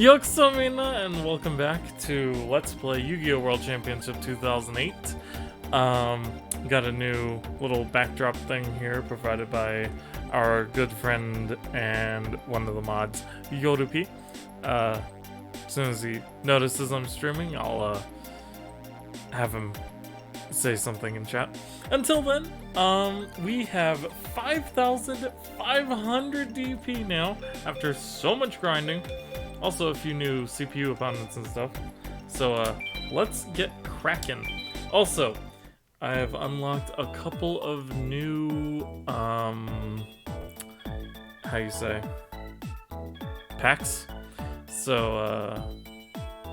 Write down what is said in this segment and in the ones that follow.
Yoksomina, and welcome back to Let's Play Yu-Gi-Oh! World Championship 2008. Got a new little backdrop thing here provided by our good friend and one of the mods, Yorupi. As soon as he notices I'm streaming, I'll have him say something in chat. Until then, we have 5,500 DP now after so much grinding. Also a few new CPU opponents and stuff. So let's get cracking. Also, I have unlocked a couple of new how you say, packs. So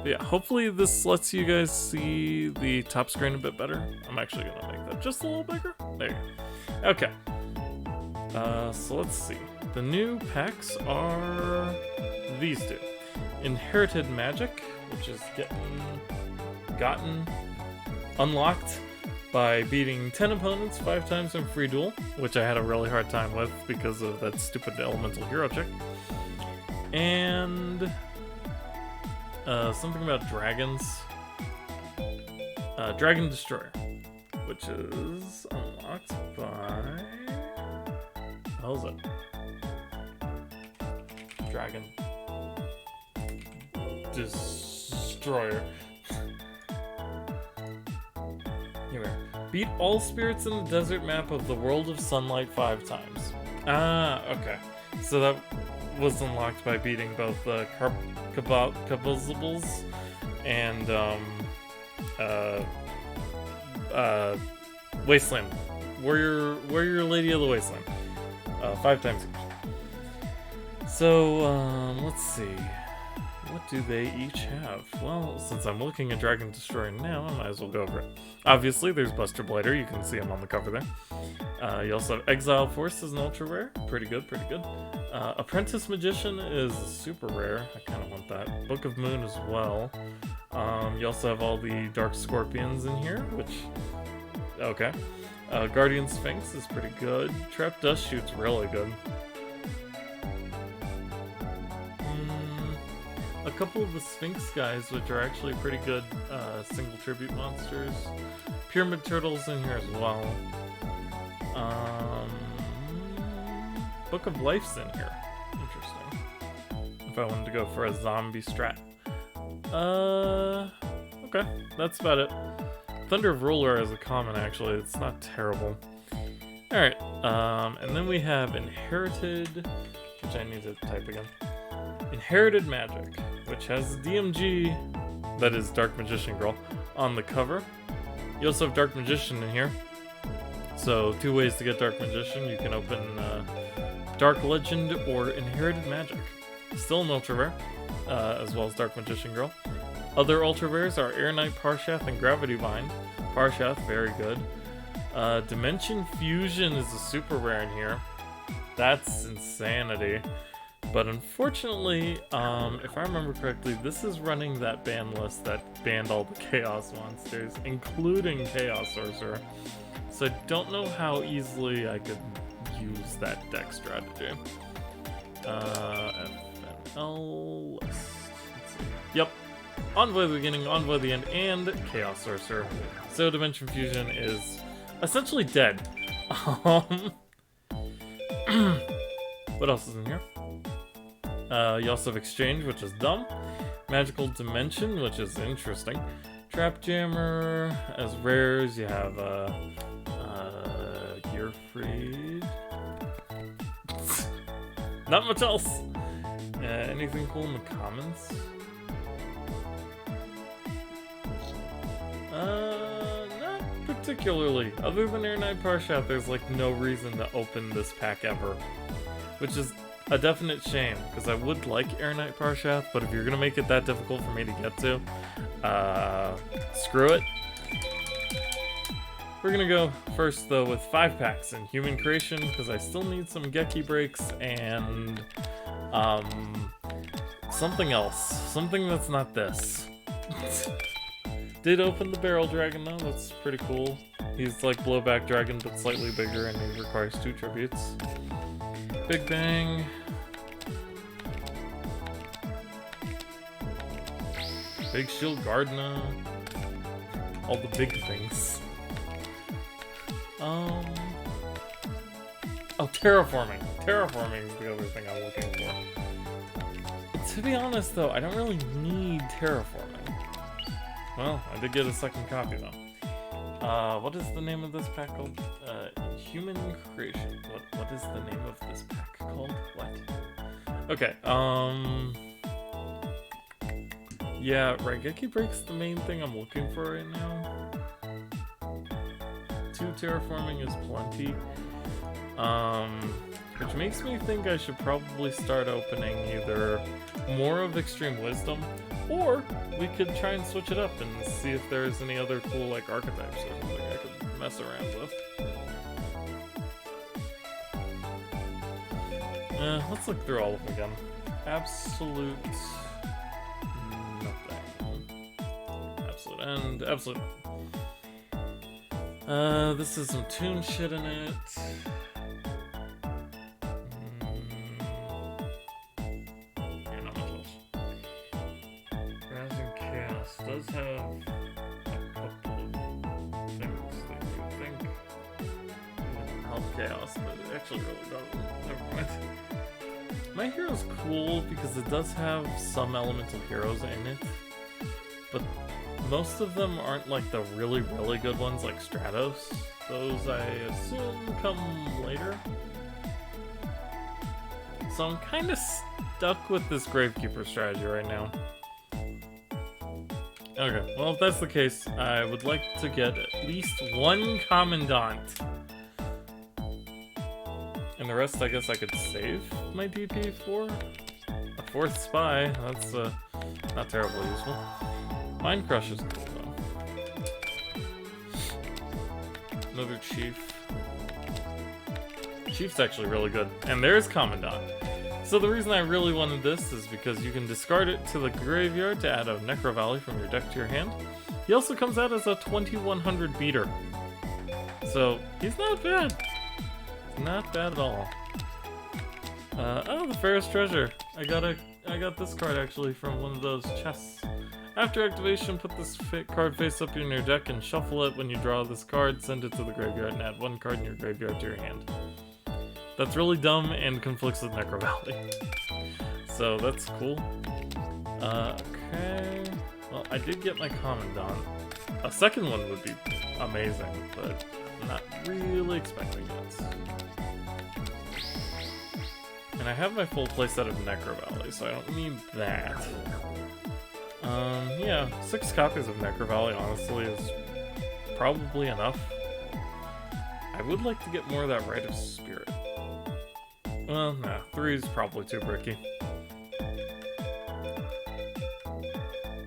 yeah, hopefully this lets you guys see the top screen a bit better. I'm actually gonna make that just a little bigger. There you go. Okay. So let's see. The new packs are these two. Inherited Magic, which is unlocked by beating 10 opponents 5 times in free duel, which I had a really hard time with because of that stupid elemental hero trick. And something about dragons. Dragon Destroyer, which is unlocked by... What the hell is it? Dragon Destroyer. Here we are. Beat all spirits in the desert map of the World of Sunlight 5 times. Ah, okay. So that was unlocked by beating both the Kabuzables and Wasteland. Warrior Lady of the Wasteland. 5 times each. So, let's see. What do they each have? Well, since I'm looking at Dragon Destroyer now, I might as well go over it. Obviously, there's Buster Blighter. You can see him on the cover there. You also have Exile Force as an ultra rare. Pretty good, pretty good. Apprentice Magician is super rare. I kind of want that. Book of Moon as well. You also have all the Dark Scorpions in here, which... Okay. Guardian Sphinx is pretty good. Trap Dust Shoot's really good. A couple of the Sphinx guys, which are actually pretty good single tribute monsters. Pyramid Turtles in here as well. Book of Life's in here. Interesting. If I wanted to go for a zombie strat. Okay, that's about it. Thunder of Ruler is a common, actually. It's not terrible. Alright, and then we have Inherited, which I need to type again. Inherited Magic, which has DMG, that is Dark Magician Girl, on the cover. You also have Dark Magician in here. So 2 ways to get Dark Magician. You can open Dark Legend or Inherited Magic. Still an ultra rare, as well as Dark Magician Girl. Other ultra rares are Air Knight Parshath and Gravity Bind. Parshath, very good. Dimension Fusion is a super rare in here. That's insanity. But unfortunately, if I remember correctly, this is running that ban list that banned all the Chaos monsters, including Chaos Sorcerer. So I don't know how easily I could use that deck strategy. FNL list. Let's see. Yep. Envoy the beginning, Envoy the end, and Chaos Sorcerer. So Dimension Fusion is essentially dead. What else is in here? You also have Exchange, which is dumb. Magical Dimension, which is interesting. Trap Jammer. As rares, you have Gearfried. Not much else. Anything cool in the commons? Not particularly. Other than Air Knight Parshath, there's like no reason to open this pack ever. Which is a definite shame, because I would like Air Knight Parshath, but if you're going to make it that difficult for me to get to, screw it. We're going to go first, though, with 5 packs in Human Creation, because I still need some Geki breaks and something else. Something that's not this. Did open the Barrel Dragon, though. That's pretty cool. He's like Blowback Dragon, but slightly bigger, and he requires 2 tributes. Big Bang. Big Shield Gardener. All the big things. Oh, terraforming. Terraforming is the other thing I'm looking for. To be honest, though, I don't really need terraforming. Well, I did get a second copy, though. What is the name of this pack called? Human Creation. What is the name of this pack called? What? Okay, yeah, Raigeki Break's the main thing I'm looking for right now. 2 terraforming is plenty. Which makes me think I should probably start opening either more of Extreme Wisdom, or we could try and switch it up and see if there's any other cool, like, archetypes or something I could mess around with. Let's look through all of them again. Absolute nothing. Absolute end. Absolute. This is some Toon shit in it. Yeah, not much else. Rising Chaos does have a couple of things that you think would help Chaos, but it actually really doesn't. Never mind. My hero's cool because it does have some elemental heroes in it, but most of them aren't like the really, really good ones like Stratos. Those I assume come later. So I'm kind of stuck with this Gravekeeper strategy right now. Okay, well if that's the case, I would like to get at least 1 Commandant. And the rest I guess I could save my DP for. A 4th Spy, that's not terribly useful. Mind Crush is cool though. Another Chief. Chief's actually really good. And there's Commandant. So the reason I really wanted this is because you can discard it to the graveyard to add a Necro Valley from your deck to your hand. He also comes out as a 2100 beater. So he's not bad. Not bad at all. Oh, the Fairest Treasure. I got this card actually from one of those chests. After activation, put this card face up in your deck and shuffle it. When you draw this card, send it to the graveyard and add 1 card in your graveyard to your hand. That's really dumb and conflicts with Necro Valley. So that's cool. Okay. Well, I did get my Commandant. A second one would be amazing, but I'm not really expecting it. And I have my full playset of Necro Valley, so I don't need that. Yeah, 6 copies of Necro Valley honestly is probably enough. I would like to get more of that Rite of Spirit. Well, nah, 3 is probably too bricky.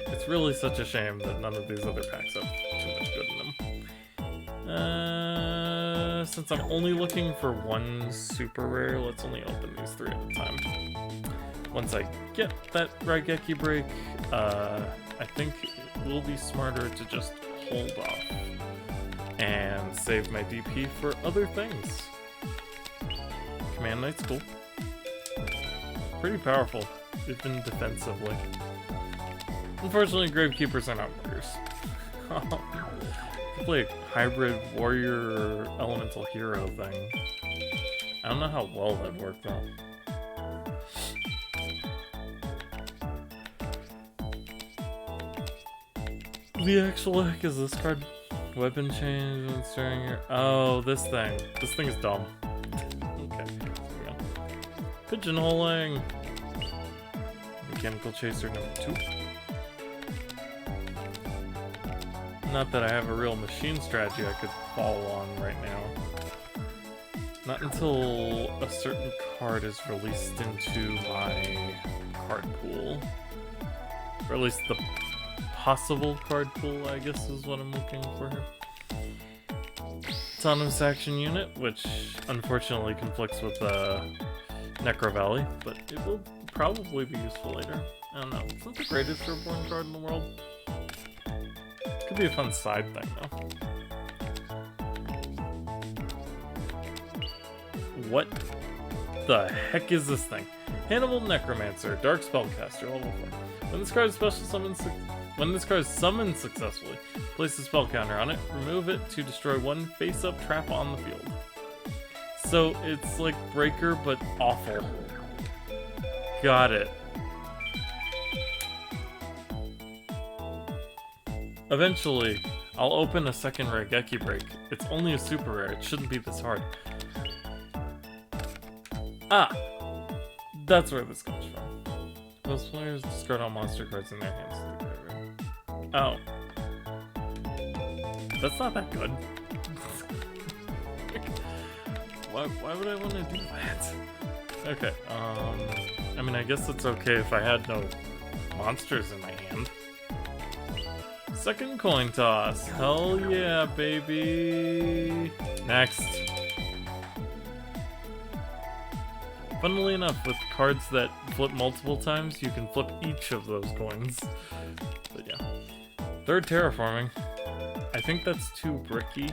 It's really such a shame that none of these other packs have too much good in them. Since I'm only looking for 1 super rare, let's only open these 3 at a time. Once I get that Raigeki break, I think it will be smarter to just hold off and save my DP for other things. Command Knight's cool. Pretty powerful, even defensively. Unfortunately, Gravekeepers are not warriors. Play a hybrid warrior elemental hero thing. I don't know how well that'd work though. The actual heck is this card? Weapon change and stirring your. Oh, this thing. This thing is dumb. Okay, there we go. Pigeonholing. Mechanical Chaser number 2. Not that I have a real machine strategy I could follow on right now. Not until a certain card is released into my card pool. Or at least the possible card pool, I guess is what I'm looking for here. Autonomous Action Unit, which unfortunately conflicts with Necro Valley, but it will probably be useful later. I don't know. It's not the greatest Reborn card in the world. Could be a fun side thing, though. What the heck is this thing? Hannibal Necromancer, Dark Spellcaster, level 4. When this card is summoned successfully, place a spell counter on it, remove it to destroy one face-up trap on the field. So it's like Breaker, but awful. Got it. Eventually, I'll open a second Raigeki break. It's only a super rare, it shouldn't be this hard. Ah! That's where this comes from. Those players discard all monster cards in their hands to the graveyard. Oh. That's not that good. Why would I want to do that? Okay, I mean, I guess it's okay if I had no monsters in my hand. Second coin toss. Hell yeah, baby. Next. Funnily enough, with cards that flip multiple times, you can flip each of those coins. But yeah. Third terraforming. I think that's too bricky.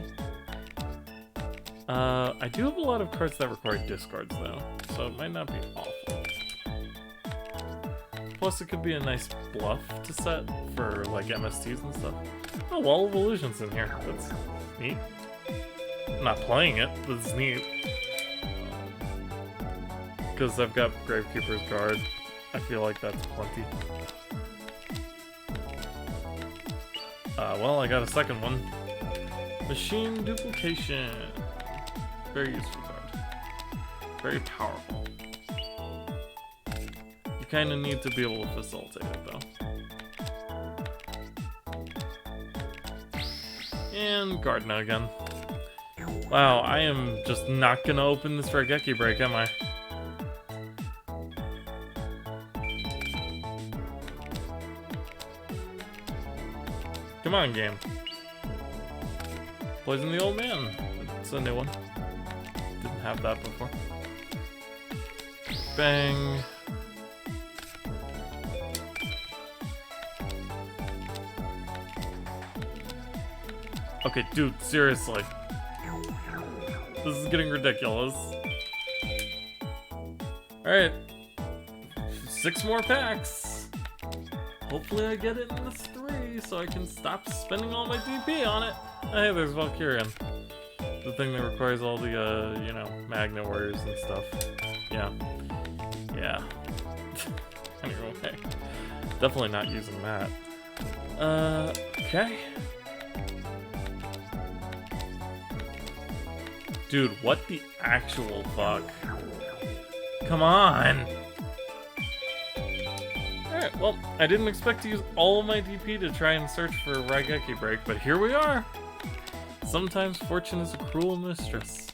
I do have a lot of cards that require discards though, so it might not be awful. Plus it could be a nice bluff to set for like MSTs and stuff. Oh, Wall of Illusion's in here. That's neat. I'm not playing it, but it's neat. Because I've got Gravekeeper's Guard, I feel like that's plenty. Well, I got a second one. Machine Duplication. Very useful card. Very powerful. You kind of need to be able to facilitate it, though. And Gardna again. Wow, I am just not gonna open this Raigeki break, am I? Come on, game. Poison the Old Man. It's a new one. Didn't have that before. Bang. Okay, dude, seriously. This is getting ridiculous. Alright. 6 more packs. Hopefully I get it in this 3 so I can stop spending all my DP on it. Hey, there's Valkyrian. The thing that requires all the, you know, Magna Warriors and stuff. Yeah. Yeah. Anyway. Definitely not using that. Okay. Dude, what the actual fuck? Come on! Alright, well, I didn't expect to use all of my DP to try and search for Raigeki break, but here we are! Sometimes fortune is a cruel mistress.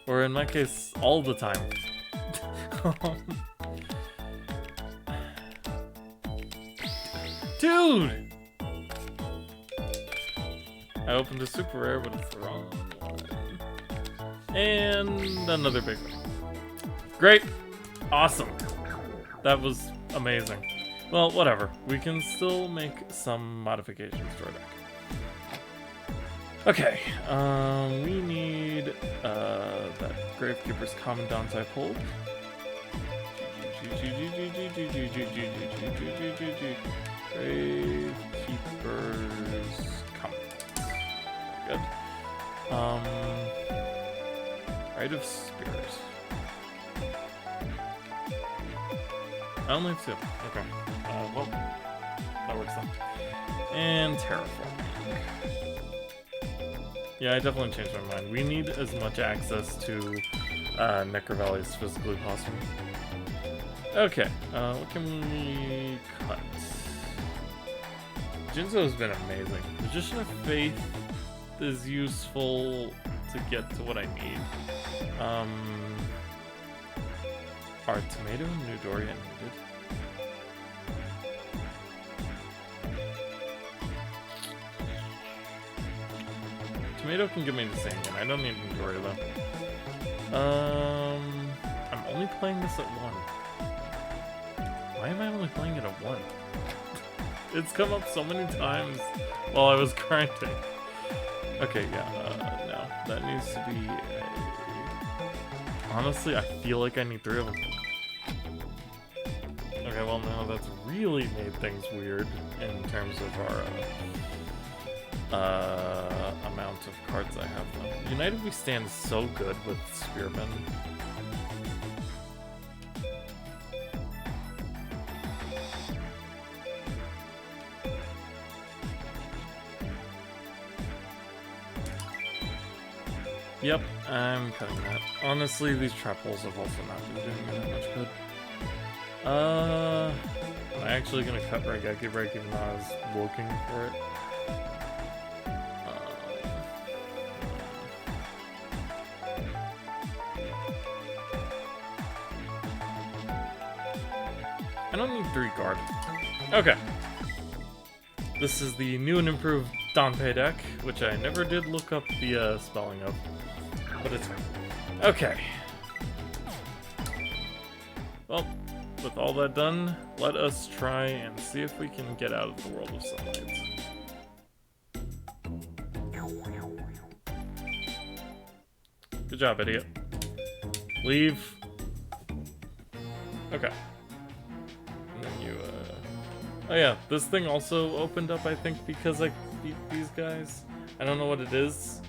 Or in my case, all the time. Dude! I opened a super rare, but it's the wrong one. And another big one. Great! Awesome! That was amazing. Well, whatever. We can still make some modifications to our deck. Okay, we need that Gravekeeper's Commandant I pulled. Gravekeeper's Commandant. Good. Rite of Spears. I only have 2. Okay. Well, that works then. And Terraform. Yeah, I definitely changed my mind. We need as much access to Necro Valley as physically possible. Okay, what can we cut? Jinzo has been amazing. Magician of Faith is useful to get to what I need. Are Tomato and Newdoria needed? Tomato can give me the same one. I don't need Newdoria though. I'm only playing this at 1. Why am I only playing it at 1? It's come up so many times while I was grinding. Okay, yeah, no. That needs to be a... Honestly, I feel like I need 3 of them. Okay, well now that's really made things weird in terms of our amount of cards I have though. United we stand so good with Spearmen. Yep, I'm cutting that. Honestly, these trap holes have also not been doing me that much good. I'm actually gonna cut Raigeki break even though I was looking for it. I don't need 3 guard. Okay. This is the new and improved Danpei deck, which I never did look up the spelling of. But it's fine. Okay. Well, with all that done, let us try and see if we can get out of the world of sunlight. Good job, idiot. Leave. Okay. And then you, oh yeah, this thing also opened up, I think, because I beat these guys. I don't know what it is.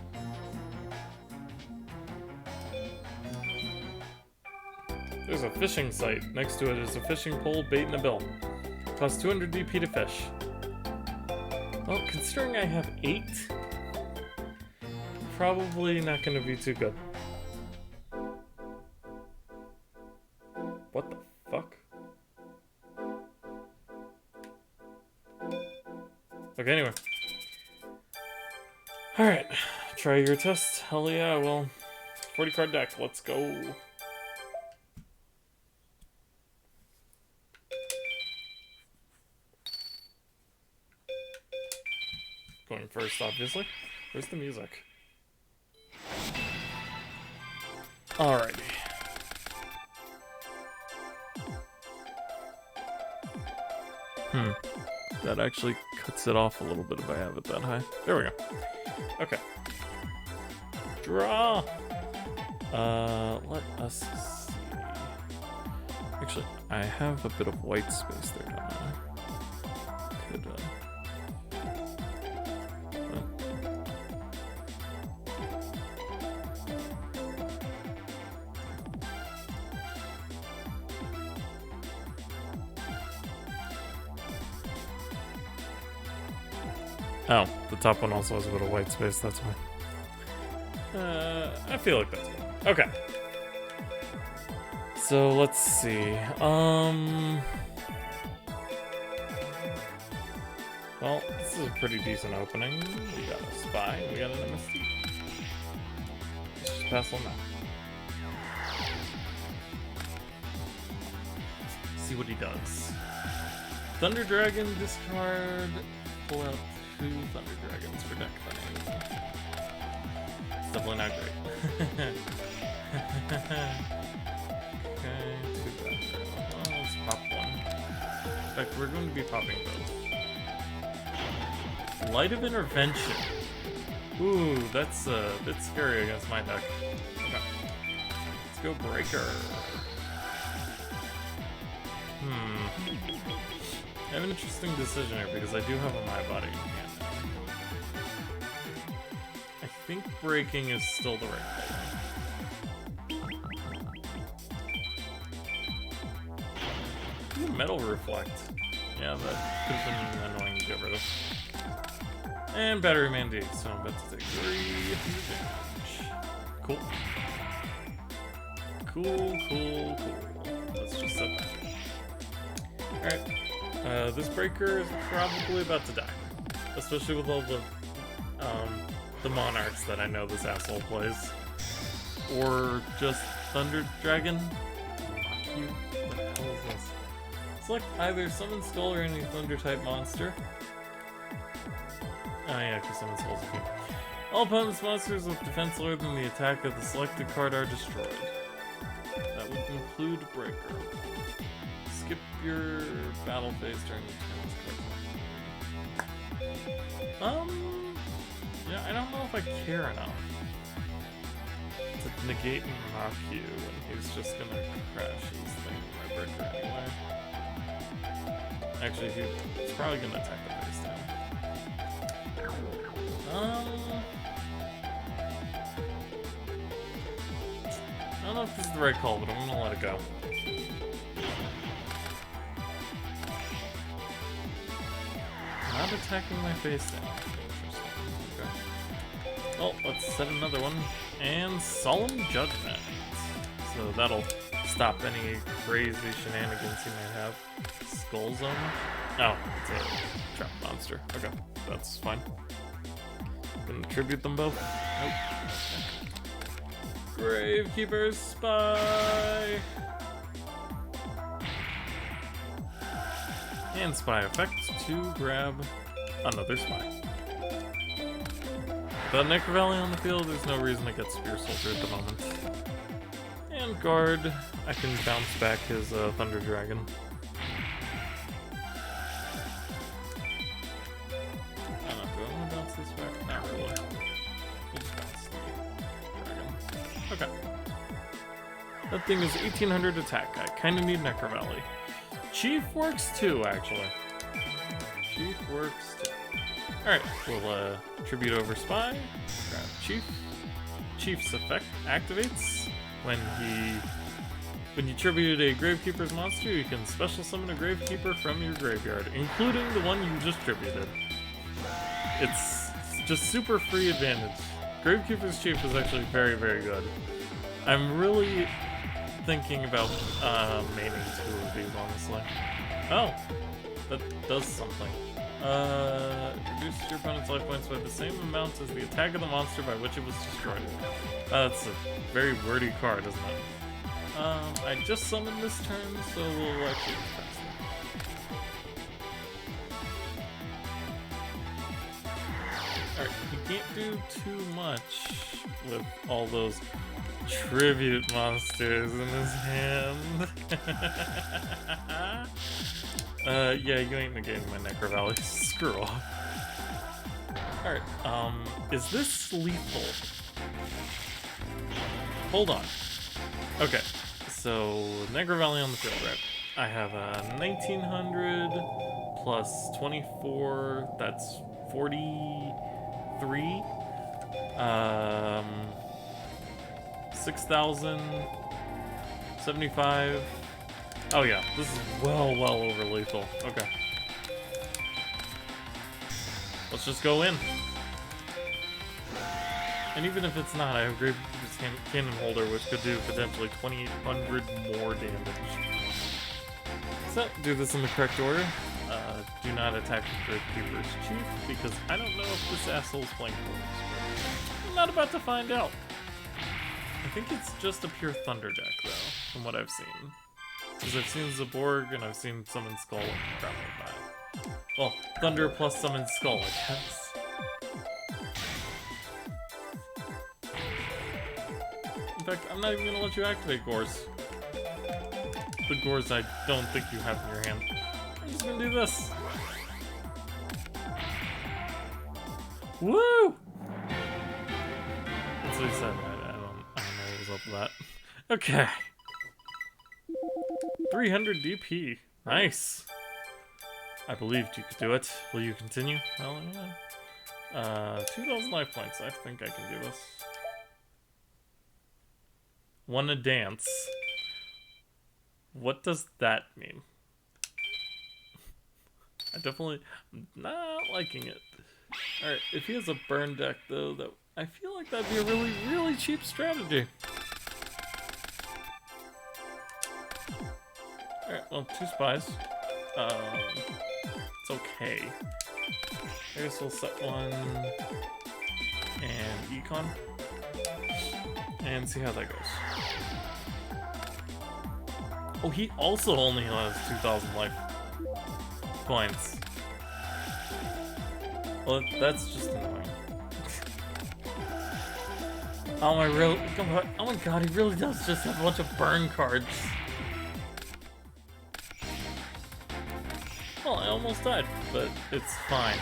There's a fishing site. Next to it is a fishing pole, bait, and a bill. Costs 200 DP to fish. Well, considering I have 8, probably not going to be too good. What the fuck? Okay, anyway. Alright, try your test. Hell yeah, well, 40 card deck, let's go. Going first, obviously. Where's the music? Alrighty. That actually cuts it off a little bit if I have it that high. There we go. Okay. Draw! Let us see. Actually, I have a bit of white space there, don't I? Could, Oh, the top one also has a bit of white space, that's why. I feel like that's good. Okay. So, let's see. Well, this is a pretty decent opening. We got a spy, we got an MST. Let's just pass on that. See what he does. Thunder Dragon, discard, pull out 2 Thunder Dragons for deck thinning. It's definitely not great. Okay, 2 Thunder. Well, let's pop 1. In fact, we're going to be popping both. Light of Intervention. Ooh, that's a bit scary against my deck. Okay. Let's go Breaker. I have an interesting decision here because I do have a My Body in hand now. I think breaking is still the right call. Ooh, Metal Reflect. Yeah, that could have been annoying to get rid of. And Battery Man D, so I'm about to take 3 damage. Cool. Let's just set that. Alright. This breaker is probably about to die. Especially with all the monarchs that I know this asshole plays. Or just Thunder Dragon. Fuck you. What the hell is this? Select either Summon Skull or any Thunder type monster. Oh yeah, because Summon Skull's a few. All opponents' monsters with defense lower than the attack of the selected card are destroyed. That would include Breaker. Skip your battle phase during the turn. Yeah, I don't know if I care enough to negate and knock you, and he's just gonna crash his thing with my Breaker anyway. Actually, he's probably gonna attack the face down. I don't know if this is the right call, but I'm gonna let it go. Not attacking my face down. Okay. Well, let's set another one. And Solemn Judgment. So that'll stop any crazy shenanigans he might have. Skull Zone? Oh, it's a trap monster. Okay, that's fine. Can tribute them both. Nope. Okay. Gravekeeper's Spy! And Spy effect to grab another Spy. Without Necrovalley on the field, there's no reason to get Spear Soldier at the moment. And guard, I can bounce back his Thunder Dragon. I don't know, do I want to bounce this back? Not really. We'll just bounce the dragon. Okay. That thing is 1800 attack. I kind of need Necrovalley. Chief works too, actually. Chief works too. Alright, we'll tribute over Spy, grab Chief. Chief's effect activates when you tribute a Gravekeeper's monster, you can special summon a Gravekeeper from your graveyard, including the one you just tributed. It's just super free advantage. Gravekeeper's Chief is actually very, very good. I'm really thinking about maining two of these, honestly. Oh, that does something. Reduce your opponent's life points by the same amount as the attack of the monster by which it was destroyed. That's a very wordy card, isn't it? I just summoned this turn, so we'll actually pass it. Alright, he can't do too much with all those tribute monsters in his hand. Yeah, you ain't negating my Necrovalley. Screw off. Alright, is this lethal? Hold on. Okay, so Necrovalley on the field, right? I have a 1900 plus 24, that's 43. 6,000, 75. Oh yeah, this is well over lethal. Okay. Let's just go in. And even if it's not, I have Gravekeeper's Cannon Holder, which could do potentially 2,800 more damage. So, do this in the correct order. Do not attack the Gravekeeper's Chief, because I don't know if this asshole's playing Borgs. I'm not about to find out. I think it's just a pure Thunder deck, though, from what I've seen. Because I've seen Zaborg, and I've seen Summon Skull and crap like that. Well, Thunder plus Summon Skull, I guess. In fact, I'm not even gonna let you activate Gores. The Gores I don't think you have in your hand. I'm just gonna do this. Woo! That's what he said. I don't know what was up with that. Okay. 300 DP. Nice. I believed you could do it. Will you continue? Well, yeah. 2,000 life points. I think I can do this. Wanna dance? What does that mean? I definitely am not liking it. Alright, if he has a burn deck though, that I feel like that'd be a really cheap strategy. Alright, well, 2 spies. It's okay. I guess we'll set one and econ. And see how that goes. Oh, he also only has 2,000 life points. Well, that's just annoying. Oh my god, he really does just have a bunch of burn cards. Well, I almost died, but it's fine.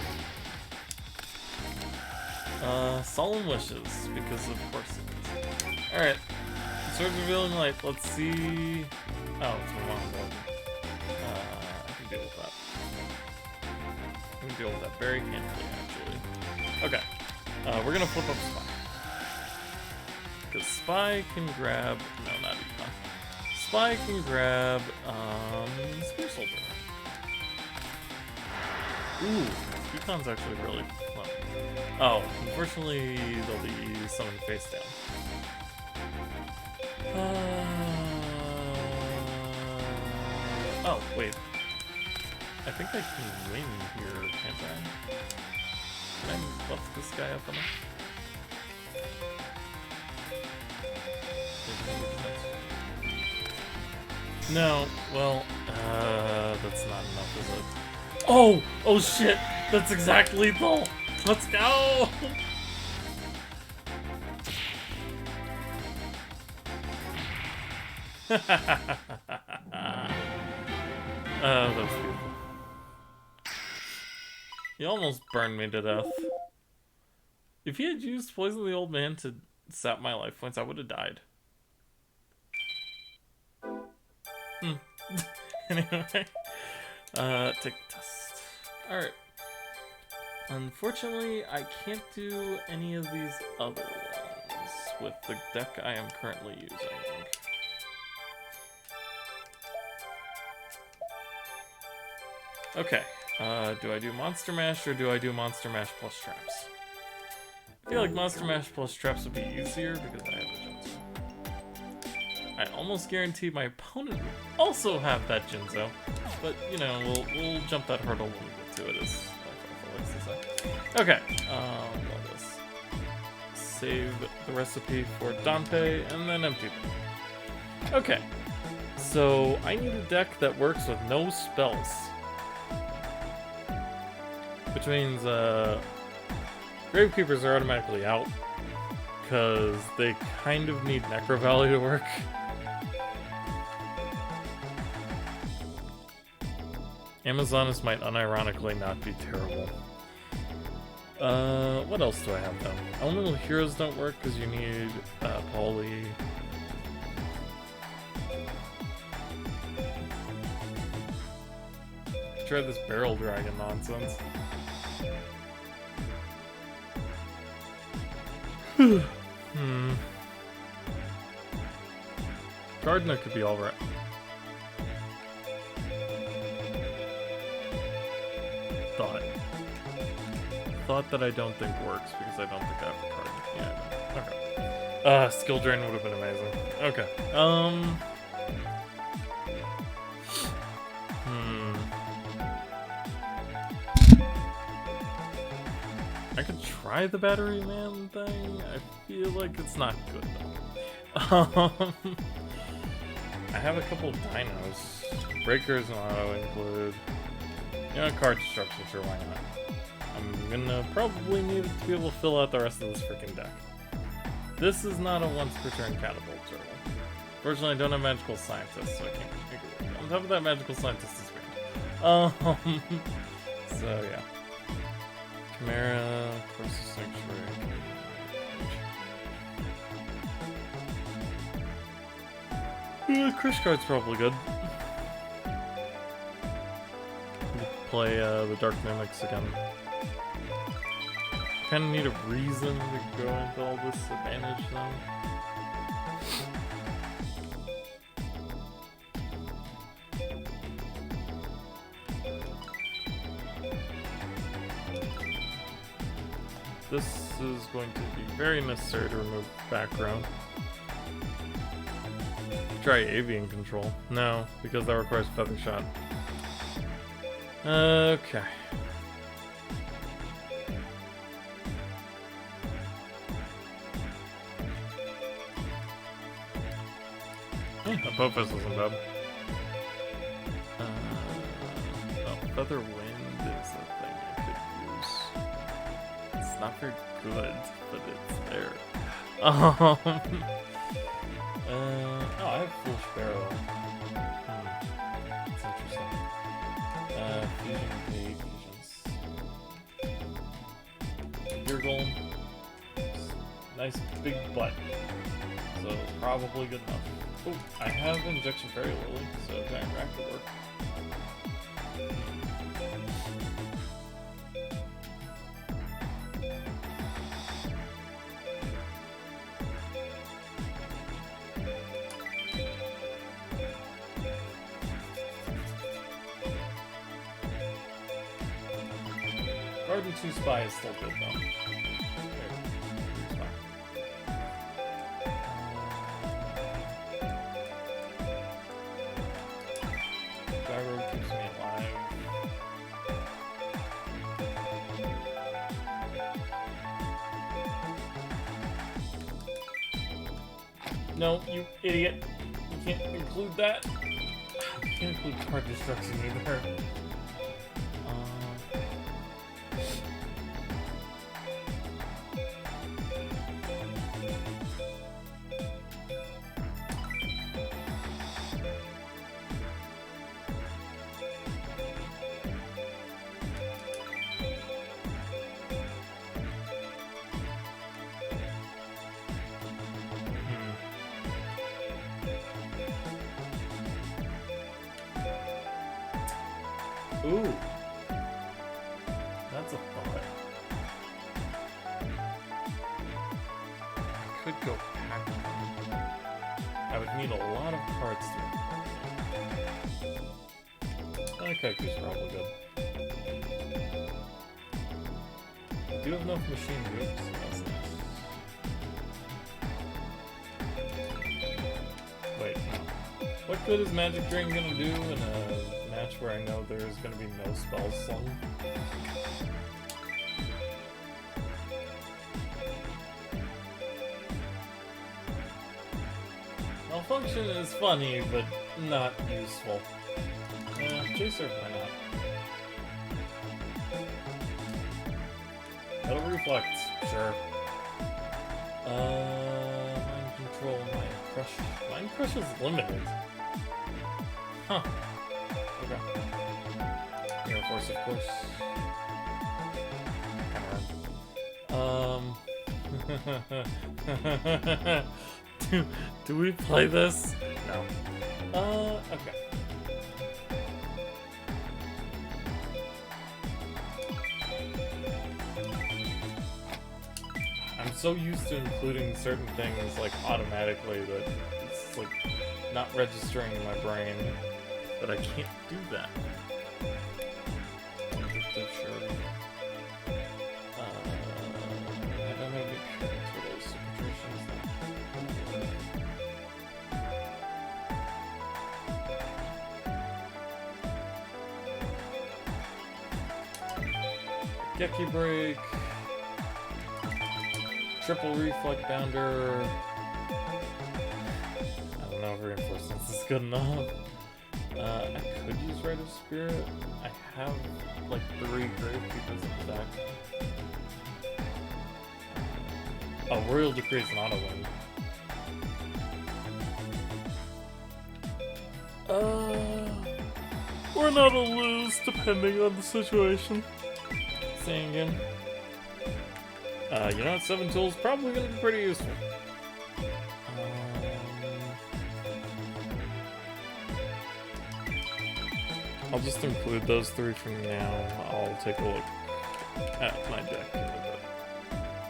Solemn Wishes, because of course it is. Alright. Swords Revealing Light, let's see... Oh, it's my mom board. I can deal with that. We can deal with that very handily, actually. Okay. We're gonna flip up Spy. Because Spy can grab... No, not Econ. Spy can grab, Spear Soldier. Ooh, Econ's actually really fun. Oh, unfortunately, they'll be summoned face down. Oh, wait. I think I can win here, can't I? Can I buff this guy up enough? No, well, that's not enough, is it? Oh! Oh shit! That's exactly lethal! Let's go! Oh, that's beautiful. He almost burned me to death. If he had used Poison the Old Man to sap my life points, I would have died. Anyway. Take the test. Alright. Unfortunately, I can't do any of these other ones with the deck I am currently using. Okay. Do I do Monster Mash or do I do Monster Mash plus Traps? I feel like Monster Mash plus Traps would be easier because I have a Jinzo. I almost guarantee my opponent would also have that Jinzo, but you know, we'll jump that hurdle when we get to it, as Alfalfa likes to say. Okay, let us save the recipe for Dante and then empty them. Okay, so I need a deck that works with no spells. Which means, Gravekeepers are automatically out, because they kind of need Necro Valley to work. Amazoness might unironically not be terrible. What else do I have though? Elemental Heroes don't work because you need, Pauly. Try this Barrel Dragon nonsense. Gardener could be alright. Thought that I don't think works because I don't think I have a card. Yeah, okay. Skill Drain would have been amazing. Okay. I could try the Battery Man thing. I feel like it's not good though. I have a couple of dinos. Breakers and auto include. You know, card destruction, sure, why not? I'm gonna probably need to be able to fill out the rest of this freaking deck. This is not a once per turn catapult turtle. Fortunately, I don't have magical scientist, so I can't figure it out. On top of that, magical scientist is banned. So yeah. Chimera, Curse Sanctuary. Crush card's probably good. Play the Dark Mimics again. Kind of need a reason to go into all this advantage though. This is going to be very necessary to remove background. Try Avian Control. No, because that requires Feather Shot. Okay. Apophis isn't bad. Oh, Feather Wind is a thing I could use. It's not very good, but it's there. Oh, I have Foolish Barrow. That's interesting. Fusion Gate, Fusions. Gear Golem. Nice big butt. So, probably good enough. Oh, I have Injection Fairy Lily, so Giant Rack could work. Garden 2 Spy is still good though. Gyro keeps me alive. No, you idiot. You can't include that. You can't include card destruction either. Ooh, that's a thought. I could go pack them. I would need a lot of cards to. Okay, Ku's probably good. I do have enough machine groups. That's nice. Wait, no. What good is Magic Drain gonna do in a match where I know there's going to be no spells slung? Malfunction is funny, but not useful. Chaser, why not? Metal Reflex, sure. Mind Control, Mind Crush. Mind Crush is limited. Huh. Okay. Air Force, of course. Do we play this? No. Okay. I'm so used to including certain things like automatically that it's like not registering in my brain. But I can't do that. I'm just so sure. I don't have any insurance for those situations. Geki Break. Triple Reflect Bounder. I don't know if Reinforcements is good enough. I could use Rite of Spirit. I have like 3 Gravekeepers in the deck. Oh, Royal Decree is an auto win. We're not a lose depending on the situation. Saying again. You know what? 7 tools probably gonna be pretty useful. I'll just include those 3 for now. I'll take a look at my deck in a bit.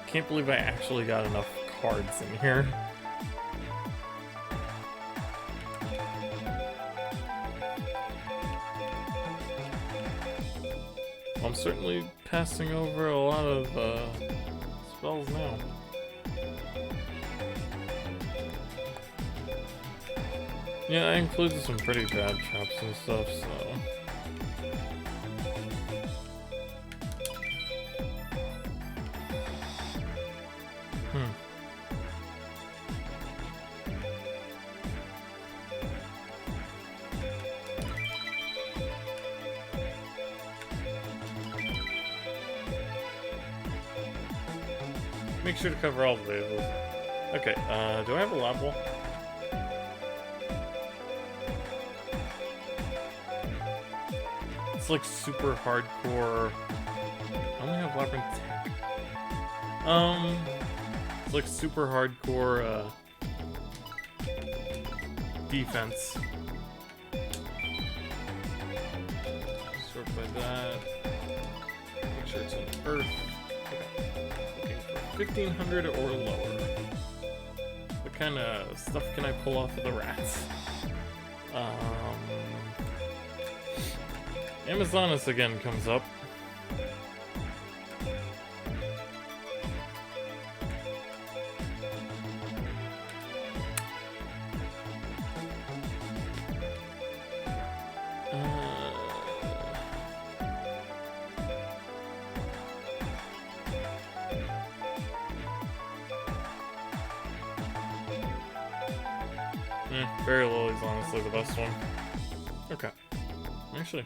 Can't believe I actually got enough cards in here. I'm certainly passing over a lot of spells now. Yeah, I included some pretty bad traps and stuff, so... Make sure to cover all the bases. Okay, do I have a lab wall? It's like super hardcore. I only have Labyrinth Tech. It's like super hardcore defense. Sort by that. Make sure it's on Earth. Okay. Looking for 1500 or lower. What kind of stuff can I pull off of the rats? Amazonas again comes up. Very Lily's honestly the best one. Okay. Actually,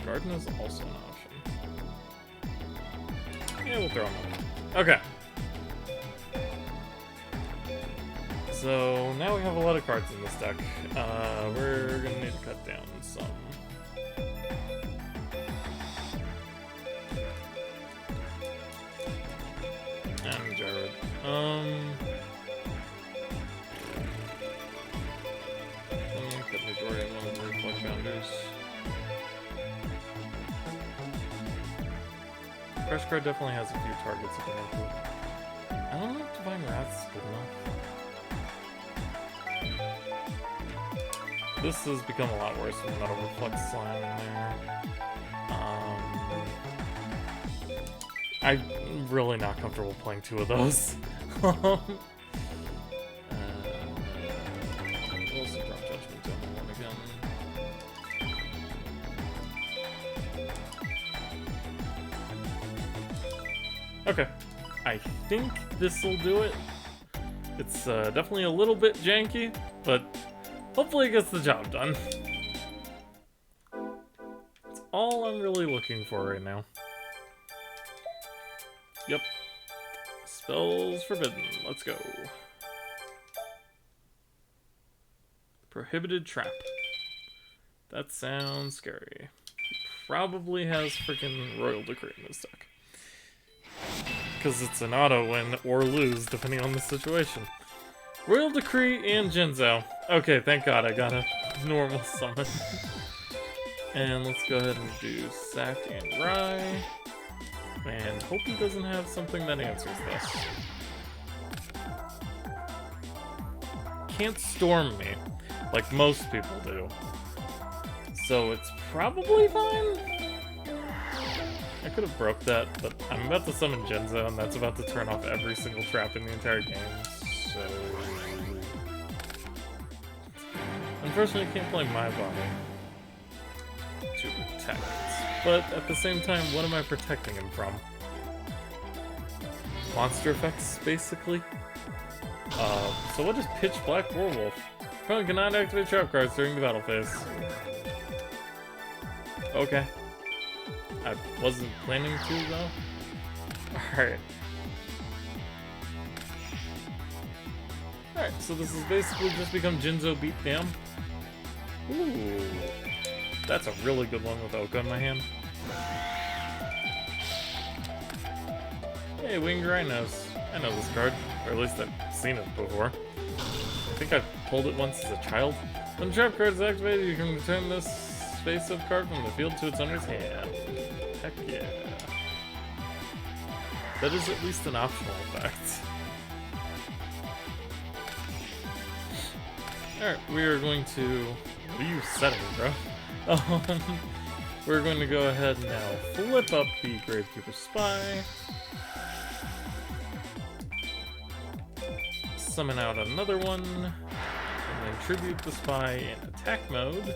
Garden is also an option. Yeah, we'll throw him up. Okay. So now we have a lot of cards in this deck. We're gonna need to cut down some. And Jared. Cut majority of one of the reflect boundaries. Fresh card definitely has a few targets you can work with. I don't know if Divine Wrath's good enough. This has become a lot worse with Metal Reflect Slime in there. I'm really not comfortable playing two of those. We'll also drop Judgment down one again. Okay, I think this will do it. It's definitely a little bit janky, but hopefully it gets the job done. That's all I'm really looking for right now. Yep. Spells forbidden. Let's go. Prohibited Trap. That sounds scary. He probably has freaking Royal Decree in this deck. Because it's an auto win or lose, depending on the situation. Royal Decree and Jinzo. Okay, thank God I got a normal summon. And let's go ahead and do Sack and Rye. And hope he doesn't have something that answers this. Can't storm me, like most people do. So it's probably fine? I could have broke that, but I'm about to summon Jinzo, and that's about to turn off every single trap in the entire game, so... Unfortunately, I can't play my body to protect. But at the same time, what am I protecting him from? Monster effects, basically? So what is Pitch Black Werewolf? Opponent cannot activate trap cards during the battle phase. Okay. I wasn't planning to, though. Alright. Alright, so this has basically just become Jinzo Beatdown. Ooh. That's a really good one with Oka in my hand. Hey, Winged Rhinos. I know this card, or at least I've seen it before. I think I've pulled it once as a child. When the trap card is activated, you can return this face-up card from the field to its owner's hand. Heck yeah. That is at least an optional effect. Alright, we are going to... What are you setting, bro? We're going to go ahead and now flip up the Gravekeeper Spy. Summon out another one. And then tribute the Spy in attack mode.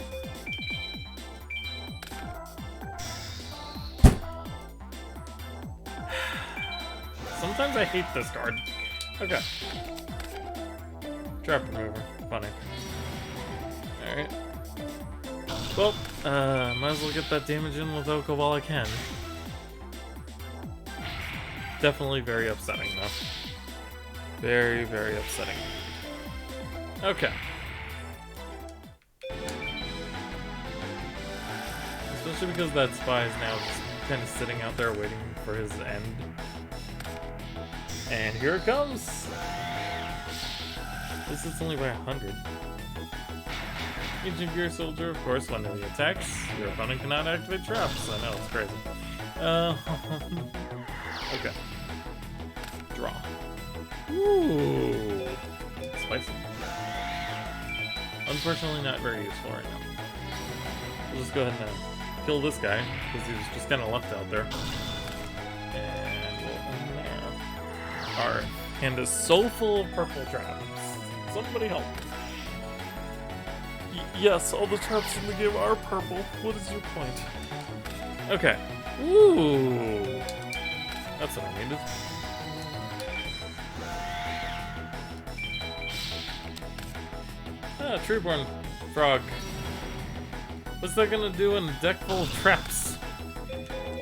Sometimes I hate this card. Okay. Trap remover. Funny. Alright. Well, might as well get that damage in with Oko while I can. Definitely very upsetting, though. Very, very upsetting. Okay. Especially because that Spy is now just kind of sitting out there waiting for his end. And here it comes! This is only by 100. Ancient Gear Soldier, of course, when he attacks, your opponent cannot activate traps. I know, it's crazy. Okay. Draw. Ooh. Spicy. Unfortunately, not very useful right now. We'll just go ahead and kill this guy, because he was just kind of left out there. And we'll end there. Our hand is so full of purple traps. Somebody help me. Yes, all the traps in the game are purple. What is your point? Okay. Ooh. That's what I needed. Ah, Treeborn Frog. What's that gonna do in a deck full of traps?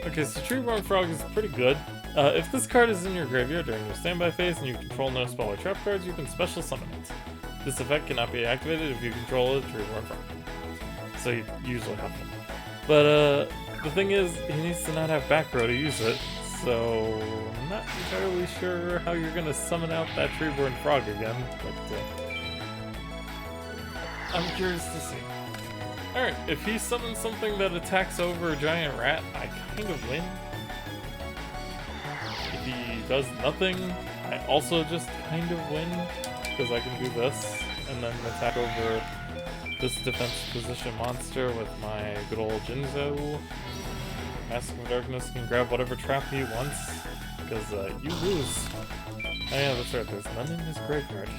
Okay, so Treeborn Frog is pretty good. If this card is in your graveyard during your standby phase and you control no spell or trap cards, you can special summon it. This effect cannot be activated if you control a Treeborn Frog. So you usually have one. But the thing is, he needs to not have back row to use it, so I'm not entirely sure how you're gonna summon out that Treeborn Frog again, but I'm curious to see. Alright, if he summons something that attacks over a giant rat, I kind of win. If he does nothing, I also just kind of win, because I can do this, and then attack over this defense position monster with my good old Jinzo. Mask of Darkness can grab whatever trap he wants, because you lose. Oh yeah, that's right, there's none in his graveyard.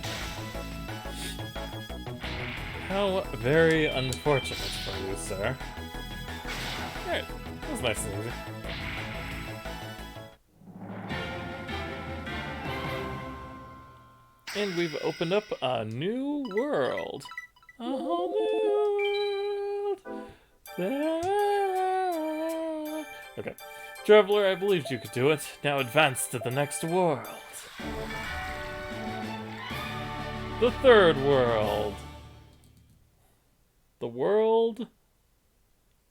How very unfortunate for you, sir. Alright, that was nice and easy. And we've opened up a new world. A whole new world. Okay. Traveler, I believed you could do it. Now advance to the next world. The third world. The world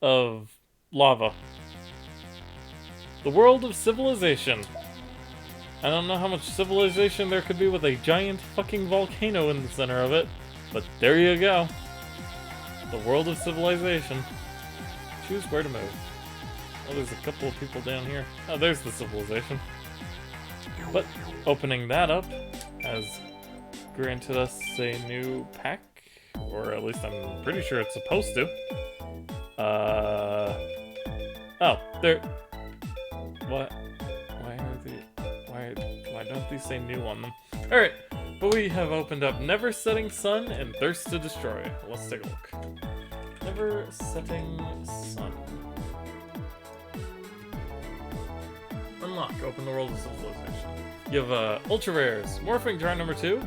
of lava. The world of civilization. I don't know how much civilization there could be with a giant fucking volcano in the center of it, but there you go. The world of civilization. Choose where to move. Oh, there's a couple of people down here. Oh, there's the civilization. But opening that up has granted us a new pack, or at least I'm pretty sure it's supposed to. Oh, there. What? Why don't these say new on them? Alright, but we have opened up Never Setting Sun and Thirst to Destroy. Let's take a look. Never Setting Sun. Unlock. Open the world of civilization. You have Ultra Rares. Morphing Jar number 2.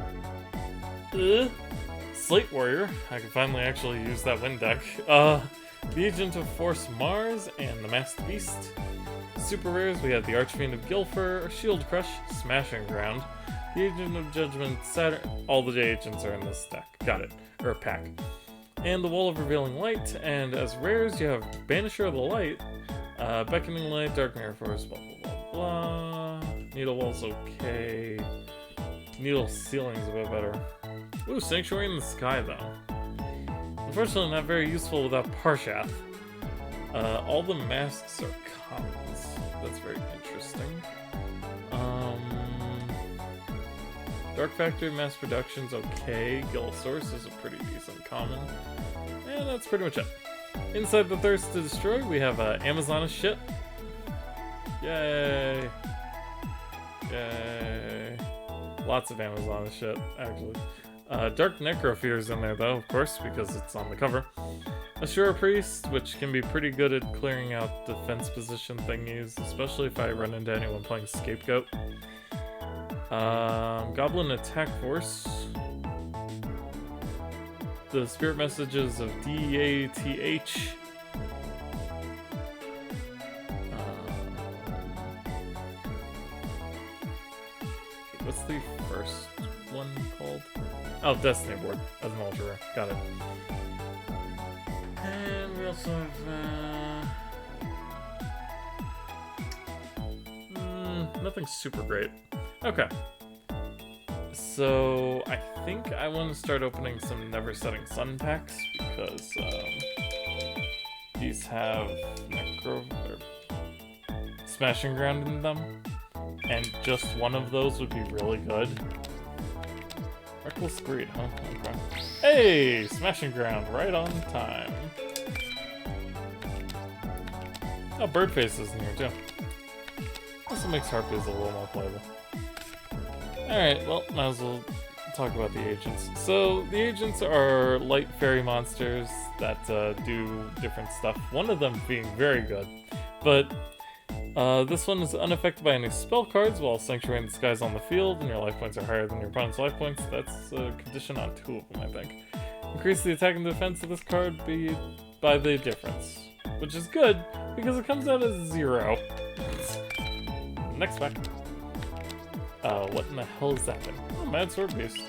Slate Warrior. I can finally actually use that wind deck. The Agent of Force Mars and the Masked Beast. Super rares, we have the Archfiend of Gilfer, Shield Crush, Smashing Ground, the Agent of Judgment, Saturn. All the agents are in this deck. Got it. Or pack. And the Wall of Revealing Light, and as rares you have Banisher of the Light, Beckoning Light, Dark Mirror Force, blah blah blah blah. Needle Wall's okay. Needle Ceiling's a bit better. Ooh, Sanctuary in the Sky though. Unfortunately not very useful without Parshath. All the masks are commons. That's very interesting. Dark Factory Mass Production's okay. Gillosaurus is a pretty decent common. And that's pretty much it. Inside the Thirst to Destroy, we have Amazon shit. Yay! Yay! Lots of Amazon shit, actually. Dark Necrofear's in there though, of course, because it's on the cover. Assura Priest, which can be pretty good at clearing out defense position thingies, especially if I run into anyone playing Scapegoat. Goblin Attack Force. The Spirit Messages of DATH. What's the first one called? Oh, Destiny Board as an ultra rare. Got it. And we also have nothing super great. Okay. So I think I want to start opening some Never Setting Sun packs because these have Necro or Smashing Ground in them, and just one of those would be really good. Reckless Greed, huh? Okay. Hey! Smashing Ground, right on time. Oh, Birdface is in here too. Also makes Harpies a little more playable. Alright, well, might as well talk about the agents. So, the agents are light fairy monsters that do different stuff. One of them being very good, but this one is unaffected by any spell cards while Sanctuary in the Sky is on the field and your life points are higher than your opponent's life points. That's a condition on 2 of them, I think. Increase the attack and defense of this card by the difference. Which is good, because it comes out as 0. Next pack. What in the hell is that thing? Oh, Mad Sword Beast.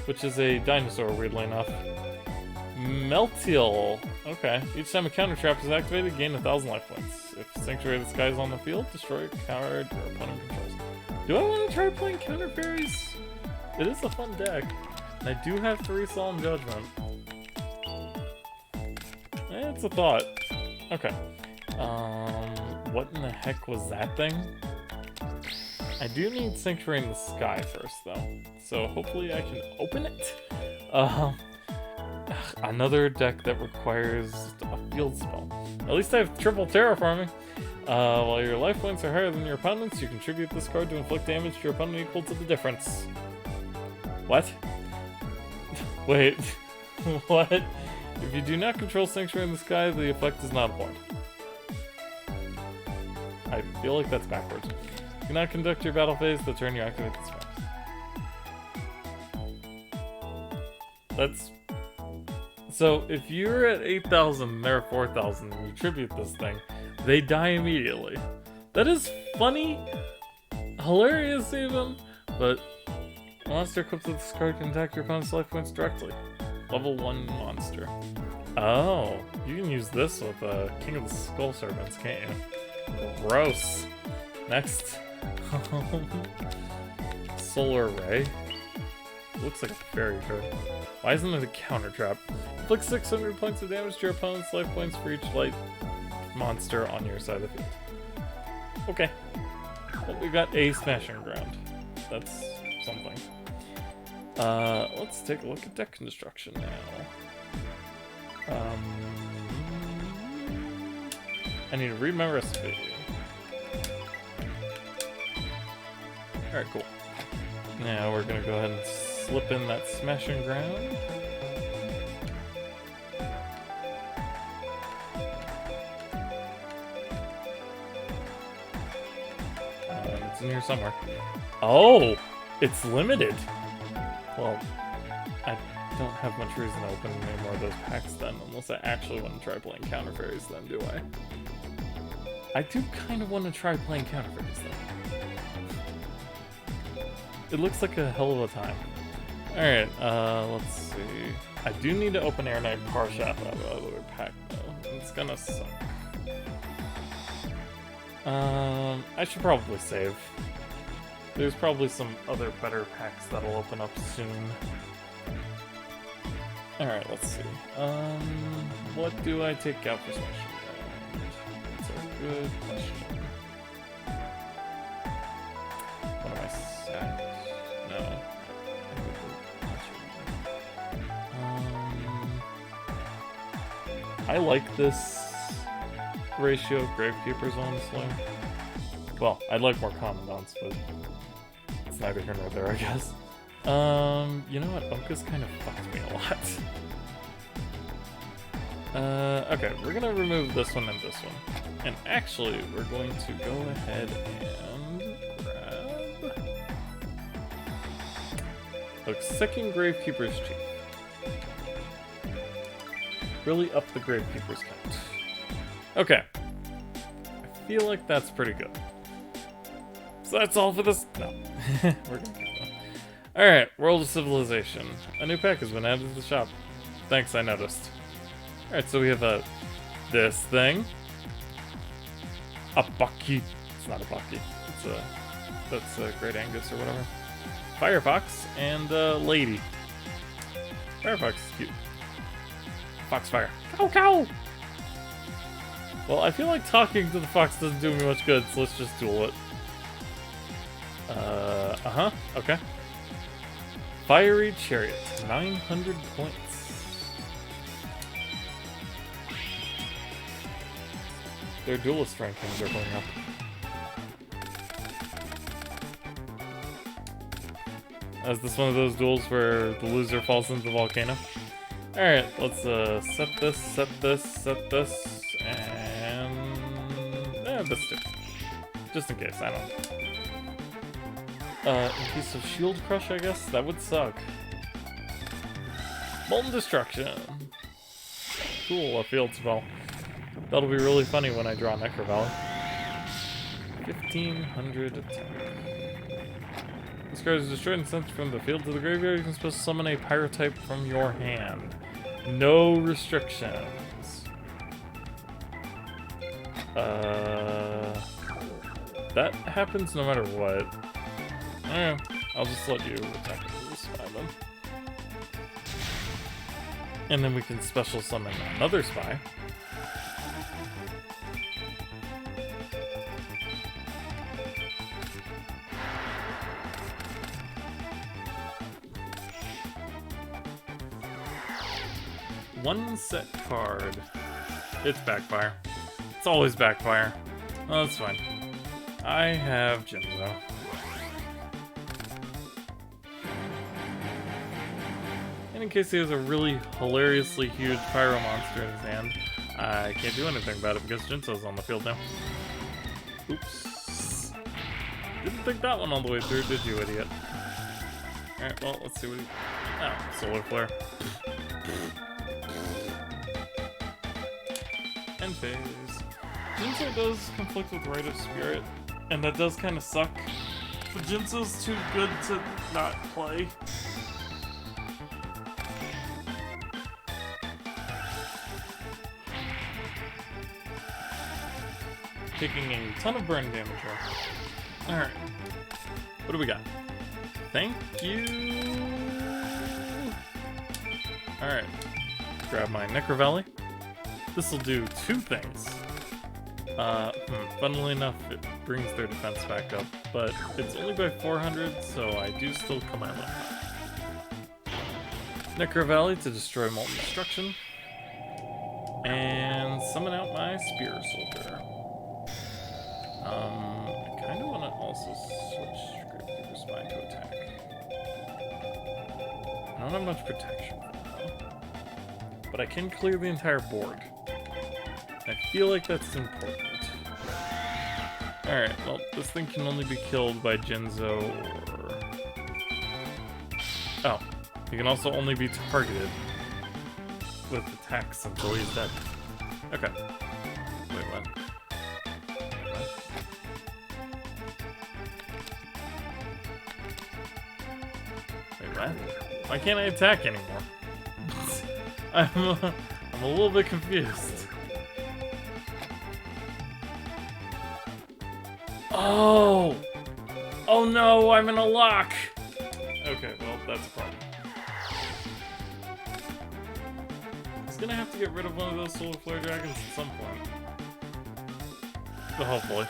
Which is a dinosaur, weirdly enough. Meltiel. Okay. Each time a counter trap is activated, gain 1,000 life points. If Sanctuary of the Sky is on the field, destroy a card your opponent controls. Do I want to try playing counter fairies? It is a fun deck. And I do have 3 Solemn Judgment. It's a thought. Okay. What in the heck was that thing? I do need Sanctuary in the Sky first, though. So hopefully I can open it. Another deck that requires a field spell. At least I have triple terraforming. While your life points are higher than your opponent's, you contribute this card to inflict damage to your opponent equal to the difference. What? Wait. What? If you do not control Sanctuary in the Sky, the effect is not applied. I feel like that's backwards. You cannot conduct your battle phase the turn you activate this card. That's... So, if you're at 8,000 and they're at 4,000 and you tribute this thing, they die immediately. That is funny, hilarious even, but a monster equipped with this card can attack your opponent's life points directly. Level 1 monster. Oh, you can use this with King of the Skull Servants, can't you? Gross. Next. Solar Ray. Looks like a fairy card. Why isn't it a counter trap? Inflict 600 points of damage to your opponent's life points for each light monster on your side of the field. Okay. Well, we got a Smashing Ground. That's something. Let's take a look at deck construction now. I need to read my recipe. Alright, cool. Now we're gonna go ahead and slip in that Smashing Ground. It's in here somewhere. Oh! It's limited! Well, I don't have much reason to open any more of those packs then, unless I actually want to try playing Counter Fairies then, do I? I do kind of want to try playing Counter Fairies though. It looks like a hell of a time. Alright, let's see. I do need to open Air Knight Parshat out of the other pack though. It's gonna suck. I should probably save. There's probably some other better packs that'll open up soon. Alright, let's see. What do I take out for Smashing Ground? That's a good question. What am I sacked? No. I like this ratio of Gravekeepers, honestly. Well, I'd like more Commandants, but it's neither here nor there, I guess. You know what? Oka's kind of fucked me a lot. Okay, we're gonna remove this one and this one. And actually, we're going to go ahead and grab... Look, second Gravekeeper's Chief. Really up the Gravekeeper's count. Okay. I feel like that's pretty good. So that's all for this? No. We're gonna keep going. Alright, World of Civilization. A new pack has been added to the shop. Thanks, I noticed. Alright, so we have this thing. A Bucky. It's not a Bucky. That's a Great Angus or whatever. Firefox and Lady. Firefox is cute. Foxfire. Cow cow! Well, I feel like talking to the fox doesn't do me much good, so let's just duel it. Okay. Fiery Chariot, 900 points. Their duelist rankings are going up. Is this one of those duels where the loser falls into the volcano? Alright, let's set this, and... this too. Just in case, I don't know. In case of Shield Crush, I guess? That would suck. Molten Destruction. Cool, a field spell. That'll be really funny when I draw Necro Valley. 1500 attack. This card is destroyed and sent from the field to the graveyard. You can supposed to summon a Pyrotype from your hand. No restrictions. That happens no matter what. Alright, I'll just let you attack with this spy then. And then we can special summon another spy. One set card. It's backfire. It's always backfire. Oh, that's fine. I have Jinzo. And in case he has a really hilariously huge pyro monster in his hand, I can't do anything about it because Jinzo's on the field now. Oops. Didn't think that one all the way through, did you, idiot? Alright, well, let's see what he... Oh, Solar Flare. End phase. Jinzo does conflict with Rite of Spirit, and that does kind of suck. But Jinzo's too good to not play. Taking a ton of burn damage here. Alright. What do we got? Thank you! Alright. Grab my Necro Valley. This will do two things. Funnily enough, it brings their defense back up, but it's only by 400, so I do still come out on top. Necro Valley to destroy Molten Destruction. And summon out my Spear Soldier. I kind of want to also switch Gravekeeper Spine to attack. I don't have much protection for them, but I can clear the entire board. I feel like that's important. Alright, well, this thing can only be killed by Jinzo or... Oh, he can also only be targeted with attacks until he's dead. Okay. Wait, what? Wait, what? Why can't I attack anymore? I'm a little bit confused. Oh! Oh no, I'm in a lock! Okay, well, that's a problem. He's gonna have to get rid of one of those Solar Flare Dragons at some point. But hopefully.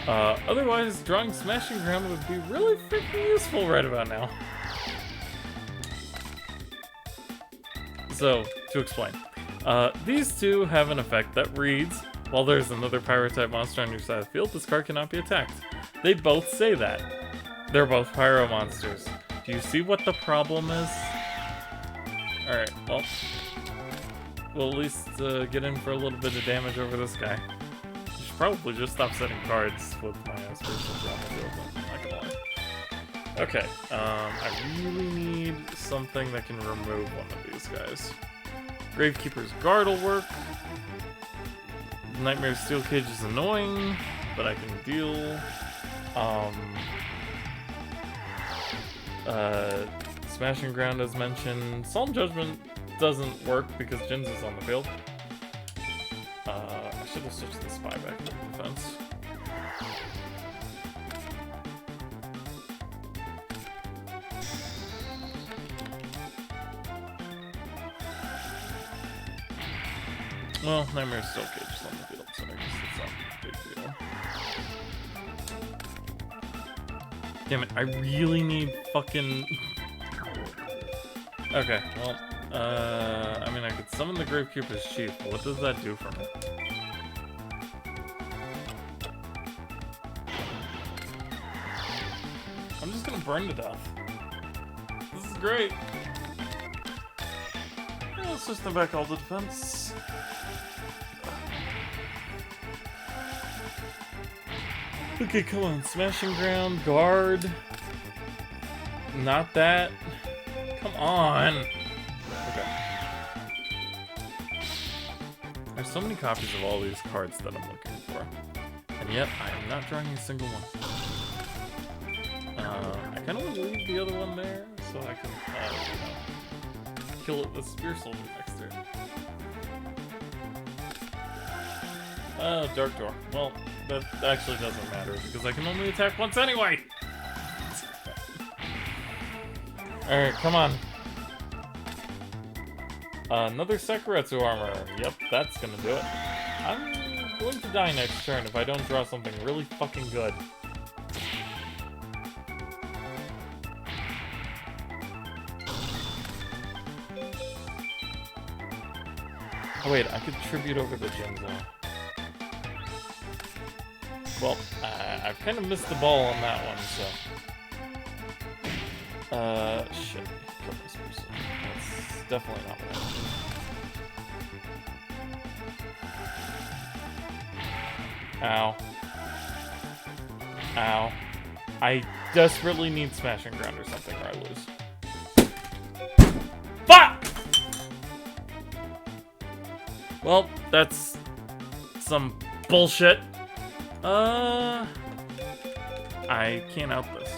Otherwise, drawing Smashing Ground would be really freaking useful right about now. So, to explain. These two have an effect that reads, while there's another Pyro-type monster on your side of the field, this card cannot be attacked. They both say that. They're both Pyro monsters. Do you see what the problem is? Alright, well. We'll at least get in for a little bit of damage over this guy. You should probably just stop setting cards with my spiritual drama field, but I'm not gonna lie. Okay, I really need something that can remove one of these guys. Gravekeeper's Guard will work. Nightmare Steel Cage is annoying, but I can deal. Smashing Ground as mentioned. Solemn Judgment doesn't work because Jinzo's on the field. I should have switched the spy back to defense. Well, Nightmare Steel Cage is on the field, so I guess it's not a big deal. Damn it, I really need fucking... Okay, well, I mean, I could summon the Gravekeeper's Chief, but what does that do for me? I'm just gonna burn to death. This is great. Yeah, let's system back all the defense. Okay, come on. Smashing Ground, Guard. Not that. Come on. so many copies of all these cards that I'm looking for. And yet, I am not drawing a single one. I kind of want to leave the other one there so I can, kill it with Spear Soldier next turn. Dark Door. Well, that actually doesn't matter because I can only attack once anyway! Alright, come on. Another Sekuretsu armor. Yep, that's gonna do it. I'm going to die next turn if I don't draw something really fucking good. Oh wait, I could tribute over the Jinzo. Well, I've kind of missed the ball on that one, so... shit. Kill this person. That's definitely not what I want. Ow. Ow. I desperately need Smash and Ground or something or I lose. Fuck! Well, that's some bullshit. I can't out this.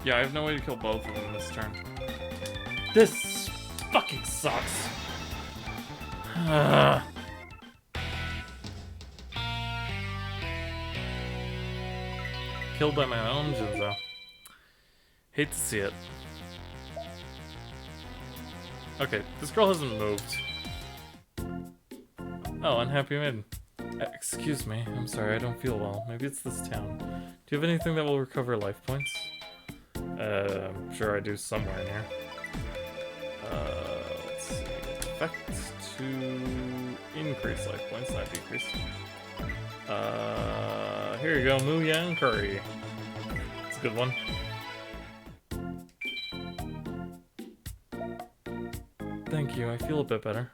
Yeah, I have no way to kill both of them this turn. This fucking sucks. Killed by my own Jinzo. Hate to see it. Okay, this girl hasn't moved. Oh, unhappy maiden. Excuse me, I'm sorry, I don't feel well. Maybe it's this town. Do you have anything that will recover life points? I'm sure I do somewhere in here. Let's see. Effect to increase life points, not decrease. Here you go, Muyang Curry. It's a good one. Thank you, I feel a bit better.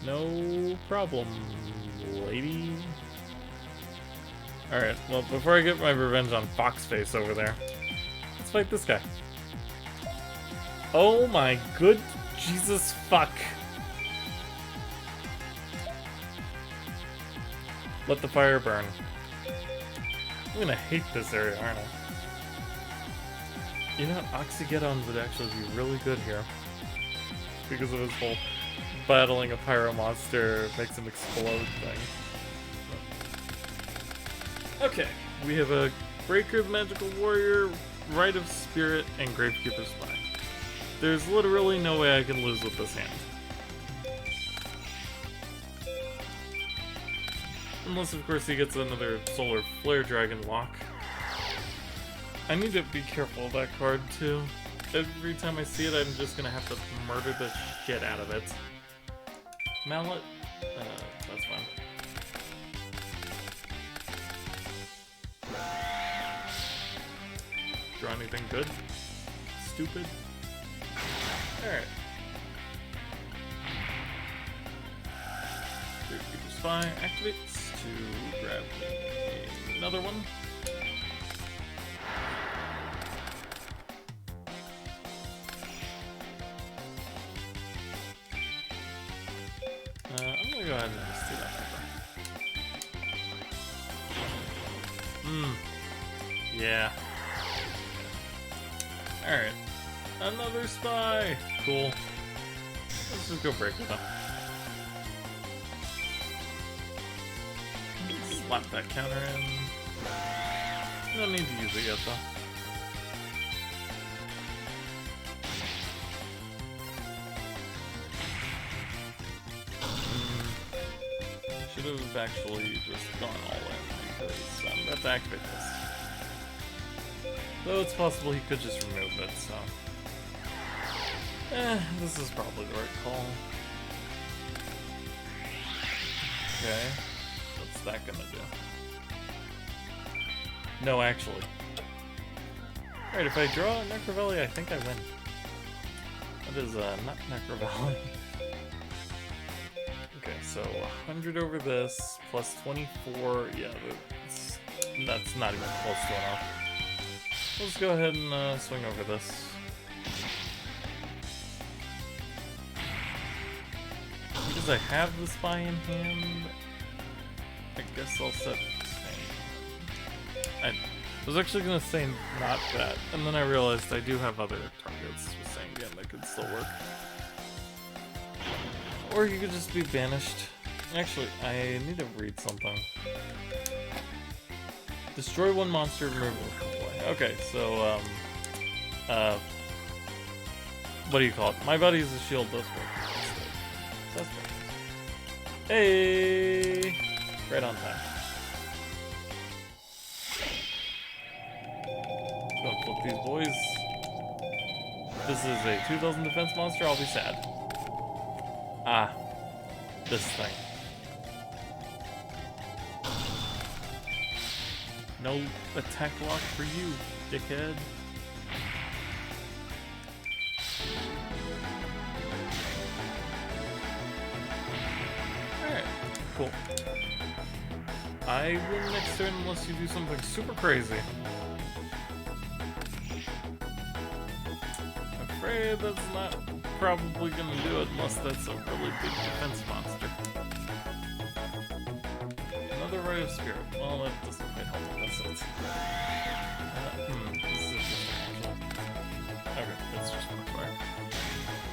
No problem, lady. Alright, well, before I get my revenge on Foxface over there, let's fight this guy. Oh my good Jesus fuck. Let the fire burn. I'm gonna hate this area, aren't I? You know, Oxygeddon would actually be really good here. Because of his whole battling a pyro monster makes him explode thing. Okay, we have a Breaker the Magical Warrior, Rite of Spirit, and Gravekeeper Spy. There's literally no way I can lose with this hand. Unless, of course, he gets another Solar Flare Dragon lock. I need to be careful of that card, too. Every time I see it, I'm just gonna have to murder the shit out of it. Mallet? That's fine. Draw anything good? Stupid? Alright. Gravekeeper Spy activates to grab another one. I'm gonna go ahead and just do that number. Yeah. Alright. Another spy! Cool. Let's just go break it up. Slap that counter in. No need to use it yet, though. Should have actually just gone all in because I'm about to activate this. Though it's possible he could just remove it, so... this is probably the right call. Okay. What's that gonna do? No, actually. Alright, if I draw a Necrovelli, I think I win. That is not Necro Valley. Okay, so 100 over this, plus 24, yeah, that's not even close to enough. Let's go ahead and swing over this. Because I have the spy in hand, I guess I'll set I was actually going to say not that, and then I realized I do have other targets with Sangan that could still work. Or you could just be banished. Actually, I need to read something. Destroy one monster, remove one from play. Okay, so, what do you call it? My buddy is a shield, does work. That's good. Hey! Right on time. Gonna flip these boys. This is a 2000 defense monster, I'll be sad. Ah, this thing. No attack lock for you, dickhead. Alright, cool. I win next turn unless you do something super crazy. I'm afraid that's not probably gonna do it unless that's a really big defense monster. Another Ray of Spirit. Well, that doesn't quite help. That's it. This is just okay, that's just more fire.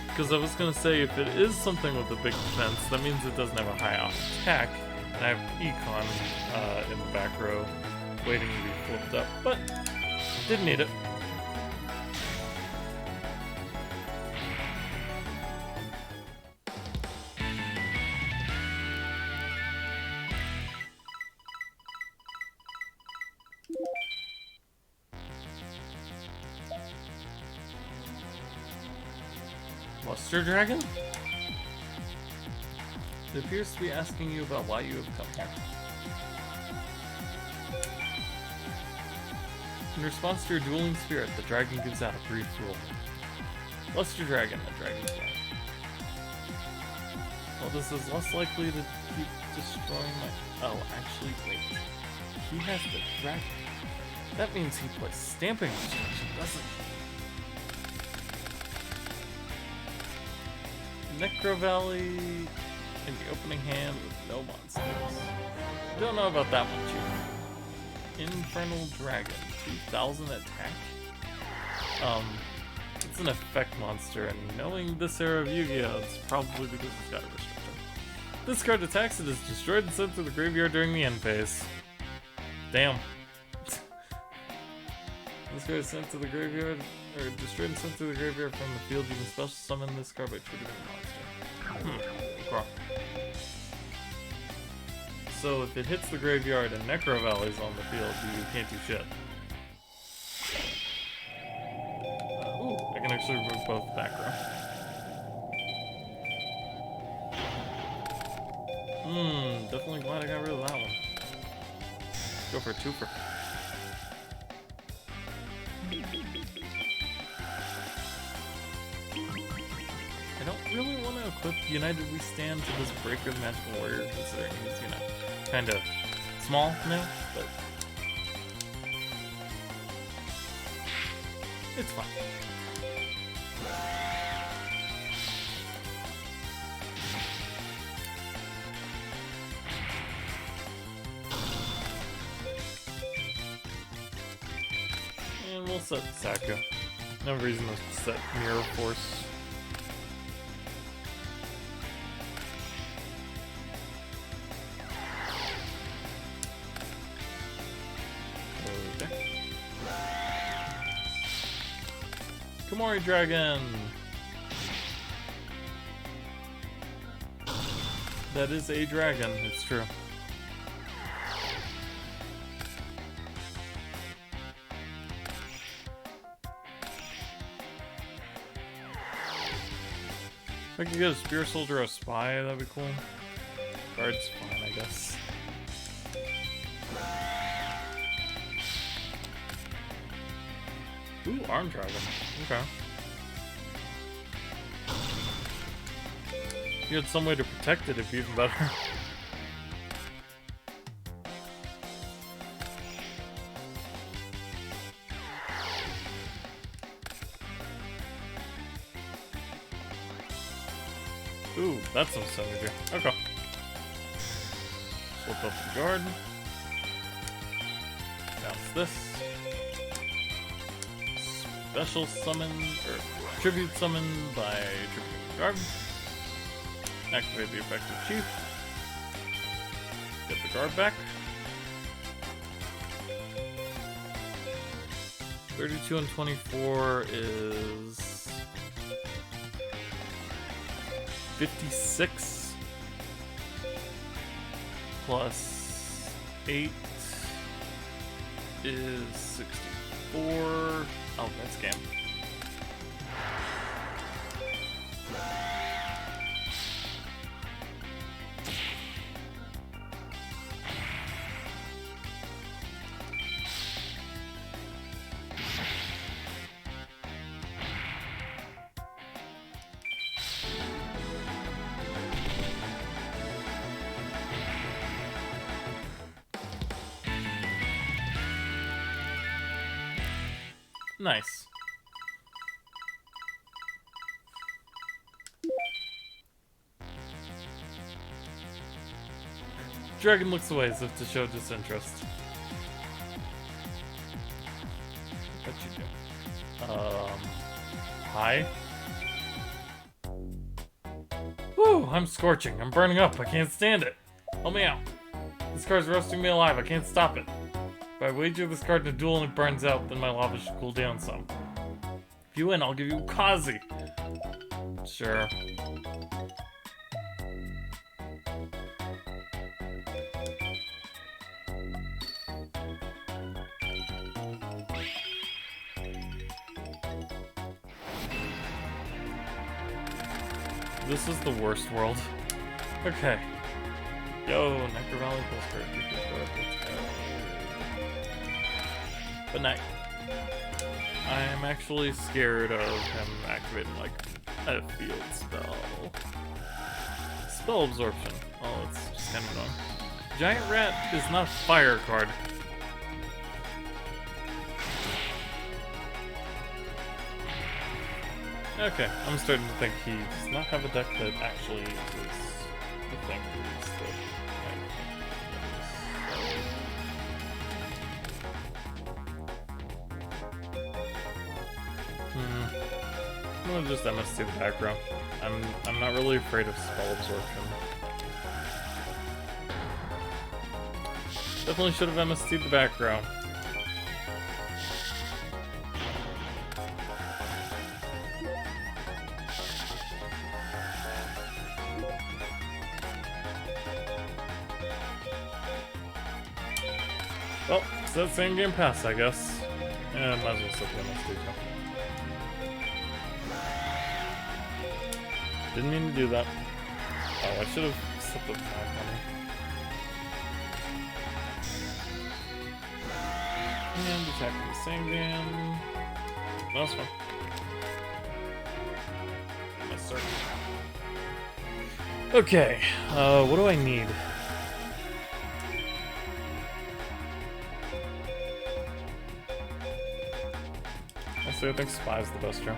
Because I was gonna say, if it is something with a big defense, that means it doesn't have a high off attack, and I have Econ in the back row, waiting to be flipped up, but didn't need it. Luster Dragon? It appears to be asking you about why you have come here. In response to your dueling spirit, the dragon gives out a brief rule. Luster Dragon, the dragon's life. Well, this is less likely to keep destroying my... Oh, actually, wait. He has the dragon. That means he plays stamping restriction, doesn't he? Necro Valley in the opening hand with no monsters. Don't know about that one, Chief. Infernal Dragon, 2000 attack. It's an effect monster, and knowing this era of Yu-Gi-Oh, it's probably because it's got a restriction. This card attacks it is destroyed and sent to the graveyard during the end phase. Damn. This card is sent to the graveyard, or destroyed and sent to the graveyard from the field. You can special summon this card by triggering a monster. Cool. So if it hits the graveyard and Necro Valley's on the field, you can't do shit. Ooh, I can actually remove both back row. Definitely glad I got rid of that one. Go for a twofer. I don't really want to equip United We Stand to this Breaker the Magical Warrior, considering he's, you know, kind of small now, but it's fine. And we'll set Sako. No reason to set Mirror Force. Okay. Komori Dragon! That is a dragon, it's true. If I could get a Spear Soldier or a Spy, that'd be cool. Guard's fine, I guess. Ooh, Arm Dragon. Okay. If you had some way to protect it, it'd be even better. Ooh, that's some synergy. Okay. Flip up the guard. Bounce this. Special summon, or tribute summon by tribute the guard. Activate the effective chief. Get the guard back. 32 and 24 is 56 plus 8 is 64. Oh, that's game. Nice. Dragon looks away as if to show disinterest. What you do? Hi? Whew, I'm scorching. I'm burning up. I can't stand it. Help me out. This card's roasting me alive. I can't stop it. If I wager this card in a duel and it burns out, then my lava should cool down some. If you win, I'll give you Kazi. Sure. This is the worst world. Okay. Yo, Nectar Valley postcard. Let's go. But night. I'm actually scared of him activating like a field spell. Spell absorption. Oh, it's just kind of annoying. Giant Rat is not a fire card. Okay, I'm starting to think he does not have a deck that actually uses the thing to use the I'm gonna just MST the background. I'm not really afraid of spell absorption. Definitely should have MST'd the background. Well, it's that same game pass, I guess. Yeah, might as well set the MST too. Didn't mean to do that. Oh, I should have set the back on me. And attacking the same game. That's fine. Yes, sir. Okay, what do I need? Honestly, I think Spy's the best draw.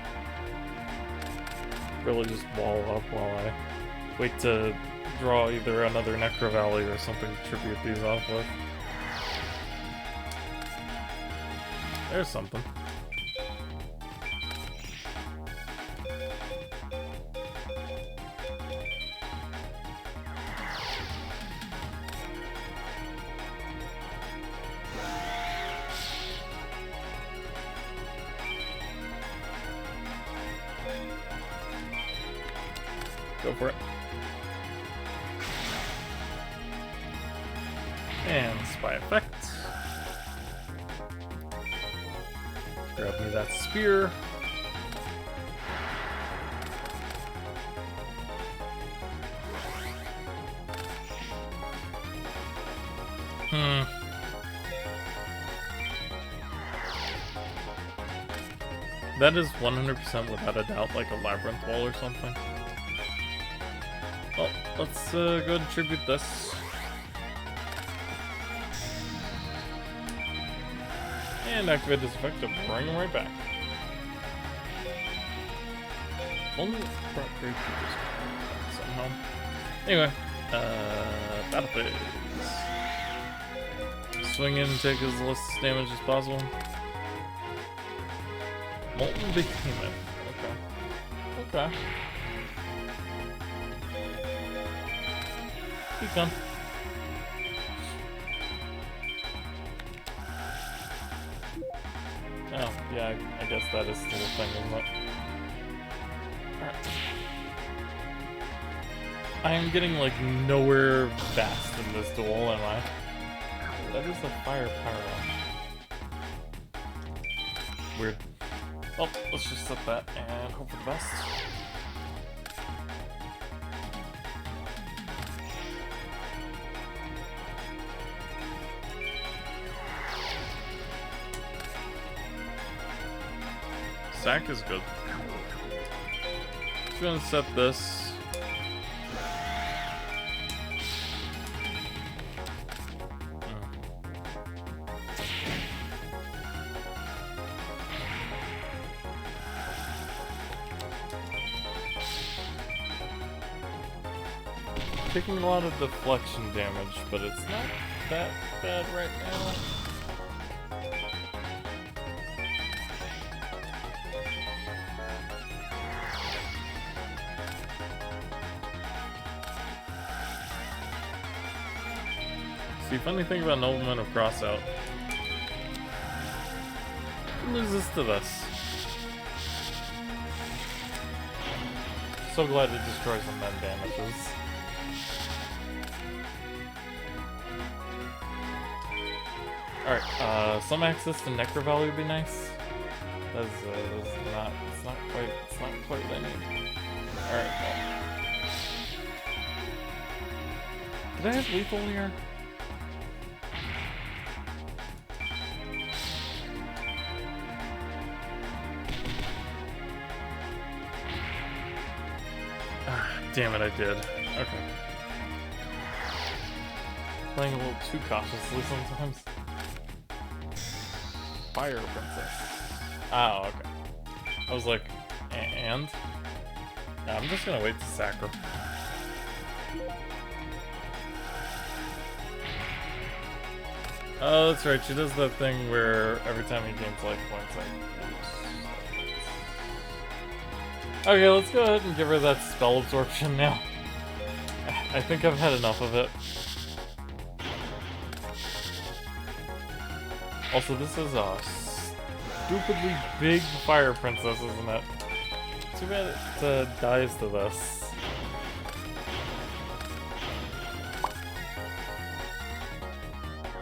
Really just wall up while I wait to draw either another Necro Valley or something to tribute these off with. There's something. Go for it. And Spy effect. Grab me that spear. That is 100% without a doubt like a labyrinth wall or something. Well, let's go ahead and tribute this. And activate this effect to bring him right back. Only brought great somehow. Anyway, battle phase. Swing in and take as less damage as possible. Molten Behemoth. Okay. Okay. Keep going. Oh, yeah, I guess that is still a thing, isn't it? Alright. I am getting, like, nowhere fast in this duel, am I? That is a fire pyro. Weird. Well, let's just set that and hope for the best. Sack is good. Just gonna set this. Taking a lot of deflection damage, but it's not that bad right now. See, funny thing about Nobleman of Crossout. It loses to this. So glad it destroys some men damages. Alright, some access to Necro Valley would be nice. That's it's not quite what I need. Alright, well. Did I have lethal here? Damn it, I did. Okay. Playing a little too cautiously sometimes. Fire Princess. Oh, okay. I was like, and? Yeah, I'm just gonna wait to sack her. Oh, that's right. She does that thing where every time he gains life points, Okay, let's go ahead and give her that spell absorption now. I think I've had enough of it. Also, this is a stupidly big fire princess, isn't it? Too bad it dies to this.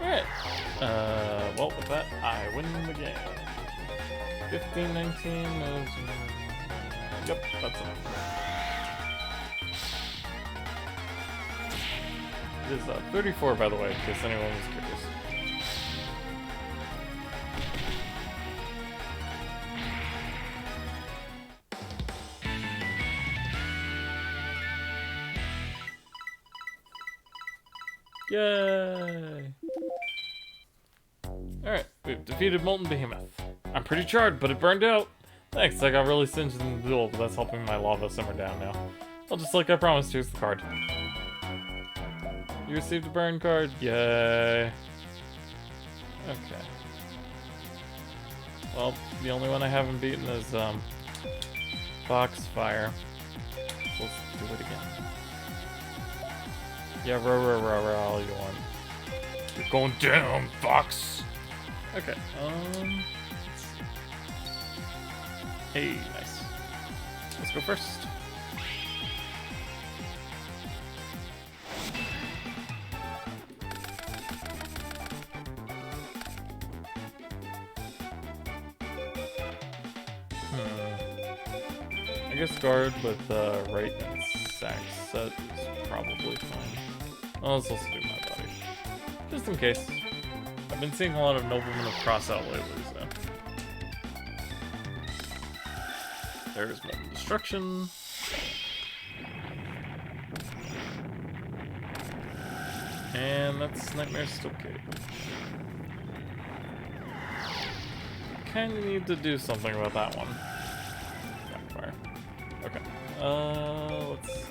Alright. Well, with that, I win the game. 15-19 is... Yep, that's enough. It is 34, by the way, in case anyone was curious. Yay! Alright, we've defeated Molten Behemoth. I'm pretty charred, but it burned out. Thanks, I got really singed in the duel, but that's helping my lava simmer down now. Well, just like I promised, here's the card. You received a burn card? Yay. Okay. Well, the only one I haven't beaten is, Foxfire. Let's do it again. Yeah, row, all you want. You're going down, Fox! Okay, Hey, nice. Let's go first. I guess guard with right and sack set is probably fine. Well, let's also do my body. Just in case. I've been seeing a lot of Noblemen of Crossout lately, so. There's Molten Destruction. And that's Nightmare Still Cage. Kinda need to do something about that one. Backfire. Okay. Let's see.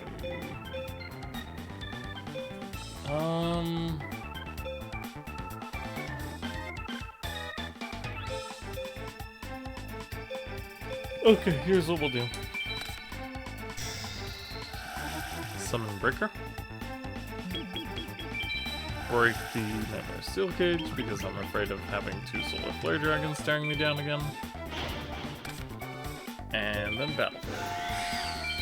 Okay, here's what we'll do. Summon Breaker. Break the Nightmare Steel Cage because I'm afraid of having 2 Solar Flare Dragons staring me down again. And then Battle Phase.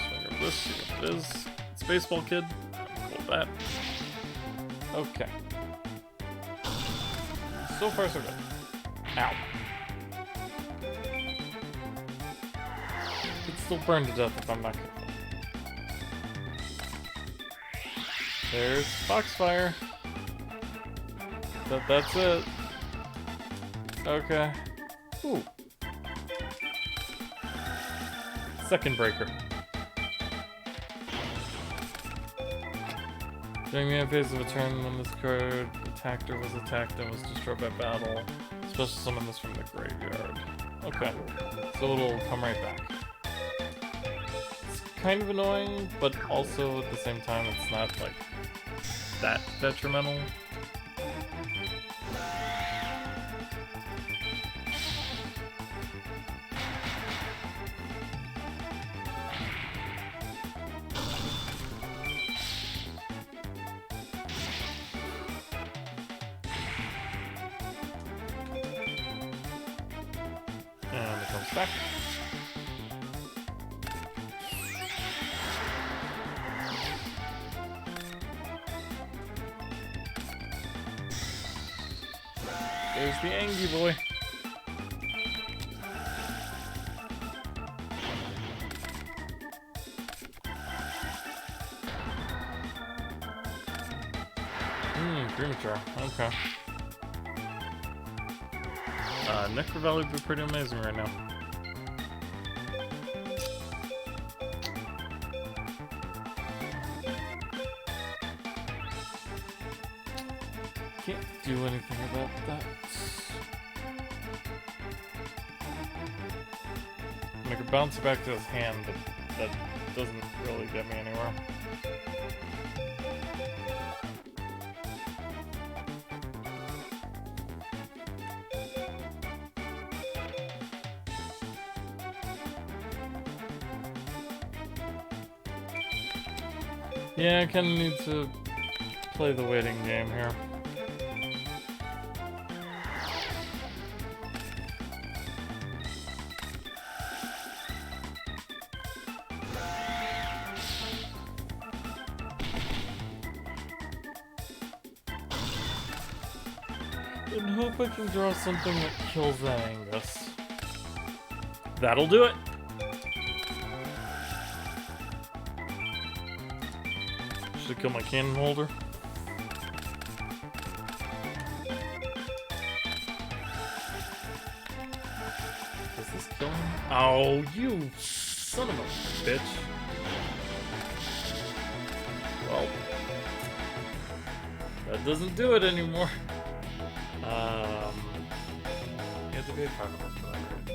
Swing of this, see what it is. It's Baseball Kid. I'm cool with that. Okay. So far, so good. Ow. Could still burn to death if I'm not careful. There's Foxfire. That's it. Okay. Ooh. Second Breaker. During the end phase of a turn, when this card attacked or was attacked and was destroyed by battle, special summon this from the graveyard. Okay. So it'll come right back. It's kind of annoying, but also at the same time it's not like that detrimental. And it comes back. There's the Angie boy. Premature. Okay. Necro Valley would be pretty amazing right now. Can't do anything about that. I could bounce it back to his hand, but that doesn't really get me anywhere. Yeah, I kinda need to play the waiting game here. And hope I can draw something that kills that Angus. That'll do it! Should kill my cannon holder. Does this kill him? Oh, you son of a bitch. Well, that doesn't do it anymore. You have to pay $5 for that, right?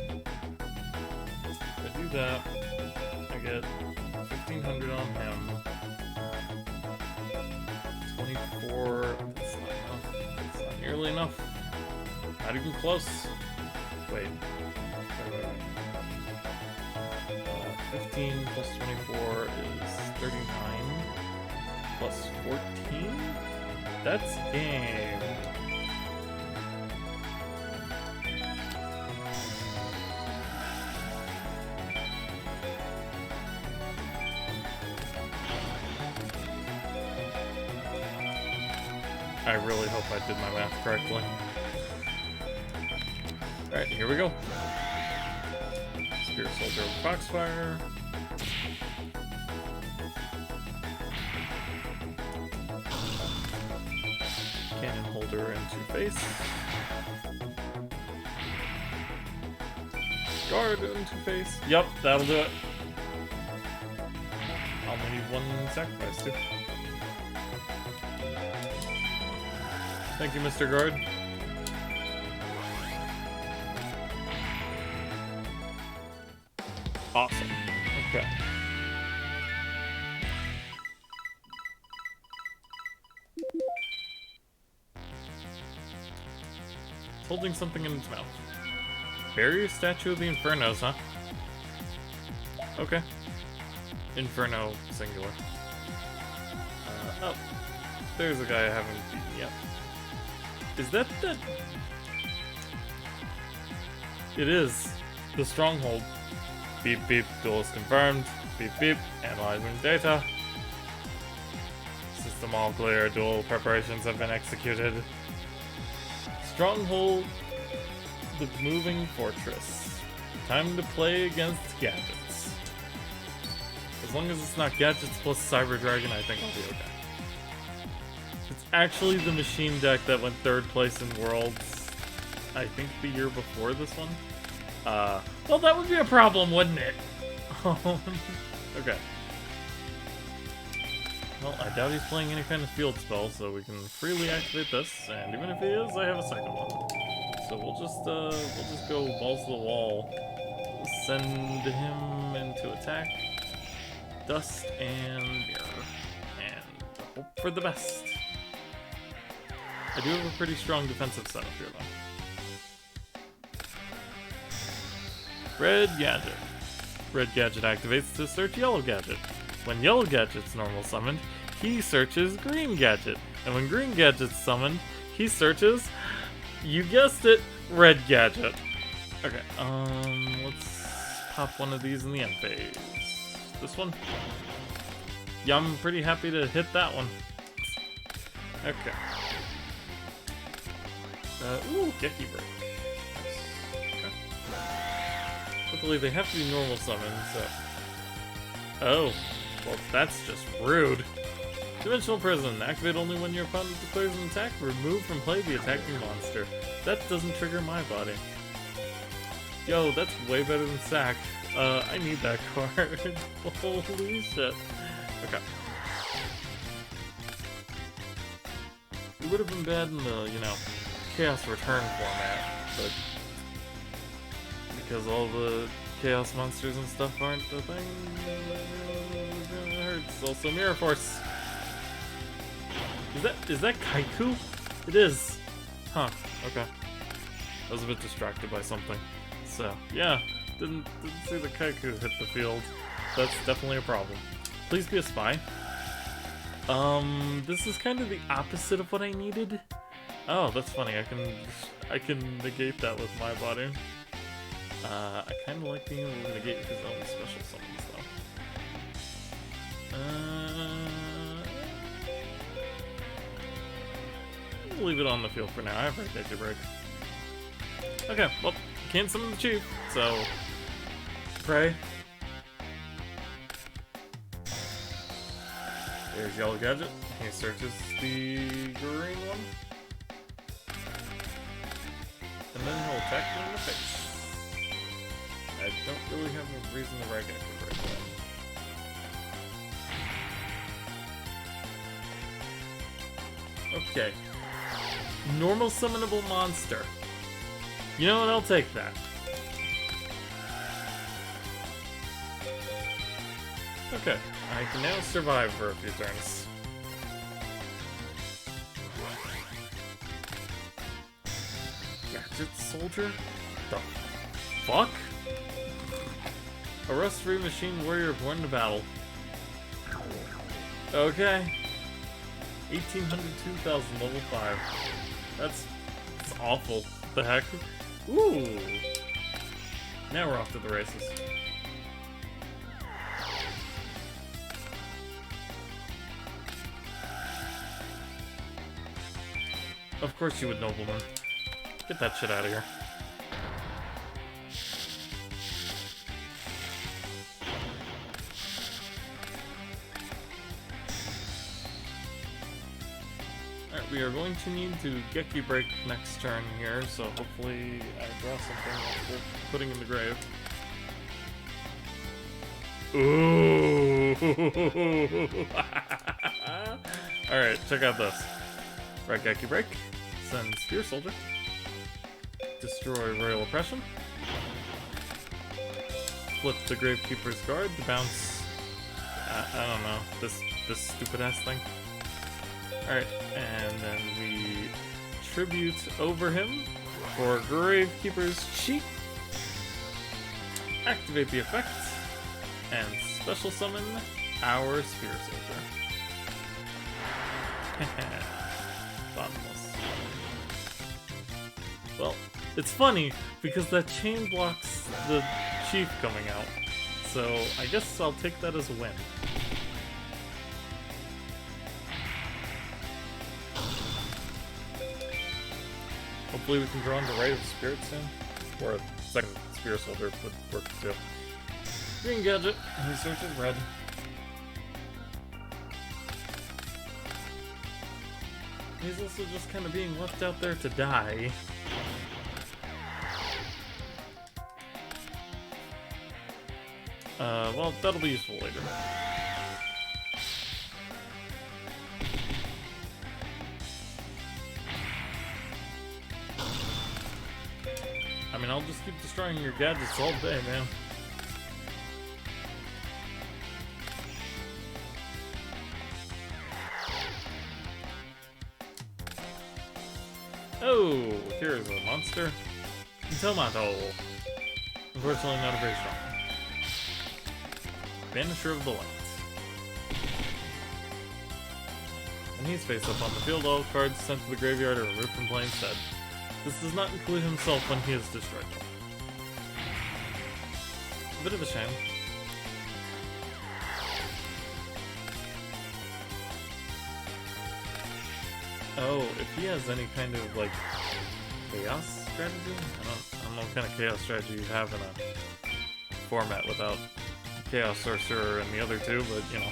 If I do that, I get 1,500 on him. 24. That's not enough. That's not nearly enough. Not even close. Wait. 15 plus 24 is 39. Plus 14? That's game. I really hope I did my math correctly. Alright, here we go. Spear Soldier with Foxfire. Cannon Holder and Two-Face. Guard and Two-Face. Yup, that'll do it. I'll need one sacrifice too. Thank you, Mr. Guard. Awesome. Okay. It's holding something in its mouth. Barrier statue of the Infernos, huh? Okay. Inferno singular. Oh. There's a guy I haven't beaten yet. Is that the... It is. The Stronghold. Beep beep, duel is confirmed. Beep beep, analyzing data. System all clear, duel preparations have been executed. Stronghold, the moving fortress. Time to play against gadgets. As long as it's not gadgets plus Cyber Dragon, I think I'll be okay. It's actually the machine deck that went 3rd place in Worlds, I think the year before this one. Well, that would be a problem, wouldn't it? Okay. Well, I doubt he's playing any kind of field spell, so we can freely activate this. And even if he is, I have a second one. So we'll just go balls to the wall. Send him into attack. Dust and mirror. And hope for the best. I do have a pretty strong defensive setup here, though. Red Gadget. Red Gadget activates to search Yellow Gadget. When Yellow Gadget's normal summoned, he searches Green Gadget. And when Green Gadget's summoned, he searches, you guessed it, Red Gadget. Okay, let's pop one of these in the end phase. This one? Yeah, I'm pretty happy to hit that one. Okay. Ooh, Geki Break. Luckily, they have to be normal summons, so... Oh, well, that's just rude. Dimensional Prison. Activate only when your opponent declares an attack. Remove from play the attacking monster. That doesn't trigger my body. Yo, that's way better than Sack. I need that card. Holy shit. Okay. It would have been bad in the, you know, Chaos Return format, but... because all the Chaos monsters and stuff aren't the thing, it hurts. Also Mirror Force. Is that Kaiku? It is. Huh, okay. I was a bit distracted by something. So, yeah. Didn't see the Kaiku hit the field. That's definitely a problem. Please be a spy. This is kind of the opposite of what I needed. Oh, that's funny. I can negate that with my body. I kind of like being able to negate his own special summons, though. We'll leave it on the field for now. I have Gadget Break. Okay, well, can't summon the Chief, so... Pray. There's Yellow Gadget. He searches the green one. And then he'll attack me in the face. I don't really have a reason to right Gadget Break that. Okay. Normal summonable monster. You know what? I'll take that. Okay. I can now survive for a few turns. Gadget Soldier? The fuck? A rust-free machine warrior born to battle. Okay. 1800, 2000, level 5. That's awful. What the heck? Ooh. Now we're off to the races. Of course you would, nobleman. Get that shit out of here. Alright, we are going to need to Geki Break next turn here, so hopefully I draw something that's worth putting in the grave. Ooh! Alright, check out this. Right, Geki Break. Send Spear Soldier. Destroy Royal Oppression. Flip the Gravekeeper's Guard to bounce. I don't know, this stupid ass thing. Alright, and then we tribute over him for Gravekeeper's Cheat. Activate the effect, and special summon our Spear Soldier. Bottomless. Well, it's funny because that chain blocks the chief coming out, so I guess I'll take that as a win. Hopefully we can draw on the Rite of Spirit soon, or a second Spear Soldier would work too. Green gadget, and he searches red. He's also just kind of being left out there to die. Well, that'll be useful later. I mean, I'll just keep destroying your gadgets all day, man. Oh, here's a monster. Tomato. Unfortunately, not a very strong one. Banisher of the Light. When he's face up on the field, all cards sent to the graveyard are removed from play instead. This does not include himself when he is destroyed. A bit of a shame. Oh, if he has any kind of, like, chaos strategy? I don't know what kind of chaos strategy you have in a format without Chaos Sorcerer and the other two, but, you know.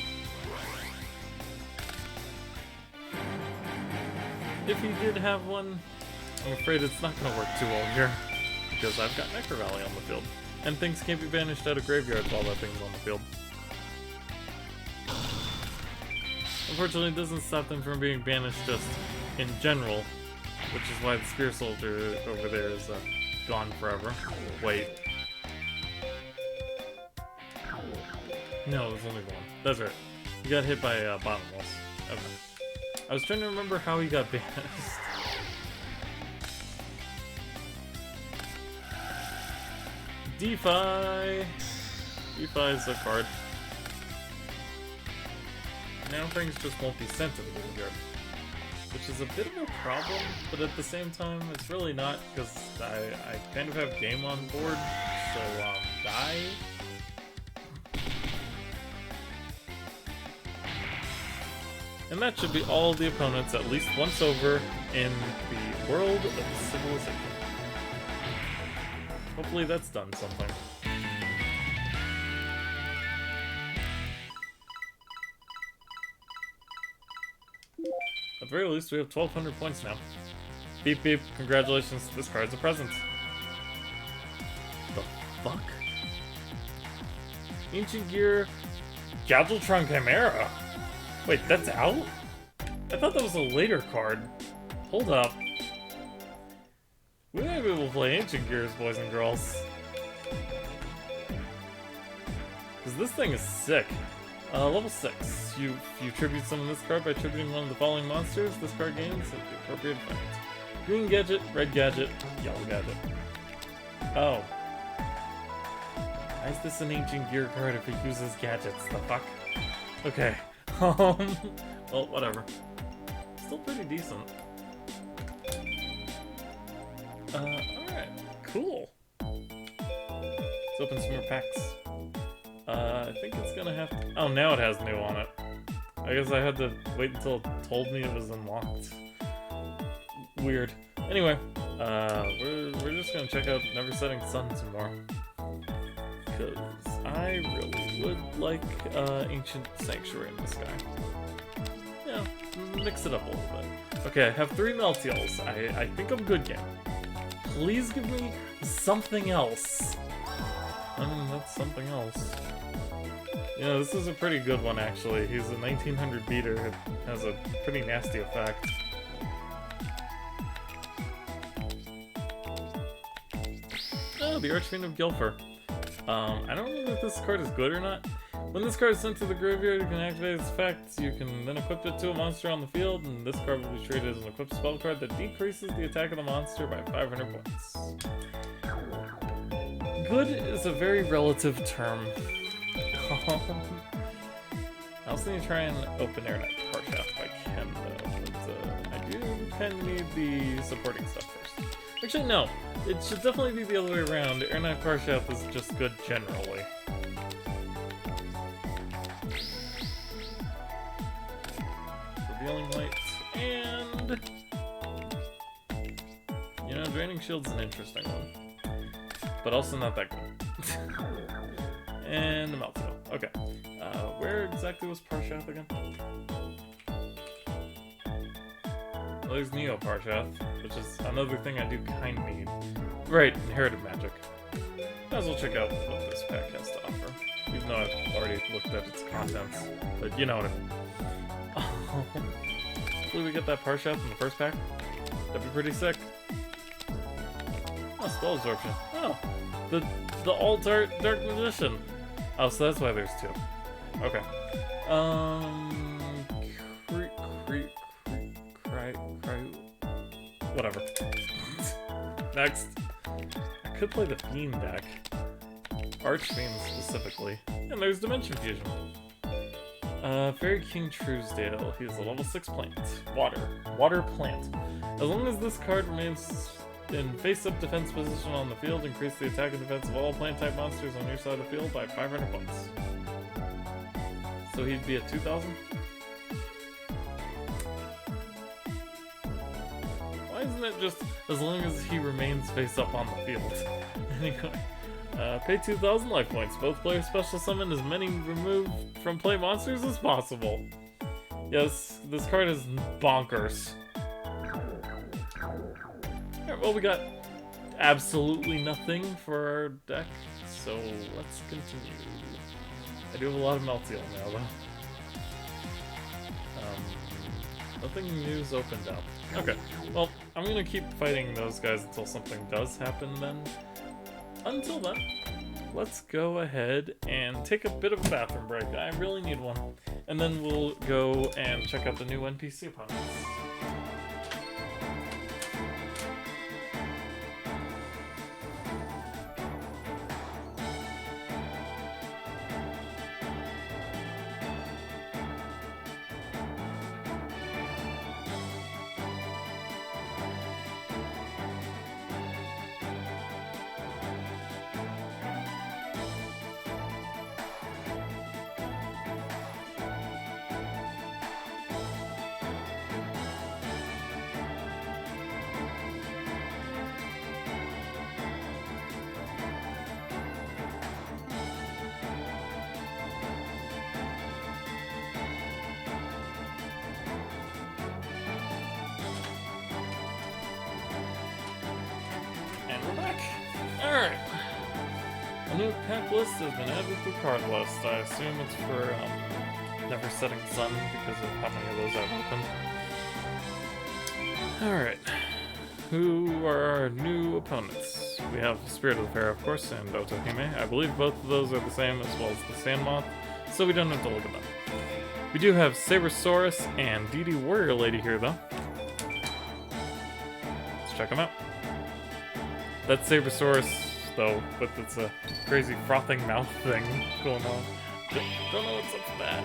If he did have one, I'm afraid it's not going to work too well here, because I've got Necro Valley on the field, and things can't be banished out of graveyards while that thing's on the field. Unfortunately, it doesn't stop them from being banished just in general, which is why the Spear Soldier over there is gone forever. Wait. No, there's only one. That's right. He got hit by Bottomless. Okay. I was trying to remember how he got banished. DeFi! DeFi is a card. Now things just won't be sent to the graveyard. Which is a bit of a problem, but at the same time, it's really not, because I kind of have game on board, so, die? And that should be all the opponents at least once over in the world of civilization. Hopefully that's done something. At the very least, we have 1,200 points now. Beep beep, congratulations, this card's a present. The fuck? Ancient Gear, Gadgetron Chimera? Wait, that's out? I thought that was a later card. Hold up. We might be able to play Ancient Gears, boys and girls. Because this thing is sick. Level 6. You tribute summon this card by tributing one of the following monsters. This card gains the appropriate effect. Green gadget, red gadget, yellow gadget. Oh. Why is this an Ancient Gear card if it uses gadgets? The fuck? Okay. Well, whatever. Still pretty decent. Alright. Cool. Let's open some more packs. I think it's gonna have to... Oh, now it has new on it. I guess I had to wait until it told me it was unlocked. Weird. Anyway, we're just gonna check out Never Setting Sun some more. Because I really would like Ancient Sanctuary in this guy. Yeah, mix it up a little bit. Okay, I have 3 Meltials. I think I'm good game. Please give me something else. That's something else. Yeah, this is a pretty good one, actually. He's a 1900 beater. It has a pretty nasty effect. Oh, the Archfiend of Gilfer. I don't know if this card is good or not. When this card is sent to the graveyard, you can activate its effect. You can then equip it to a monster on the field, and this card will be treated as an equipped spell card that decreases the attack of the monster by 500 points. Good is a very relative term. I also need to try and open Air Knight Parshath if I can, though. But I do kind of need the supporting stuff first. Actually, no. It should definitely be the other way around. Air Knight Parshath is just good generally. Revealing Light, and... You know, Draining Shield's an interesting one. But also not that good. And the Meltdown. Okay. Where exactly was Parshath again? Well, there's Neo Parshath, which is another thing I do kind of need. Right, Inherited Magic. Might as well check out what this pack has to offer. Even though I've already looked at its contents. But you know what I mean. Hopefully we get that Parshath in the first pack. That'd be pretty sick. Oh, Spell Absorption. Oh, the Alt-Art Dark Magician. Oh, so that's why there's two. Okay. Whatever. Next. I could play the Fiend deck. Archfiend specifically. And there's Dimension Fusion. Fairy King Truesdale. He is a level 6 plant. Water plant. As long as this card remains in face-up defense position on the field, increase the attack and defense of all plant-type monsters on your side of the field by 500 points. So he'd be at 2,000? Why isn't it just as long as he remains face-up on the field? Anyway, pay 2,000 life points. Both players special summon as many removed from play monsters as possible. Yes, this card is bonkers. Alright, well, we got absolutely nothing for our deck, so let's continue. I do have a lot of Meltdown now, though. Nothing new's opened up. Okay, well, I'm gonna keep fighting those guys until something does happen then. Until then, let's go ahead and take a bit of a bathroom break. I really need one. And then we'll go and check out the new NPC opponents. Alright. A new pack list has been added to the card list. I assume it's for Never Setting Sun because of how many of those I've opened. Alright. Who are our new opponents? We have Spirit of the Fair, of course, and Otohime. I believe both of those are the same, as well as the Sand Moth, so we don't have to look at them. We do have Sabersaurus and DD Warrior Lady here, though. Let's check them out. That's Sabersaurus, though, with its crazy frothing mouth thing going on. Don't know what's up with that.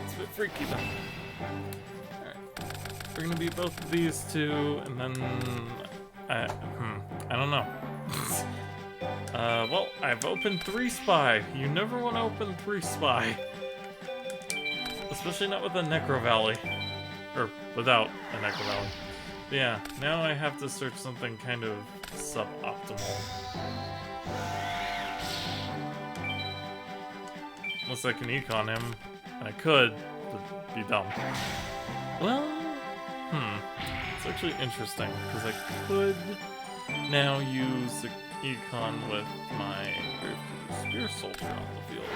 It's a bit freaky, though. Alright. We're gonna beat both of these two, and then... I don't know. Well, I've opened 3 Spy. You never want to open 3 Spy. Especially not with a Necro Valley. Or without a Necro Valley. But yeah, now I have to search something kind of suboptimal. Unless I can econ him. And I could, but it'd be dumb. Well, it's actually interesting, because I could now use the econ with my Spear Soldier on the field.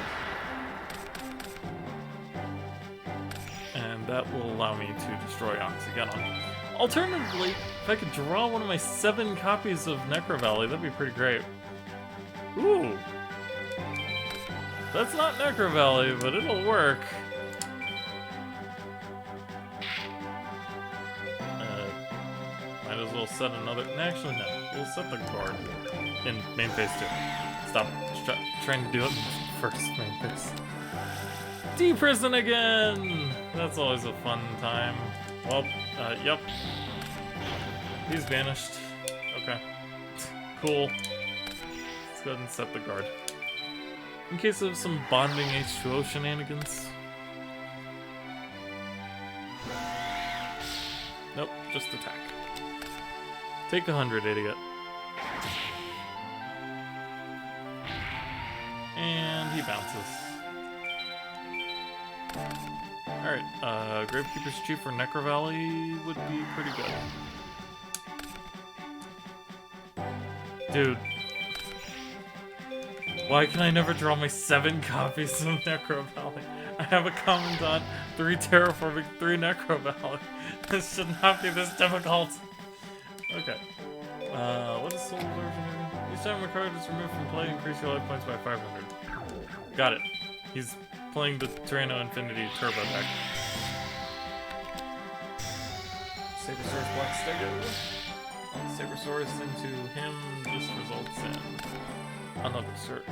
And that will allow me to destroy Oxygenon. Alternatively, if I could draw one of my 7 copies of Necro Valley, that'd be pretty great. Ooh! That's not Necro Valley, but it'll work. Might as well set another... Actually, no. We'll set the guard in main phase 2. Stop trying to do it first main phase. D-prison again! That's always a fun time. Well, yep. He's vanished. Okay. Cool. Let's go ahead and set the guard. In case of some bonding H2O shenanigans. Nope, just attack. Take 100, idiot. And he bounces. Alright, Gravekeeper's Chief for Necro Valley would be pretty good. Dude. Why can I never draw my 7 copies of Necro Valley? I have a Commandant, 3 Terraforming, 3 Necro Valley. This should not be this difficult. Okay. What is Soul Version? Each time a card is removed from play, increase your life points by 500. Got it. He's playing the Tyranno Infinity Turbo deck. Sabersaurus Black Stego. Sabersaurus into him just results in another search.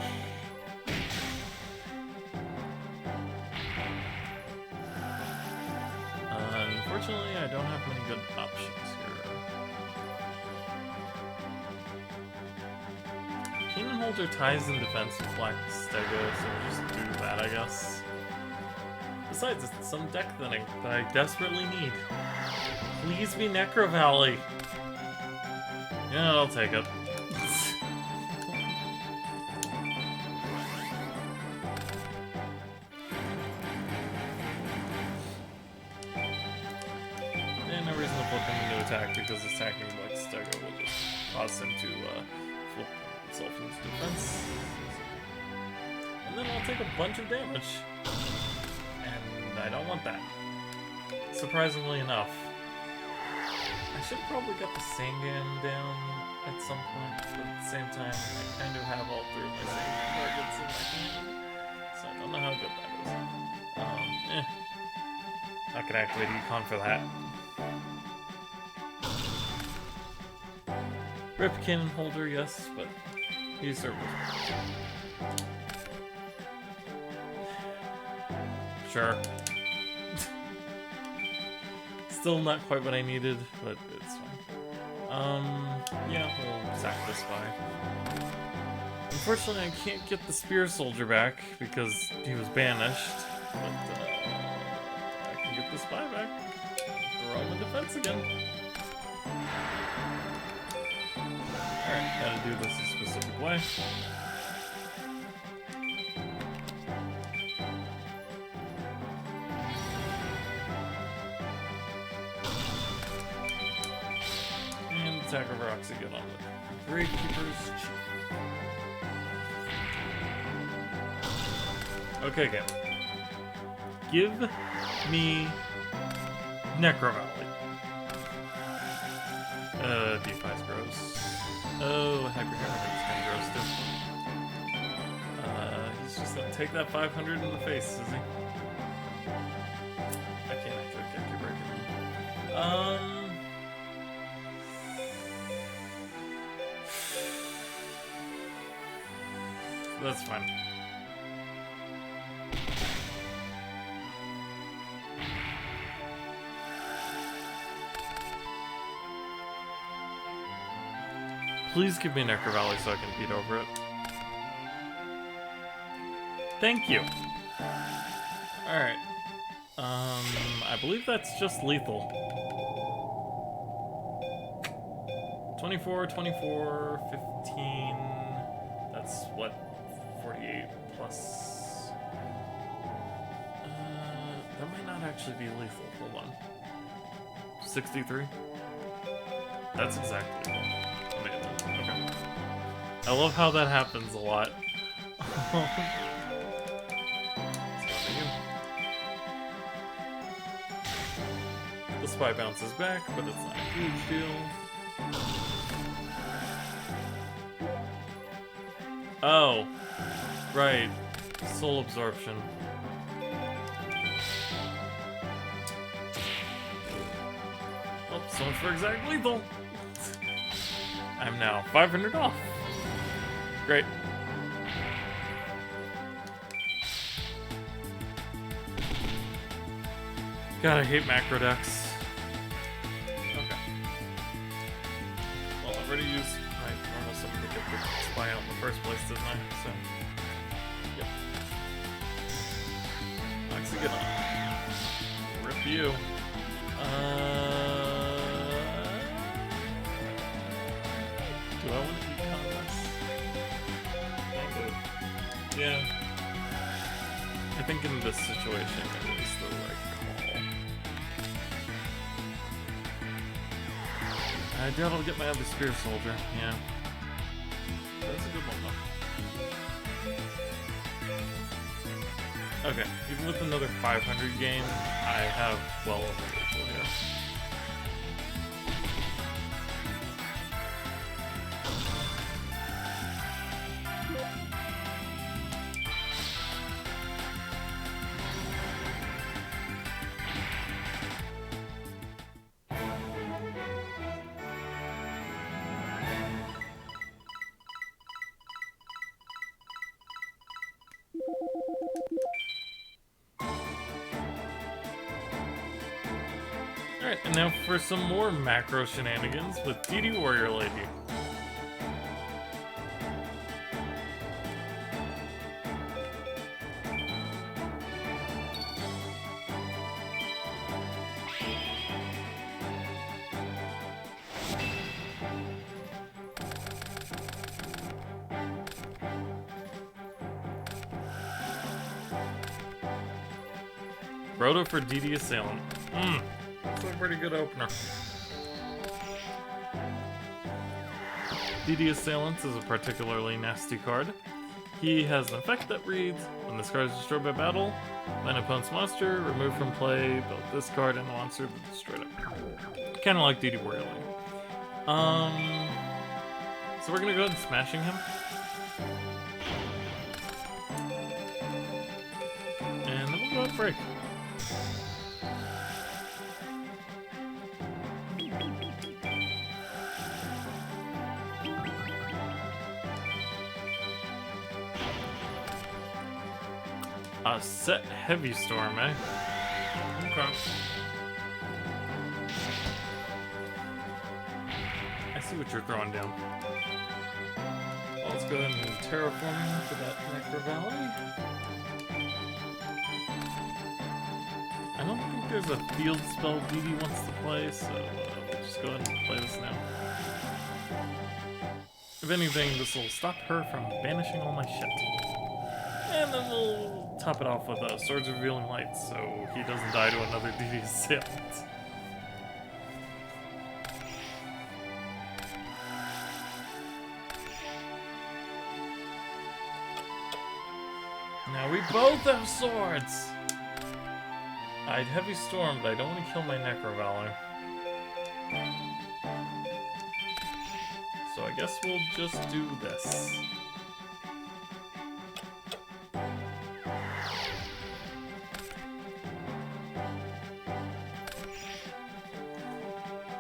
Unfortunately, I don't have many good options here. Cannon Holder ties in defense with Black Stego, so we'll just do that, I guess. Besides, it's some deck thinning that I desperately need. Please be Necro Valley. Yeah, I'll take it. And no reason to flip him into attack because attacking Black Stego will just cause him to flip himself into defense. And then I'll take a bunch of damage. And I don't want that. Surprisingly enough. I should probably get the Sangan down at some point, but at the same time, I kind of have all 3 of my Sangan targets in my hand, so I don't know how good that is. I can activate Econ for that. Rip Cannon Holder, yes, but he's serviceable. Sure. Still not quite what I needed, but it's fine. Yeah, we'll sack this guy. Unfortunately, I can't get the Spear Soldier back because he was banished, but I can get the spy back. Throw him in defense again. Alright, gotta do this a specific way. Attack over Oxygenon with Gravekeeper's Chief. Okay, game. Give me Necro Valley. D5's gross. Oh, Hyperhammer is kind of gross too. He's just gonna take that 500 in the face, is he? I can't actually get you breaking. That's fine. Please give me Necro Valley so I can beat over it. Thank you. Alright. I believe that's just lethal. 24, 24, 15... That's what? 48 plus... that might not actually be lethal. Hold on. 63? That's exactly lethal. Amazing. Okay. I love how that happens a lot. Let's go to you. The spy bounces back, but it's not a huge deal. Oh, right. Soul absorption. Oh, so much for exact lethal. I'm now 500 off. Great. God, I hate macro decks. Okay. Well, I've already used my normal summon to get the spy out in the first place, didn't I? So, yep. Actually, get on. Rip you. Do I want to econ this? Kind of. Yeah. I think in this situation, it was the right call. I doubt I'll get my other Spear Soldier, yeah. That's a good one, though. Okay, even with another 500 game, I have well over lethal here. Alright, and now for some more macro shenanigans with DD Warrior Lady. Roto for DD Assailant. That's a pretty good opener. DD Assailants is a particularly nasty card. He has an effect that reads, when this card is destroyed by battle, by an opponent's monster, remove from play both this card and the monster that destroyed it. Kinda like DD Warrior Lady. So we're gonna go ahead and smashing him. And then we'll go ahead and break. A set heavy storm, eh? Okay. I see what you're throwing down. Well, let's go ahead and terraform for that Necro Valley. I don't think there's a field spell DD wants to play, so we'll just go ahead and play this now. If anything, this will stop her from banishing all my shit. And then we'll top it off with Swords of Revealing Light, so he doesn't die to another DD Assailant. Now we both have swords! I had Heavy Storm, but I don't want to kill my Necro Valley. So I guess we'll just do this.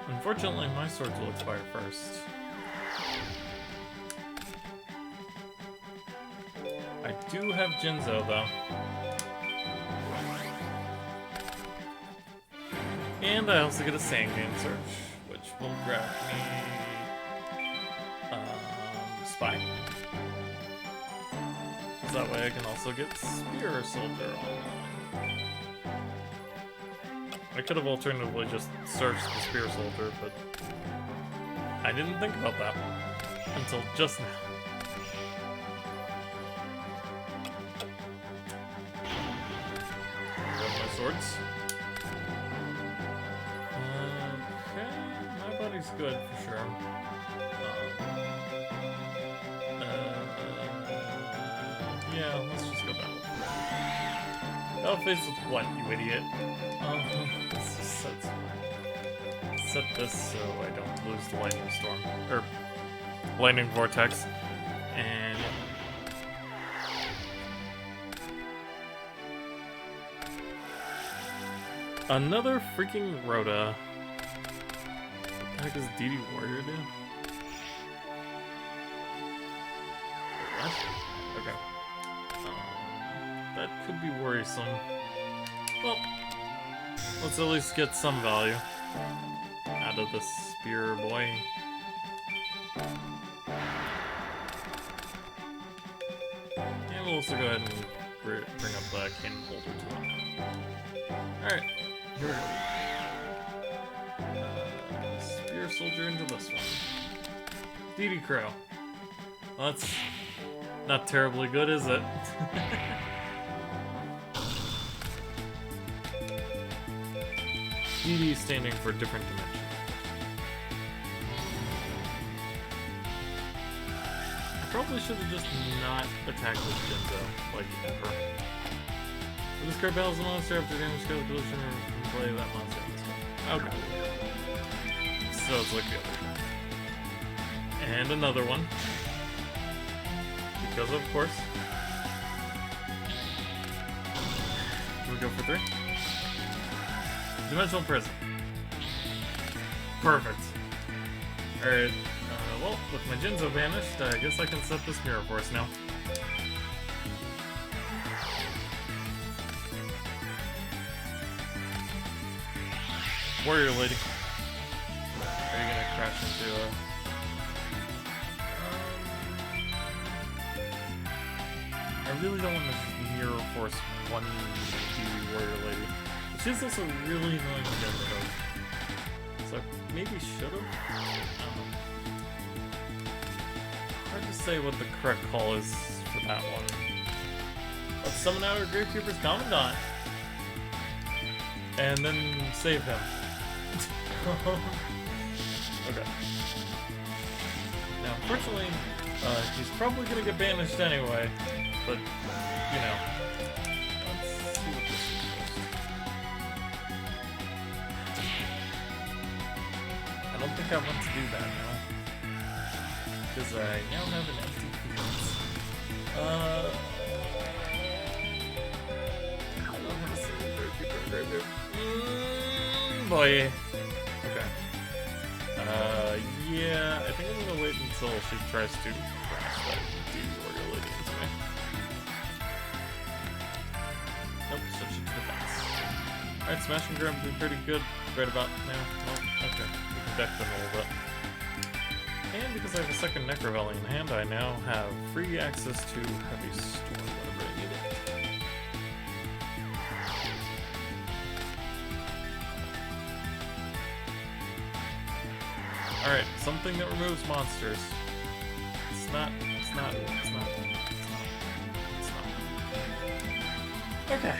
Unfortunately, my swords will expire first. I do have Jinzo, though. And I also get a Sanguine Search, which will grab me... Spy. So that way I can also get Spear Soldier online. I could have alternatively just searched the Spear Soldier, but I didn't think about that until just now. Grab my swords. Okay, my buddy's good for sure. Yeah, let's just go battle. I'll face with what, you idiot? Let's just set this so I don't lose the lightning storm. Or lightning vortex. And another freaking Rhoda. What the heck does DD Warrior do? What? Okay. That could be worrisome. Well, let's at least get some value out of this spear boy. And we'll also go ahead and bring up the cannon holder to it. Alright, here we go. Spear soldier into this one. DD Crow. Well, that's not terribly good, is it? DD standing for different dimension. I probably should have just not attacked with Jinzo, like ever. When this card battles a monster after damage calculation or play that monster in this one. Okay. So it's like the other one. And another one. Because of course. Can we go for 3? Dimensional Prison. Perfect. Alright, well, with my Jinzo banished, I guess I can set this Mirror Force now. Warrior Lady. Are you gonna crash into I really don't want to Mirror Force one DD Warrior Lady. She's also really annoying to get rid of. So I maybe should've? Hard to say what the correct call is for that one. Let's summon out our Gravekeeper's Commandant. And then save him. Okay. Now, unfortunately, he's probably gonna get banished anyway, but, you know. Let's see what this is first. I don't think I want to do that now. Because I now have an empty field. I don't know how to say it. Boy. Okay. Yeah, I think I'm gonna wait until she tries to crash that DD Warrior Lady into me. Nope, so she defense. Alright, Smash and Grab would be pretty good right about now. Well, okay. We can deck them a little bit. And because I have a second Necro Valley in hand, I now have free access to Heavy Storm whenever I need it. Alright, something that removes monsters. It's not. Okay.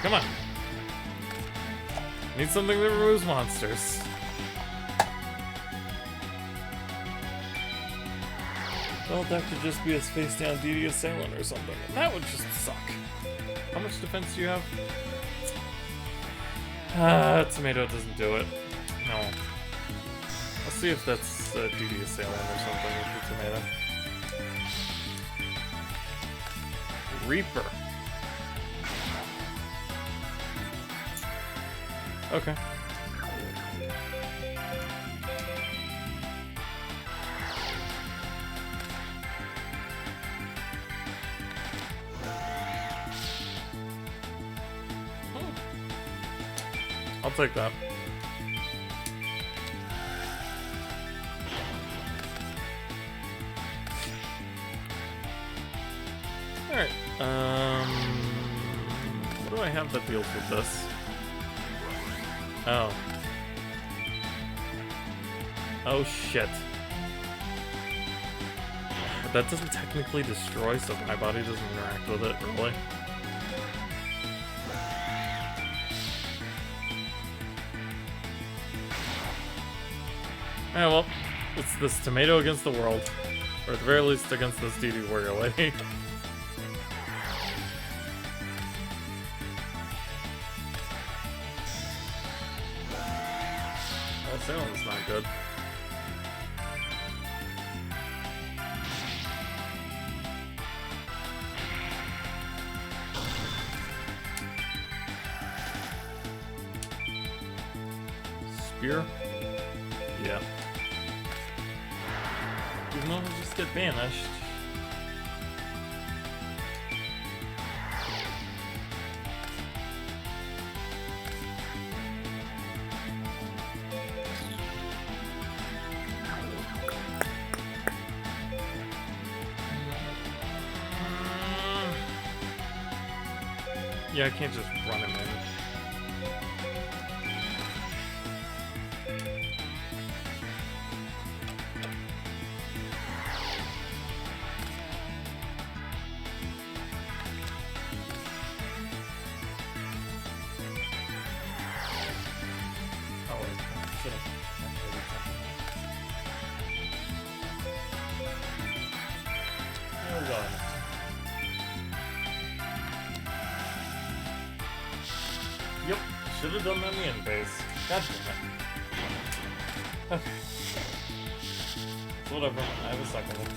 Come on. Need something that removes monsters. Well, that could just be a face down DD Assailant or something, and that would just suck. How much defense do you have? Tomato doesn't do it. No. I'll see if that's DD Assailant or something with the tomato. Reaper. Okay. I'll take that. Alright, what do I have that deals with this? Oh. Oh shit. That doesn't technically destroy, so my body doesn't interact with it, really. Yeah, well, it's this tomato against the world. Or at the very least against this DD Warrior Lady. Salem's not good. Spear? Yeah. Even though he'll just get banished. Yeah, I can't just run him in. Yep, should have done that in the end phase. God damn it. Whatever, I have a second one.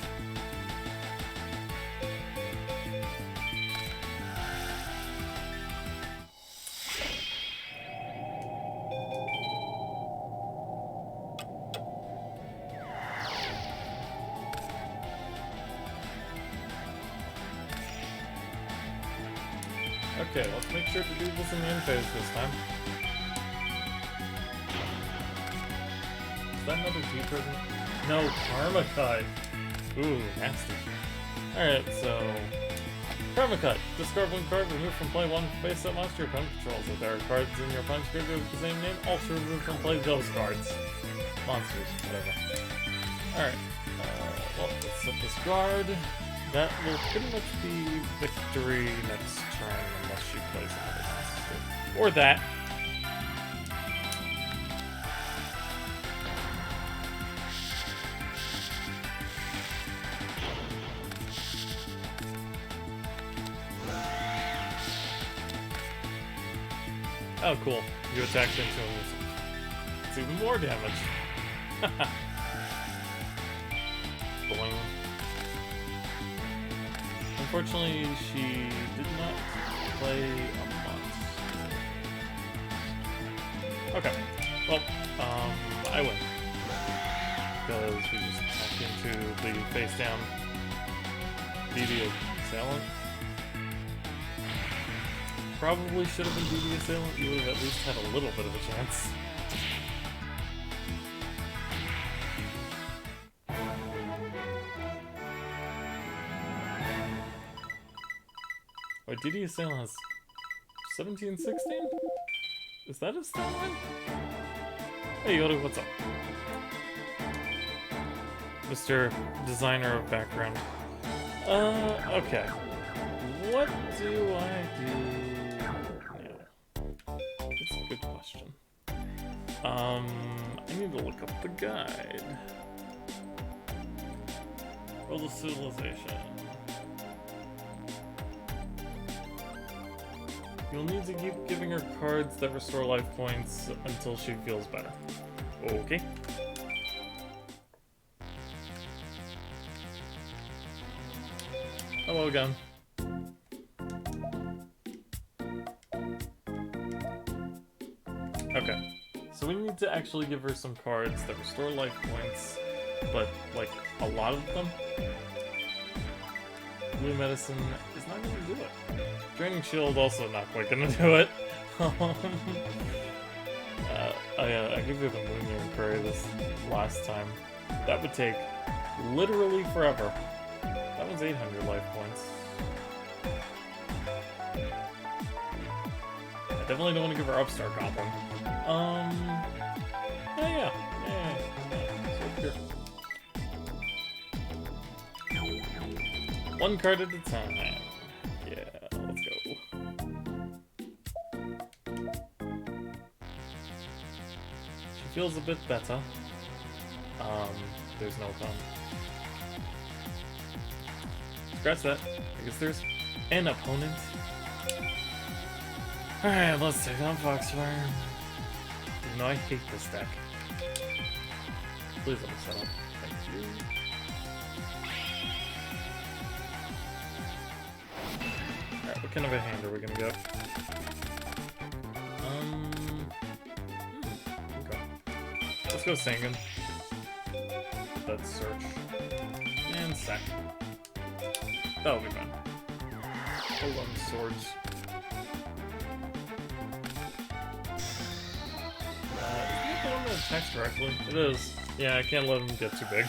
Okay, let's make sure to do this in the end phase this time. Is that another G prison? No, Karma Cut! Ooh, nasty. Alright, so... Karma Cut. Discard one card, remove from play one face-up monster your opponent controls. If there are cards in your opponent's graveyard with the same name, also remove from play those cards. Monsters, whatever. Alright, well, let's set this guard. That will pretty much be victory next turn unless she plays another monster. Or that. Oh, cool. You attacked into him. It's even more damage. Boing. Unfortunately, she did not play a monster. Okay. Well, I win. Because we just walked into the face down DD Assailant. Probably should have been DD Assailant. You would have at least had a little bit of a chance. Wait, DD Assailant has 17, 16? Is that a stat line? Hey Yoda, what's up? Mr. Designer of Background. Okay. What do I do now? That's a good question. I need to look up the guide. World of Civilization. You'll need to keep giving her cards that restore life points until she feels better. Okay. Hello again. Okay. So we need to actually give her some cards that restore life points, but like a lot of them. Blue Medicine is not going to do it. Draining Shield also not quite going to do it. I gave you the Moon Prairie this last time. That would take literally forever. That one's 800 life points. I definitely don't want to give her Upstart Goblin. Yeah. So here. One card at a time. Yeah, let's go. She feels a bit better. There's no fun. Scratch that. I guess there's an opponent. Alright, let's take on Foxfire. Even though I hate this deck. Please let me set up. Thank you. Alright, what kind of a hand are we gonna get? Okay. Let's go Sangan. Let's search. And sack. That'll be fine. 11 swords. Is it the one that attacks directly? It is. Yeah, I can't let him get too big.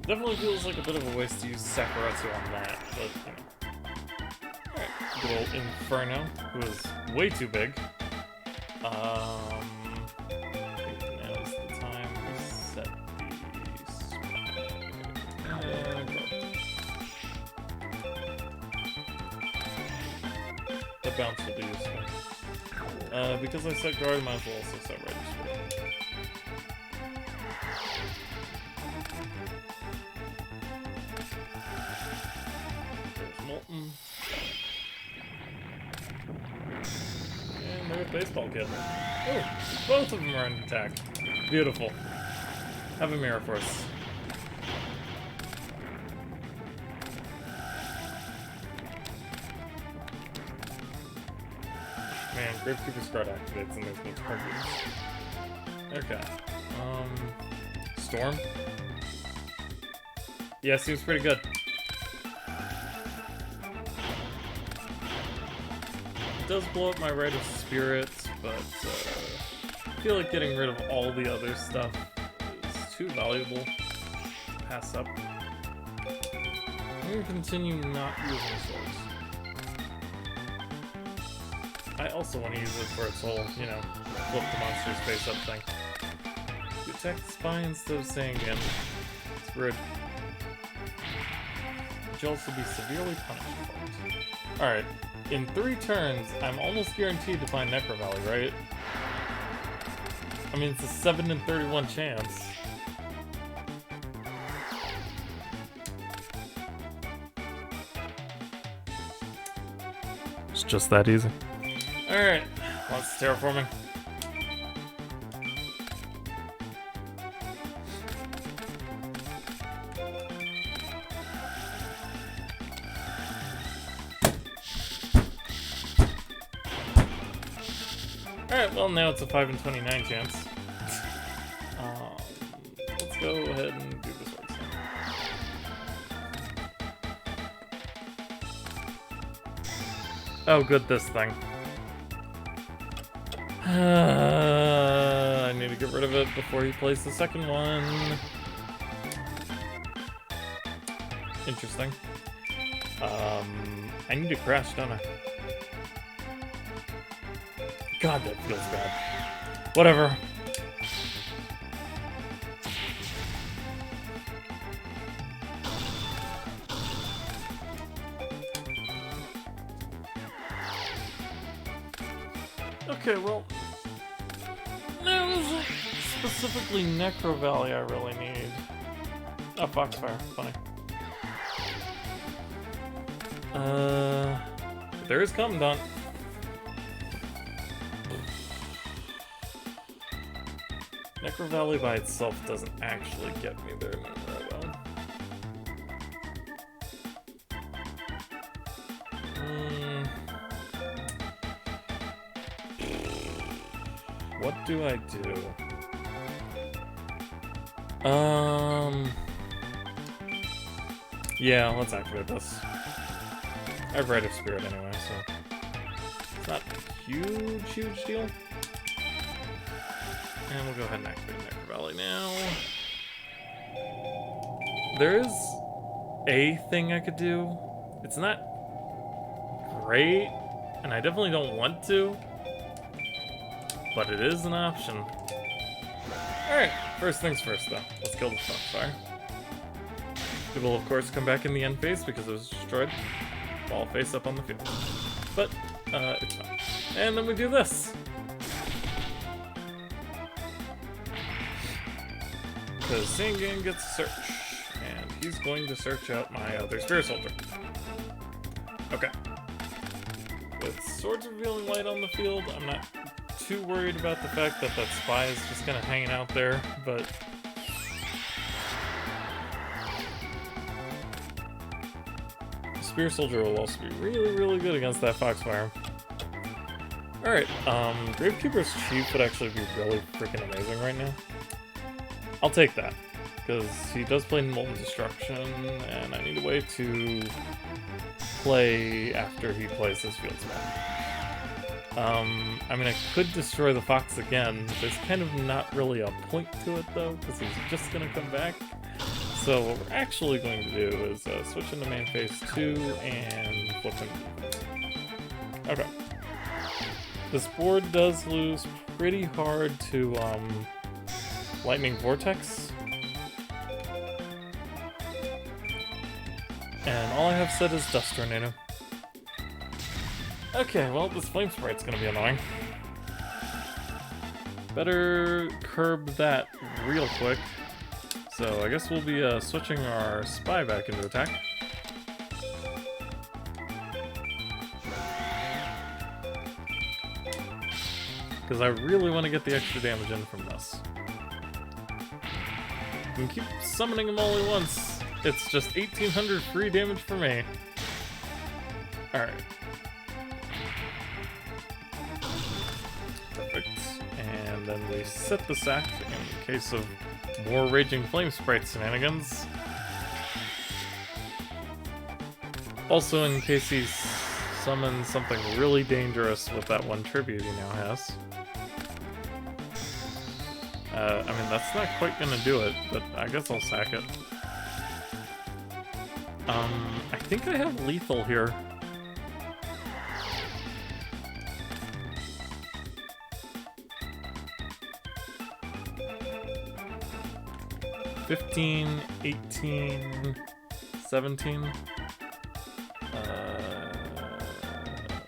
Definitely feels like a bit of a waste to use Sakuratsu on that, but, you know. Alright, good old Inferno, who is way too big. Now's the time to set these. The bounce will be useful. Because I set guard, I might as well also set register. There's Molten. And there's Baseball Kid. Oh, both of them are on attack. Beautiful. Have a Mirror Force. Man, Gravekeeper's Guard activates and there's no targets. Okay. Storm? Yeah, seems pretty good. It does blow up my Rite of Spirits, but I feel like getting rid of all the other stuff is too valuable to pass up. I'm gonna continue not using swords. I also want to use it for its whole, you know, flip the monster's face up thing. You attack the spine instead of saying again. It's rude. You'll also be severely punished for it. Alright, in 3 turns, I'm almost guaranteed to find Necro Valley, right? I mean, it's a 7 in 31 chance. It's just that easy. Alright, lots of terraforming. Alright, well now it's a 5 in 29 chance. Let's go ahead and do the swords thing. Oh good, this thing. I need to get rid of it before he plays the second one. Interesting. I need to crash, don't I? God, that feels bad. Whatever. Okay, well, there was specifically Necro Valley I really need. Oh, Foxfire, funny. There is Commandant. Necro Valley by itself doesn't actually get me there very well. What do I do? Yeah, let's activate this. I have Rite of Spirit anyway, so it's not a huge deal. And we'll go ahead and activate Necro Valley now. There is a thing I could do. It's not great, and I definitely don't want to, but it is an option. Alright, first things first though. Let's kill the Foxfire. It will of course come back in the end phase because it was destroyed. Fall face up on the field. But, it's fine. And then we do this. Because Sangan gets a search, and he's going to search out my other Spirit Soldier. Okay. With Swords Revealing Light on the field, I'm not too worried about the fact that that spy is just kind of hanging out there, but... Spear Soldier will also be really, really good against that Foxfire. Alright, Gravekeeper's Chief would actually be really freaking amazing right now. I'll take that, because he does play Molten Destruction, and I need a way to play after he plays his Field Spell. I mean, I could destroy the Fox again. There's kind of not really a point to it, though, because he's just going to come back. So what we're actually going to do is switch into main phase 2 and flip into defense. Okay. This board does lose pretty hard to Lightning Vortex. And all I have said is Dust Tornado. Okay, well, this Flame Sprite's gonna be annoying. Better curb that real quick. So I guess we'll be switching our Spy back into attack. Because I really want to get the extra damage in from this. I can keep summoning them all at once. It's just 1800 free damage for me. Alright. Perfect. And then we set the sack in case of more Raging Flame Sprite shenanigans. Also in case he summons something really dangerous with that one tribute he now has. I mean, that's not quite gonna do it, but I guess I'll sack it. I think I have lethal here. $15, $18, $17.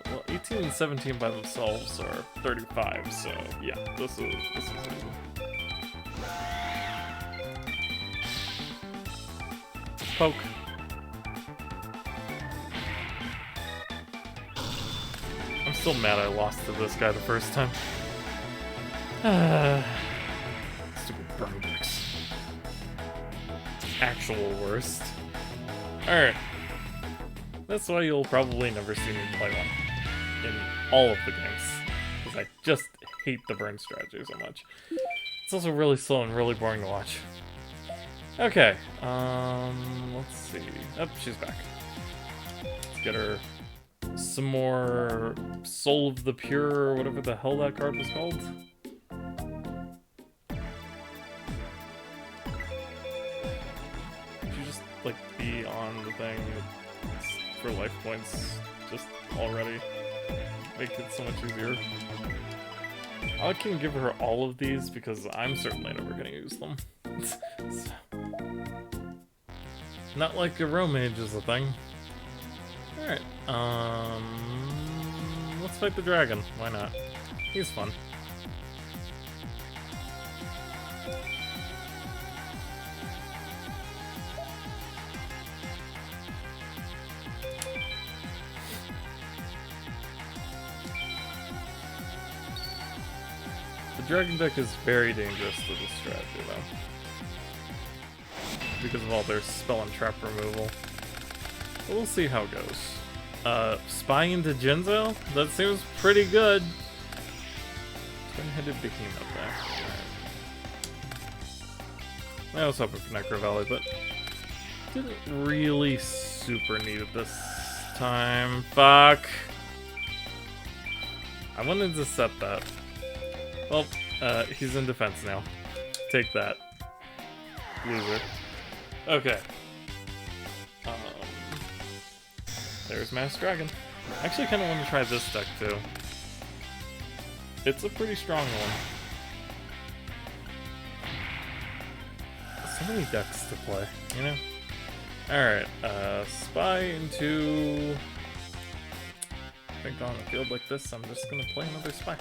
Well, 18 and 17 by themselves are 35, so yeah, this is easy. Poke. I'm still mad I lost to this guy the first time. Stupid burn decks. Actual worst. Alright. That's why you'll probably never see me play one. In all of the games. Because I just hate the burn strategy so much. It's also really slow and really boring to watch. Okay, let's see. Oh, she's back. Let's get her some more Soul of the Pure, or whatever the hell that card was called. Could you just, like, be on the thing for life points just already? Make it so much easier. I can give her all of these because I'm certainly never going to use them. So. Not like a Romage is a thing. Alright, let's fight the dragon. Why not? He's fun. The dragon deck is very dangerous to this strategy, though. Because of all their spell and trap removal. But we'll see how it goes. Spy into Jinzo? That seems pretty good. Twin-headed behemoth there. Right. I was hoping for Necro Valley, but didn't really super need it this time. Fuck! I wanted to set that. Well, he's in defense now. Take that. Loser. Okay. There's Masked Dragon. I actually kind of want to try this deck too. It's a pretty strong one. So many decks to play, you know? Alright, Spy into... I think on a field like this, I'm just gonna play another Spy.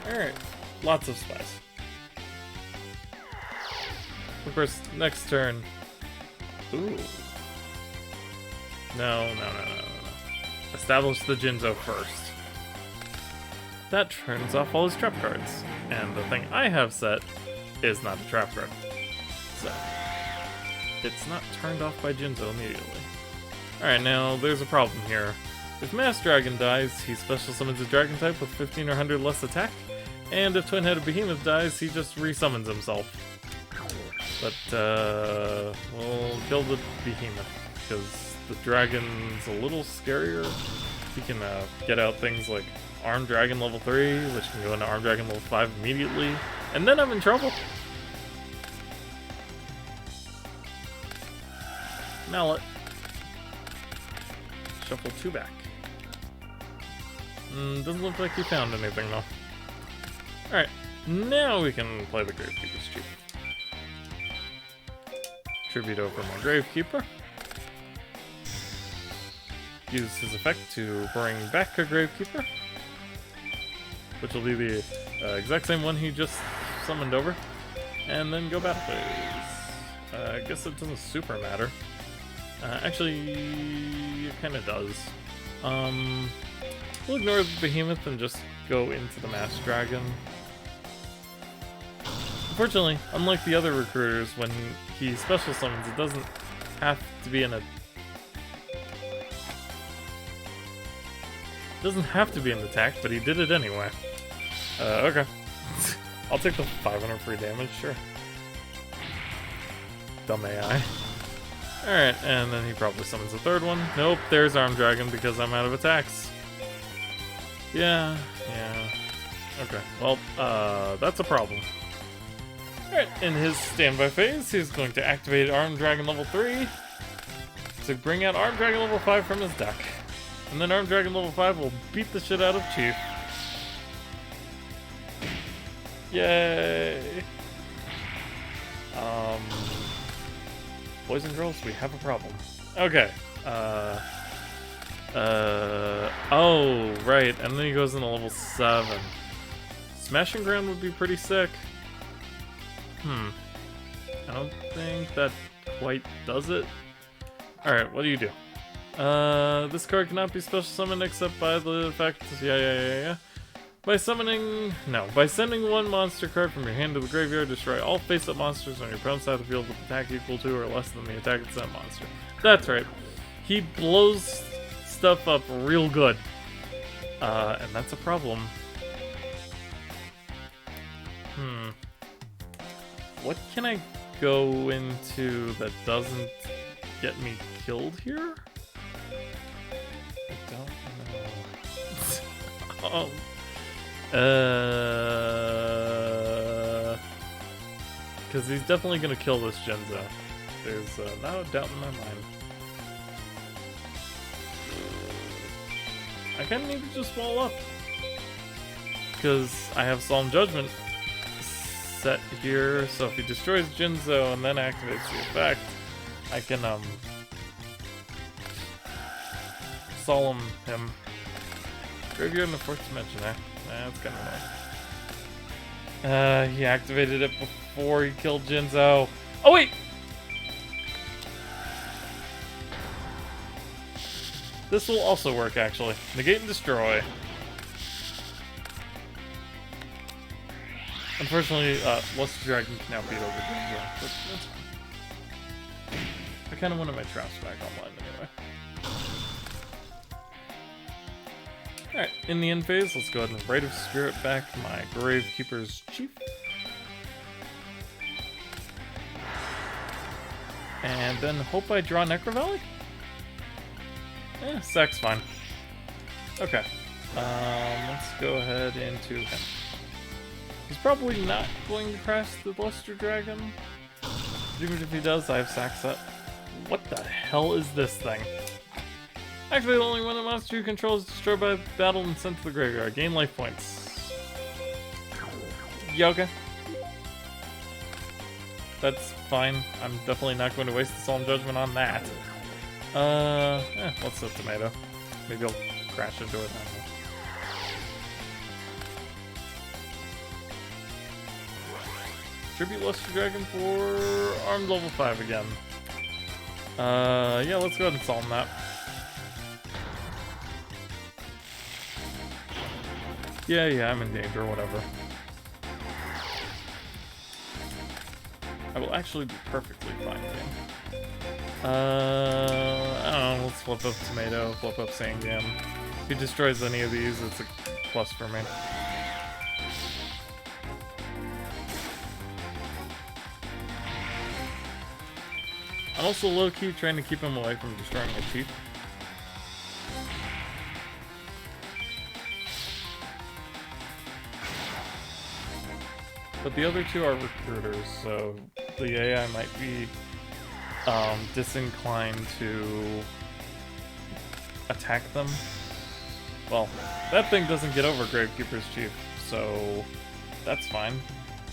Alright, lots of Spies. Of course, next turn. Ooh. No. Establish the Jinzo first. that turns off all his trap cards. And the thing I have set is not a trap card. So, it's not turned off by Jinzo immediately. Alright, now there's a problem here. If Mass Dragon dies, he special summons a dragon type with 15 or 100 less attack. And if Twin-Headed Behemoth dies, he just resummons himself. But, we'll kill the Behemoth, because the dragon's a little scarier. He can get out things like Armed Dragon level 3, which can go into Armed Dragon level 5 immediately, and then I'm in trouble. Mallet. Shuffle 2 back. Doesn't look like he found anything though. Alright, now we can play the Gravekeeper's Chief. Tribute over my Gravekeeper. Use his effect to bring back a Gravekeeper, which will be the exact same one he just summoned over. And then go battle phase. I guess it doesn't super matter. Actually, it kind of does. We'll ignore the Behemoth and just go into the Mass Dragon. Unfortunately, unlike the other recruiters, when he special summons, it doesn't have to be in a... doesn't have to be an attack, but he did it anyway. Okay. I'll take the 500 free damage, sure. Dumb AI. Alright, and then he probably summons a third one. Nope, there's Armed Dragon because I'm out of attacks. Yeah. Okay, well, that's a problem. Alright, in his standby phase, he's going to activate Armed Dragon level 3 to bring out Armed Dragon level 5 from his deck. And then Armed Dragon level 5 will beat the shit out of Chief. Yay! Boys and girls, we have a problem. Okay. Oh, right, and then he goes into level 7. Smashing Ground would be pretty sick. I don't think that quite does it. Alright, what do you do? This card cannot be special summoned except by the effect... Yeah. By sending one monster card from your hand to the graveyard, destroy all face-up monsters on your opponent's side of the field with attack equal to or less than the attack of that monster. That's right. He blows stuff up real good. And that's a problem. What can I go into that doesn't get me killed here? I don't know. Because he's definitely gonna kill this Jinzo. There's not a doubt in my mind. I kinda need to just wall up. Because I have Solemn Judgment set here, so if he destroys Jinzo and then activates the effect, I can, Solemn him. Graveyard in the 4th dimension, eh? That's kind of nice. He activated it before he killed Jinzo. Oh, wait! This will also work, actually. Negate and destroy. Unfortunately, Luster Dragon can now beat over Jinzo. But that's fine. I kind of wanted my traps back online anyway. Alright, in the end phase, let's go ahead and Rite of Spirit back my Gravekeeper's Chief. And then hope I draw Necro Valley? Sack's fine. Okay. Let's go ahead into him. He's probably not going to crash the Luster Dragon. Even if he does, I have Sack set. What the hell is this thing? Actually, only when a monster you control is destroyed by battle and sent to the graveyard. Gain life points. Yeah, okay. That's fine. I'm definitely not going to waste the Solemn Judgment on that. What's the tomato? Maybe I'll crash into it. Tribute Luster Dragon for Armed level 5 again. Yeah, let's go ahead and Solemn that. Yeah, I'm in danger, whatever. I will actually be perfectly fine game. I don't know, let's flip up Tomato, flip up Sangam. If he destroys any of these, it's a plus for me. I'm also low-key trying to keep him away from destroying my chief. But the other two are recruiters, so the AI might be disinclined to attack them. Well, that thing doesn't get over Gravekeeper's Chief, so that's fine.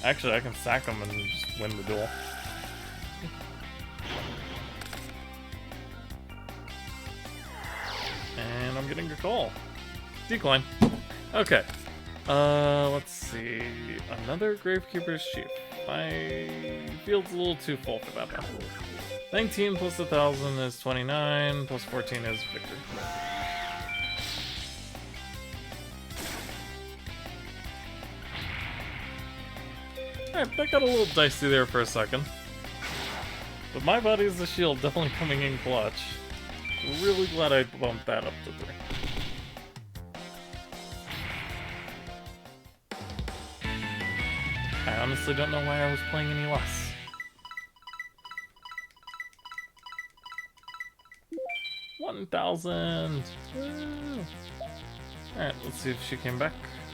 Actually, I can sack him and just win the duel. And I'm getting a call. Decline. Okay. Let's see. Another Gravekeeper's Chief. My field's a little too full for that now. 19 plus 1,000 is 29, plus 14 is victory. Alright, that got a little dicey there for a second. But my body's the shield, definitely coming in clutch. Really glad I bumped that up to 3. I honestly don't know why I was playing any less. $1,000! Alright, let's see if she came back.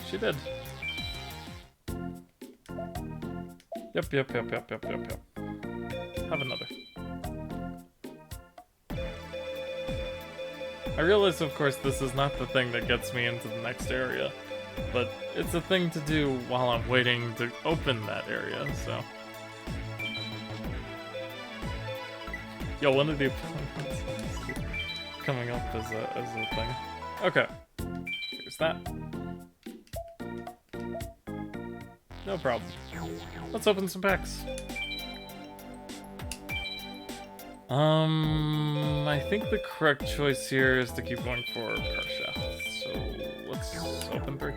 She did. Yep. Have another. I realize, of course, this is not the thing that gets me into the next area, but it's a thing to do while I'm waiting to open that area, so. Yo, one of the opponents coming up as a thing. Okay. Here's that. No problem. Let's open some packs. I think the correct choice here is to keep going for Parsha. So let's open 3.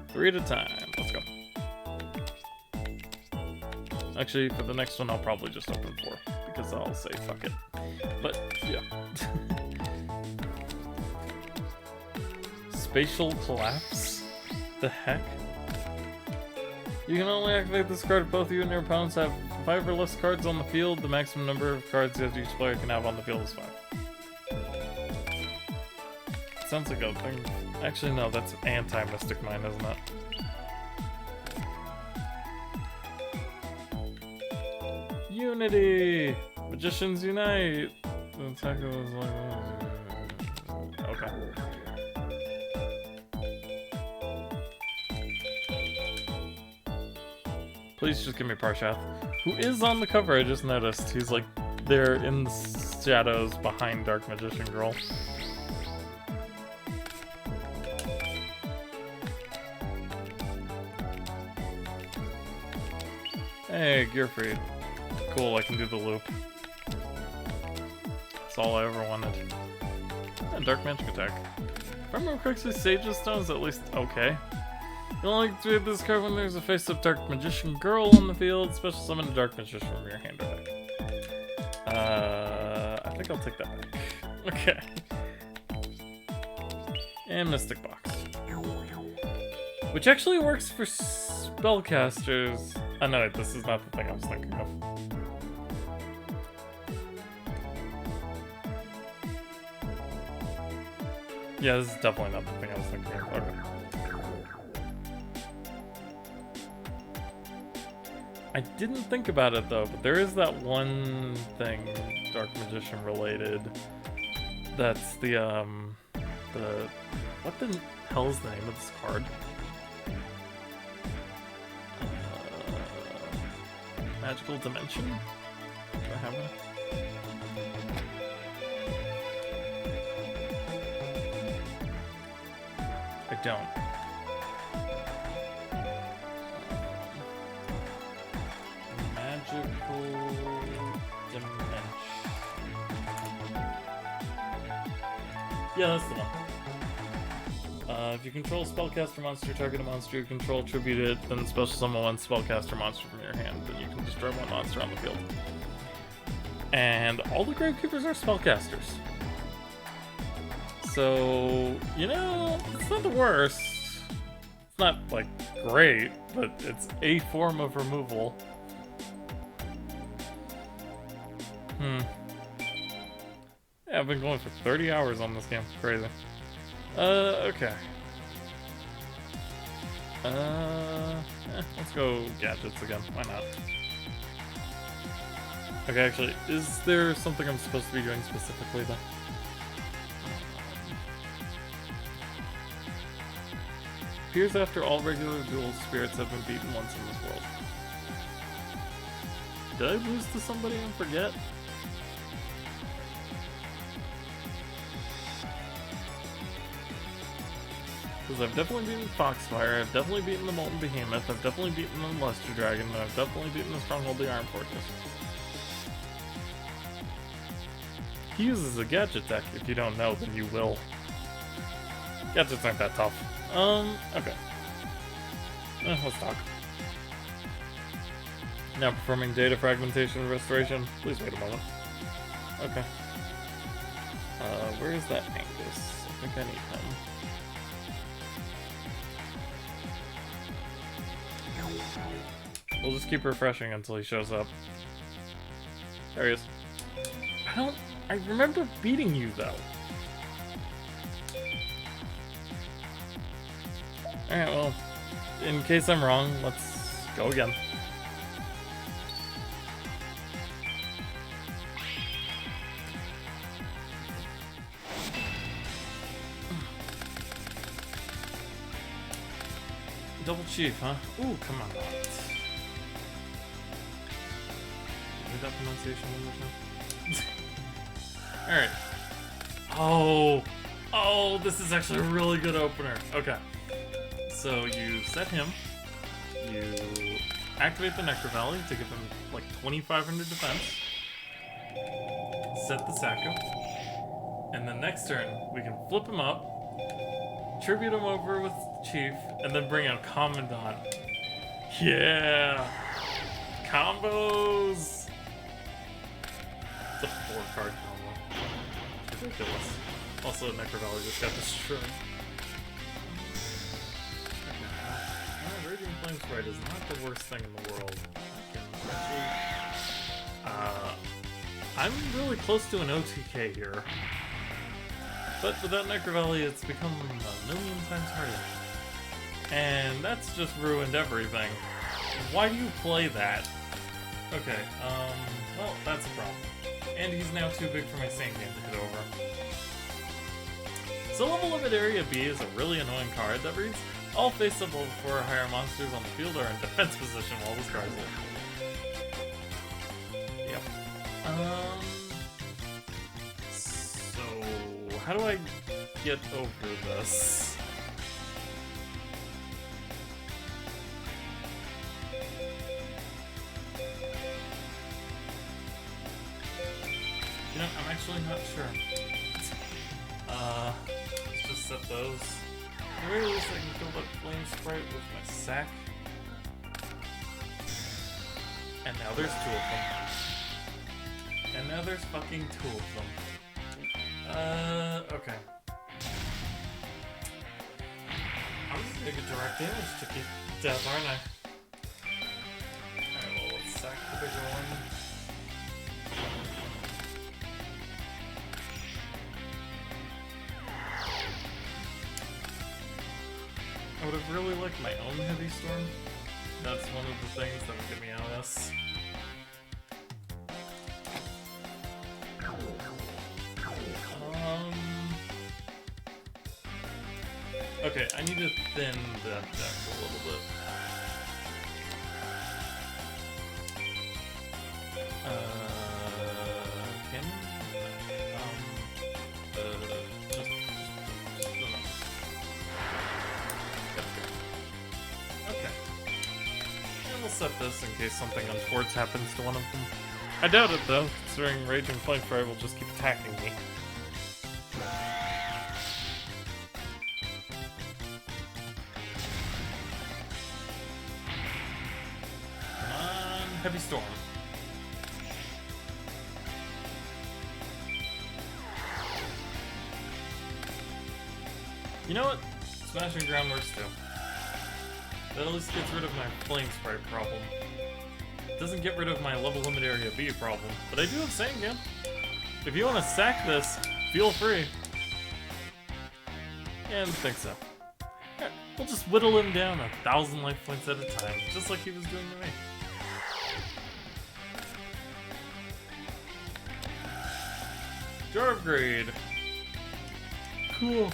3 at a time. Let's go. Actually, for the next one, I'll probably just open 4 because I'll say fuck it. But yeah. Spatial collapse? The heck? You can only activate this card if both you and your opponents have 5 or less cards on the field. The maximum number of cards that each player can have on the field is 5. Sounds like a thing. Actually, no, that's anti-Mystic Mine, isn't it? Unity! Magicians unite! The attacker was like... Okay. Please just give me Parshath. Who is on the cover, I just noticed. He's like there in the shadows behind Dark Magician Girl. Hey, Gearfried. Cool, I can do the loop. That's all I ever wanted. And Dark Magic Attack. If I remember correctly, Sage's Stone is at least okay. You only activate this card when there's a face-up Dark Magician Girl on the field. Special summon a Dark Magician from your hand or deck. I think I'll take that back. Okay. And Mystic Box. Which actually works for spellcasters. Oh no, wait, this is not the thing I was thinking of. Yeah, this is definitely not the thing I was thinking of. Okay. I didn't think about it though, but there is that one thing, Dark Magician related, that's the what the hell is the name of this card? Magical Dimension? Do I have it? I don't. Magical Dimension. Yeah, that's the one. If you control a spellcaster monster, target a monster you control, tribute it, then special summon one spellcaster monster from your hand, then you can destroy one monster on the field. And all the Gravekeepers are spellcasters. So, you know, it's not the worst. It's not, like, great, but it's a form of removal. Yeah, I've been going for 30 hours on this game. Crazy. Okay. Let's go gadgets again. Why not? Okay, actually, is there something I'm supposed to be doing specifically, though? Appears after all regular dual spirits have been beaten once in this world. Did I lose to somebody and forget? Because I've definitely beaten Foxfire, I've definitely beaten the Molten Behemoth, I've definitely beaten the Luster Dragon, and I've definitely beaten the Stronghold, the Iron Fortress. He uses a gadget deck. If you don't know, then you will. Gadgets aren't that tough. Okay. Let's talk. Now performing data fragmentation and restoration. Please wait a moment. Okay. Where is that Angus? I think I need him. We'll just keep refreshing until he shows up. There he is. I remember beating you, though. Alright, well, in case I'm wrong, let's go again. Double Chief, huh? Ooh, come on. Read that pronunciation one more time. Alright. Oh, this is actually a really good opener. Okay. So you set him. You activate the Necro Valley to give him like 2,500 defense. Set the Sacco. And then next turn, we can flip him up, tribute him over with Chief, and then bring out Commandant. Yeah! Combos! It's a 4-card combo. It's ridiculous. Also, Necro Valley just got destroyed. Raging Flame Sprite is not the worst thing in the world. I'm really close to an OTK here. But without Necro Valley, it's become a million times harder. And that's just ruined everything. Why do you play that? Okay, well, that's a problem. And he's now too big for my Saint game to hit over. So level limit area B is a really annoying card that reads, all face-up level 4 or higher monsters on the field are in defense position while this card is live. Yep. So how do I get over this? You know, I'm actually not sure. Let's just set those. At the very least, I can build up Flame Sprite with my sack. And now there's 2 of them. And now there's fucking 2 of them. Okay. I'm just gonna get direct damage to keep death, aren't I? Alright, well, let's sack the bigger one. I would have really liked my own Heavy Storm. That's one of the things that would get me out of this. Okay, I need to thin that deck a little bit. Set this in case something untoward happens to one of them. I doubt it though, considering Raging Flame Fire will just keep attacking me. Heavy Storm. You know what? Smashing Ground works too. That at least gets rid of my Flame Sprite problem. It doesn't get rid of my level limit area B problem, but I do have Sangan. If you want to sack this, feel free. And I think so. Alright, we'll just whittle him down 1,000 life points at a time, just like he was doing to me. Jar upgrade. Cool.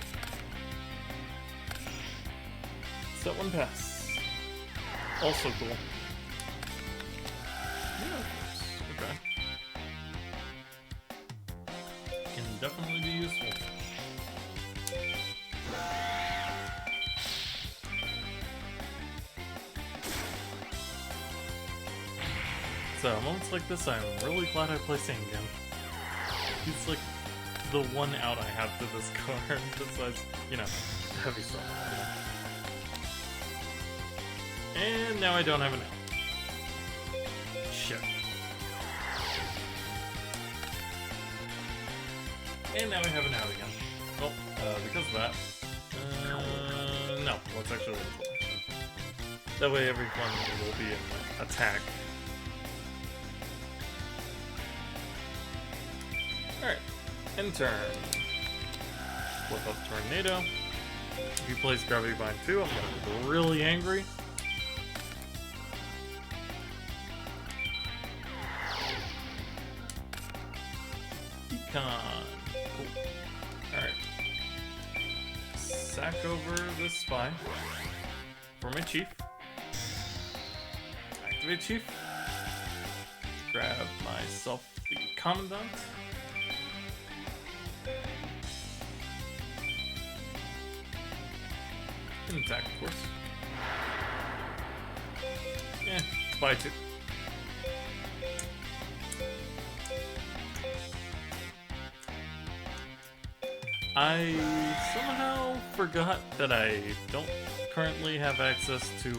Set one pass. Also cool. Yeah, of course. Okay. Can definitely be useful. So, moments like this, I'm really glad I play Sangan. He's like the one out I have to this card, besides, you know, heavy stuff. You know. And now I don't have an out. Shit. And now I have an out again. Well, because of that. No, let's actually wait for it. That way everyone will be in like, attack. Alright, end turn. Flip up Tornado. If he plays Gravity Bind too, I'm gonna be really angry. Econ. Cool. Alright. Sack over this spy for my chief. Activate chief. Grab myself the commandant. Can attack, of course. Yeah, spy too. I somehow forgot that I don't currently have access to, it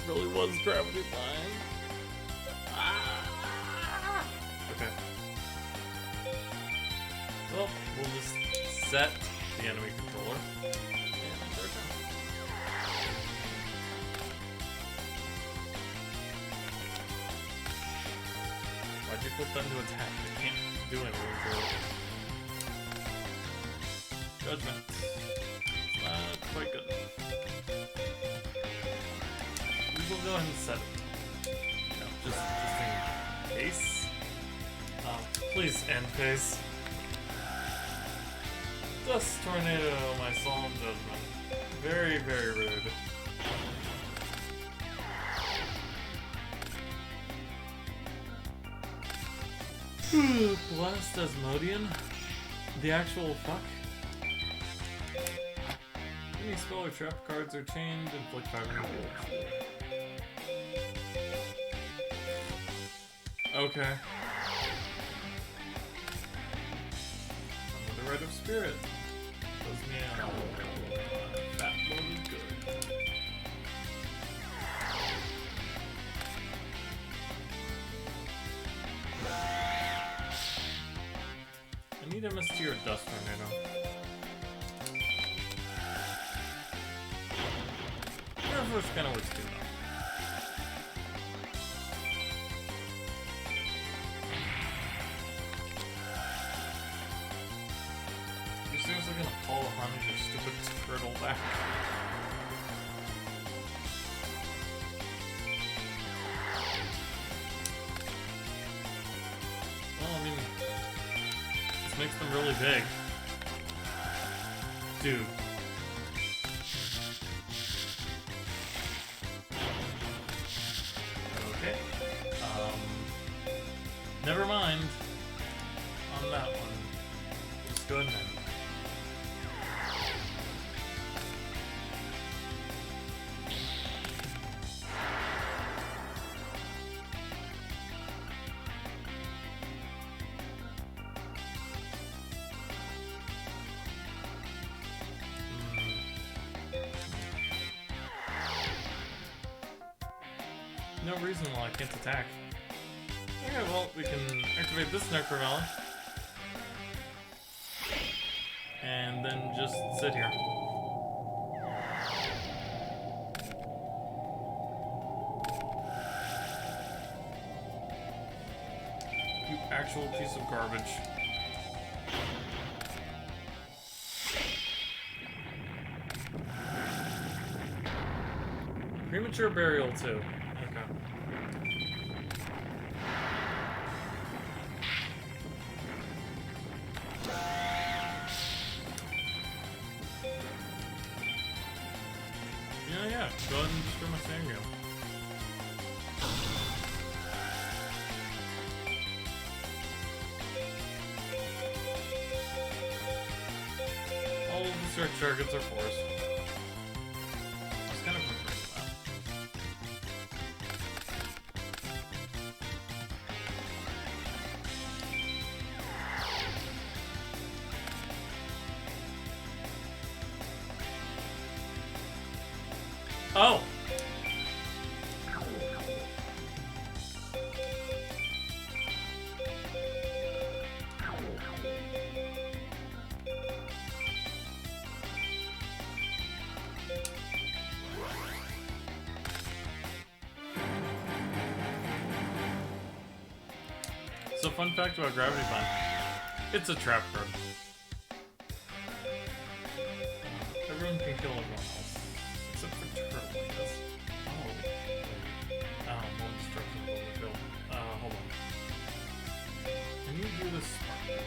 really was Gravity Bind. Okay. Well, we'll just set the enemy controller. And it's our turn. Why'd you flip them to attack? I can't do anything to it. Judgment. It's not quite good enough. We will go ahead and set it. You know, just in case. Please end phase. Dust Tornado, my solemn judgment. Very, very rude. Blast Asmodean? The actual fuck? Any spell or trap cards are chained, inflict 500 damage. Okay. Another Rite of Spirit. Does me a fat load of good. I need MS tier Dust Tornado. Reverse kinda works too though. You're seriously gonna call the Honey your stupid turtle back? Well, I mean, this makes them really big. Dude. Okay. Never mind on that one. Just go ahead and No reason why I can't attack. Okay, well, we can activate this Necromancer. And then just sit here. You actual piece of garbage. Premature burial too. Okay. Yeah. Go ahead and destroy my sand gun. All of the search targets are forced. I was kind of afraid of that. Oh! So fun fact about Gravity Bind. It's a trap card. Everyone can kill everyone else. Except for Turtle, I guess. Oh. One destruction will kill. Hold on. Can you do this smart?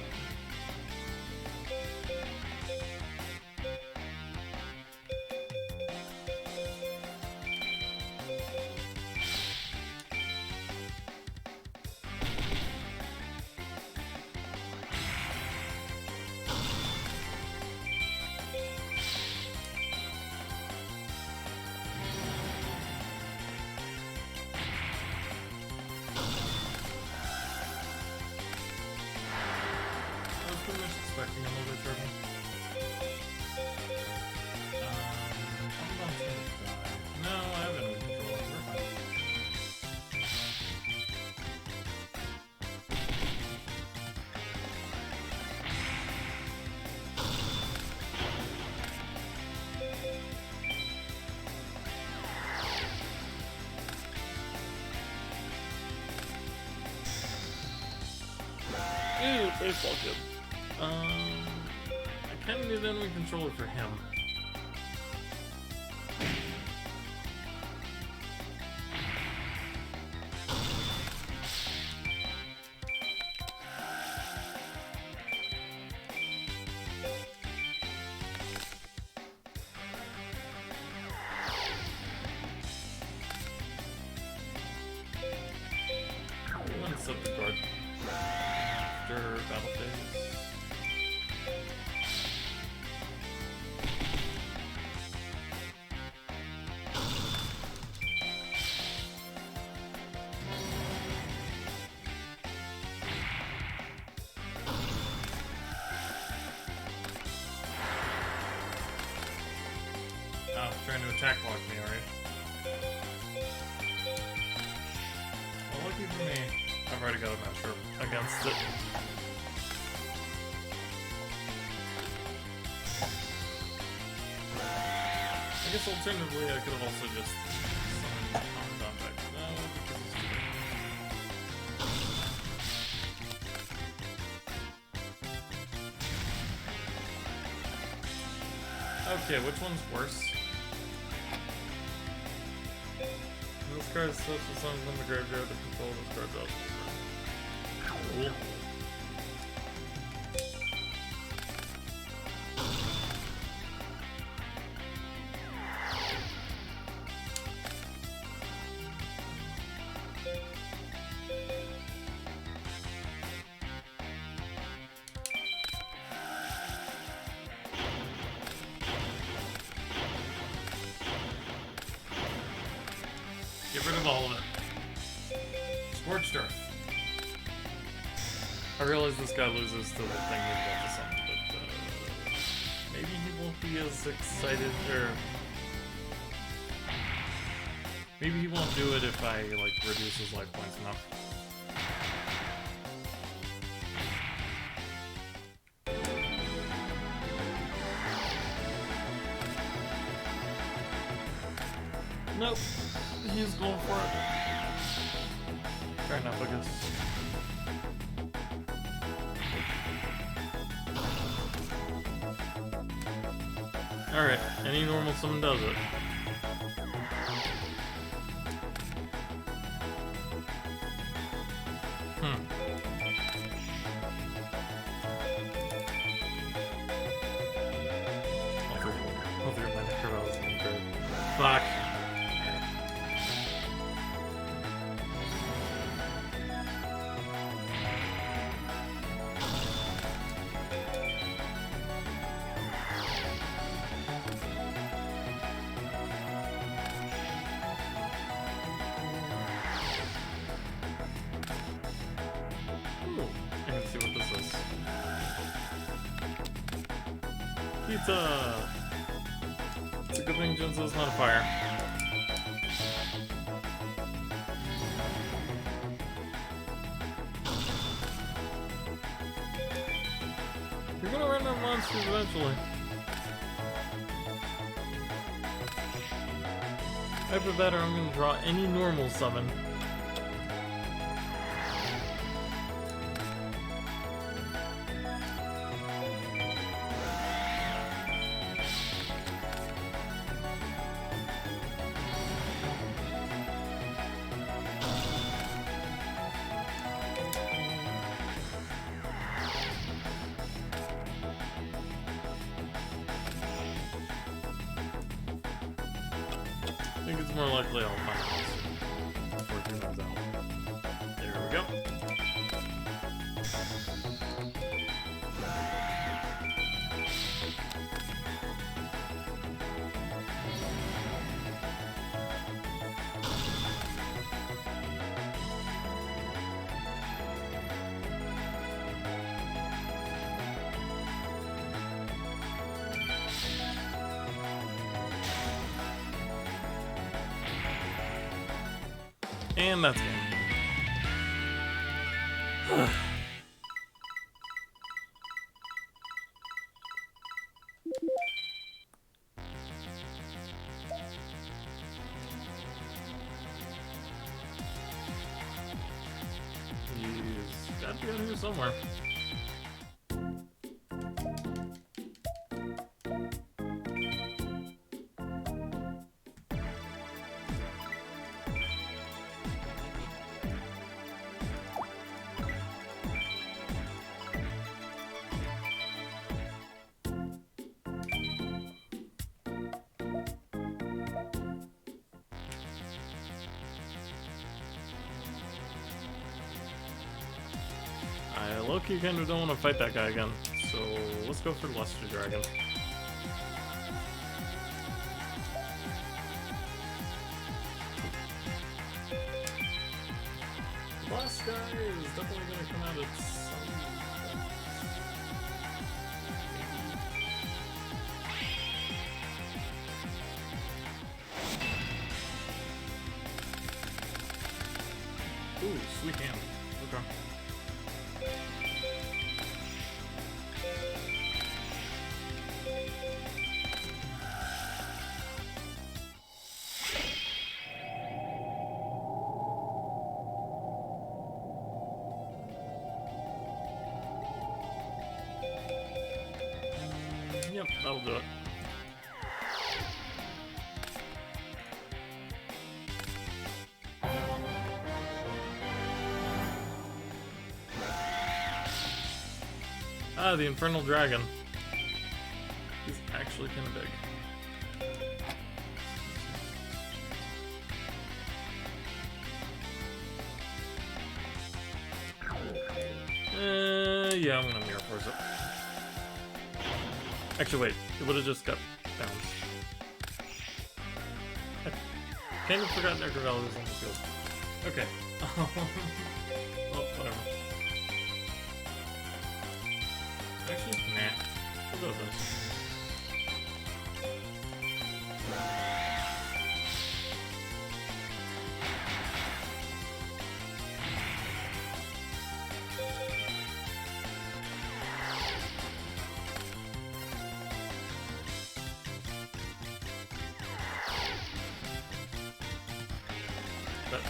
Pretty much expecting another turtle. I'm not gonna die. No, I have enemy control. We're fine. Ew, baseball kid. I kind of need an enemy controller for him. I'm gonna set the guard after battle phase. Oh, trying to attack block me, alright? Well, lucky for me, I've already got a matchup against it. I guess alternatively, I could have also just summoned Commandant back. No, because it's too late. Okay, which one's worse? This card is such a summon from the graveyard to control this card's output. Cool. Get rid of all of it. Scorched Earth. I realize this guy loses to the thing he's about to summon, but maybe he won't be as excited, or... Maybe he won't do it if I, like, reduce his life points enough. Nope. He's going for it. Fair enough, I guess. Alright, any normal summon does it. Hopefully my Necromancer is gonna be good. Fuck. I can see what this is. Pizza! It's a good thing Jinzo's not a fire. You're gonna run out of monsters eventually. Either that or I'm gonna draw any normal summon. I think it's more likely I'll find a monster before he runs out. There we go. And that's game. He's gotta be out here somewhere. I low-key kind of don't want to fight that guy again, so let's go for Luster Dragon. The last guy is definitely going to come out at some point. Ooh, sweet hand. Okay. Yep, that'll do it. Ah, the Infernal Dragon. He's actually kind of big. Yeah, I'm gonna Mirror Force it. Actually, wait, it would've just got bounced. I kind of forgot Necromancer was on the field. Okay. Oh, whatever. Actually, nah. We'll go with this.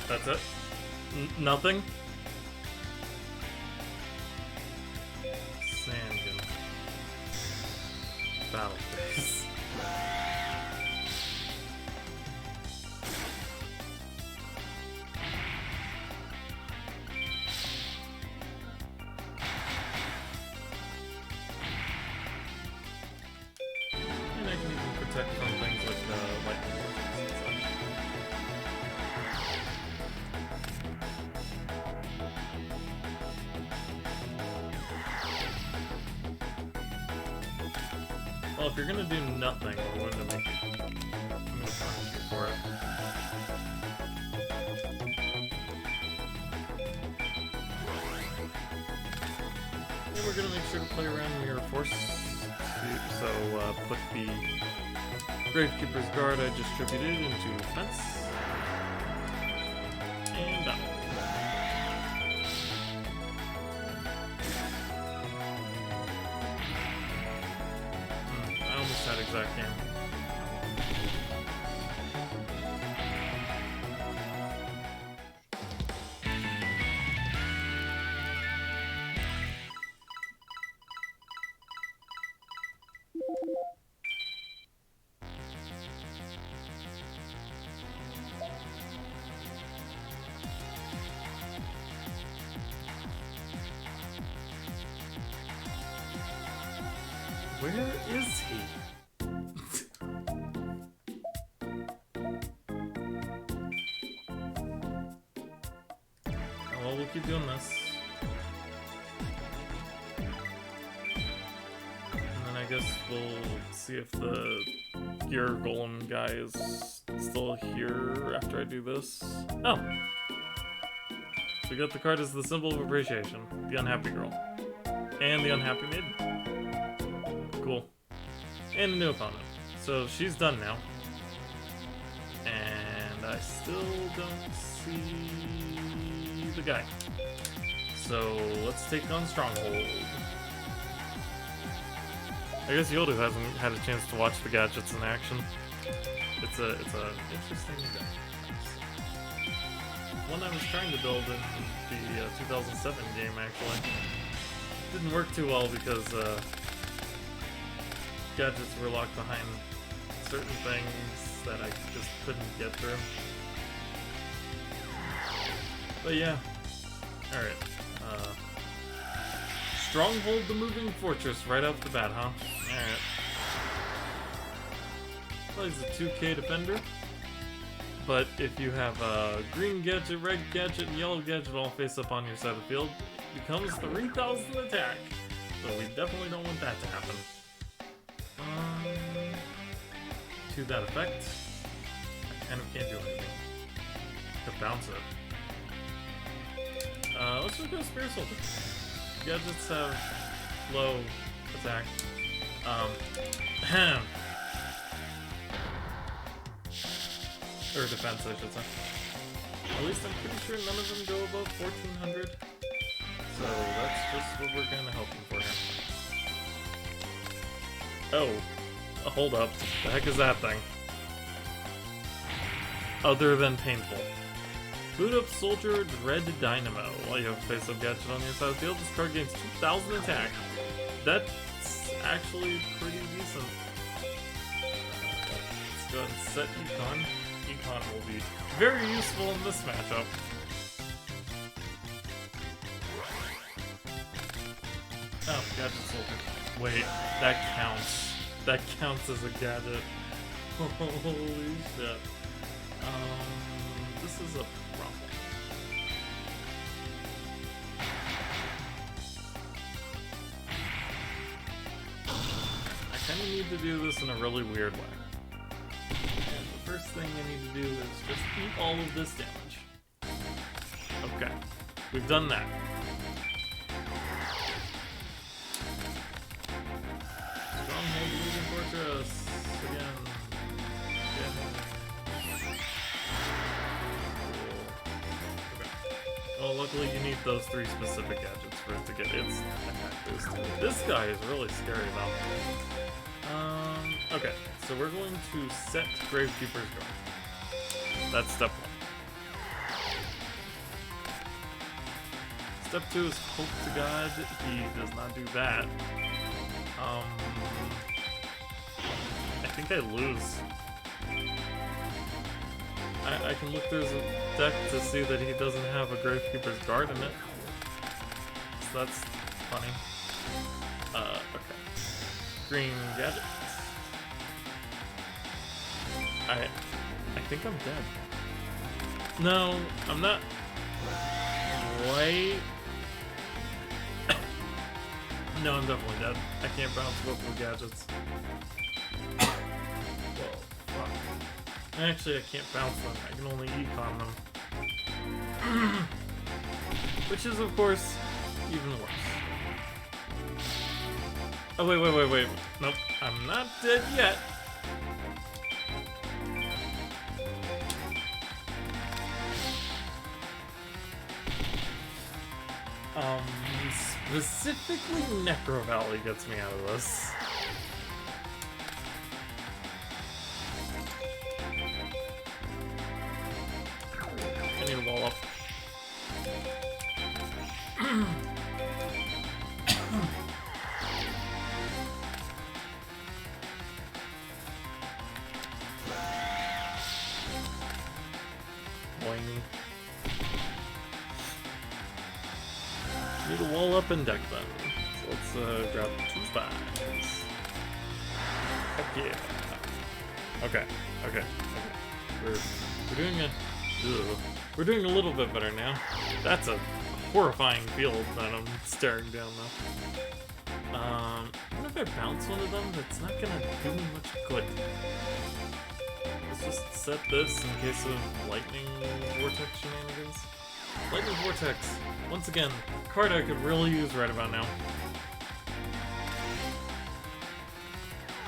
That's it? Nothing? Sandgun. Battle phase. And I can even protect from things like lightning vortex and such. Well, if you're gonna do nothing, I'm going to make it. I'm gonna punish you for it. And we're gonna make sure to play around Mirror Force. So, put the Gravekeeper's Guard I distributed into Fence. And done. That exact game. Where is he? Well, we'll keep doing this. And then I guess we'll see if the Gear Golem guy is still here after I do this. Oh! So we got the card as the symbol of appreciation. The Unhappy Girl. And the Unhappy Maiden. Cool. And a new opponent. So she's done now. And I still don't see the guy. So let's take on Stronghold. I guess Yoda hasn't had a chance to watch the gadgets in action. It's a interesting guy. One I was trying to build in the 2007 game actually. Didn't work too well because gadgets were locked behind certain things that I just couldn't get through. But yeah. Alright. Stronghold the Moving Fortress right off the bat, huh? Alright. Well, he's a 2k defender. But if you have a green gadget, red gadget, and yellow gadget all face up on your side of the field, it becomes 3,000 attack. So we definitely don't want that to happen. To that effect, I kind of can't do anything. To bounce it. Let's just go Spirit Soldier. Gadgets have low attack. Or defense, I should say. At least I'm pretty sure none of them go above 1,400. So that's just what we're kind of hoping for here. Oh. Hold up. The heck is that thing? Other than painful. Boot up Soldier Dread Dynamo. While you have a face-up gadget on your side of the field, this card gains 2,000 attack. That's actually pretty decent. Let's go ahead and set Econ. Econ will be very useful in this matchup. Oh, Gadget Soldier. Wait, that counts. That counts as a gadget. Holy shit. This is a problem. I kind of need to do this in a really weird way. And the first thing I need to do is just eat all of this damage. Okay. We've done that. Stronghold Moving Fortress again. Okay. Well, luckily you need those 3 specific gadgets for it to get its attack boost. This guy is really scary though. Okay, so we're going to set Gravekeeper's Guard. That's step 1. Step 2 is Hope to God. He does not do that. I think I lose. I can look through his deck to see that he doesn't have a Gravekeeper's Guard in it. So that's funny. Okay. Green gadget. I think I'm dead. No, I'm not. Wait. No, I'm definitely dead. I can't bounce both of the gadgets. Whoa, fuck. Actually, I can't bounce them. I can only econ them. Which is, of course, even worse. Oh, wait. Nope, I'm not dead yet. Specifically Necro Valley gets me out of this. I need a wall up. Boing. Need a wall up and deck then. So let's grab 2 spies. Heck yeah. Okay. We're doing a little bit better now. That's a horrifying field that I'm staring down though. Even if I bounce one of them, that's not gonna do me much good. Let's just set this in case of lightning vortex shenanigans. Lightning Vortex, once again, card I could really use right about now.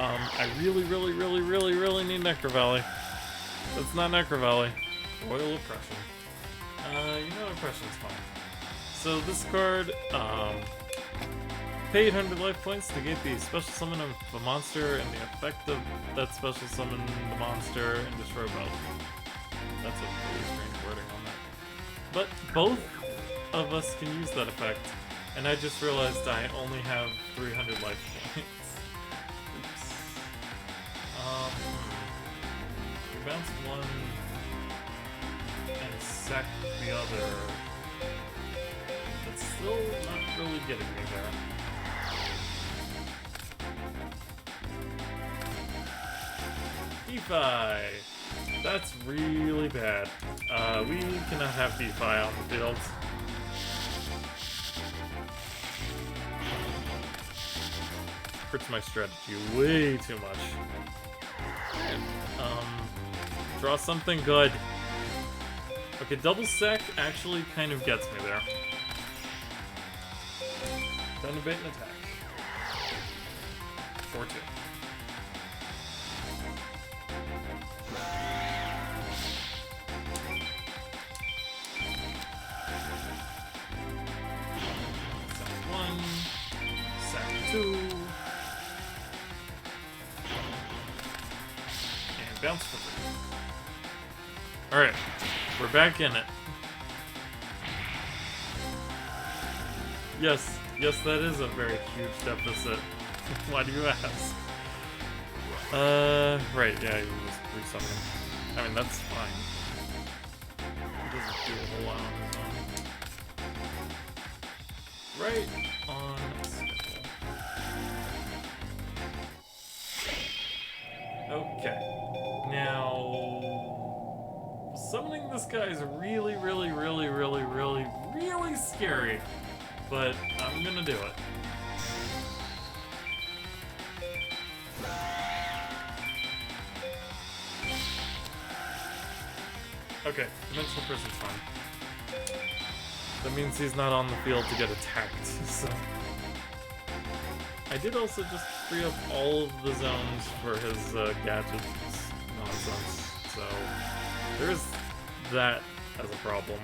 I really need Necro Valley. That's not Necro Valley. Royal Oppression. You know Oppression's fine. So this card, pay 800 life points to get the special summon of the monster and the effect of that special summon the monster and destroy both. That's a really strange wording on that. But both of us can use that effect, and I just realized I only have 300 life points. Oops. We bounce one and sack the other. It's still not really getting me there. DeFi! That's really bad. We cannot have DeFi on the field. Hurts my strategy way too much. Draw something good. Okay, double sec actually kind of gets me there. Then a bait and attack. 4-2. Bounce for free. Alright, we're back in it. Yes, that is a very huge deficit. Why do you ask? Right, yeah, you can just resummon him. I mean, that's fine. He doesn't do a whole lot on his own. Right on schedule. Okay. Now, summoning this guy is really scary, but I'm gonna do it. Okay, Dimensional Prison's fine. That means he's not on the field to get attacked, so... I did also just free up all of the zones for his gadget nonsense, so there is that as a problem.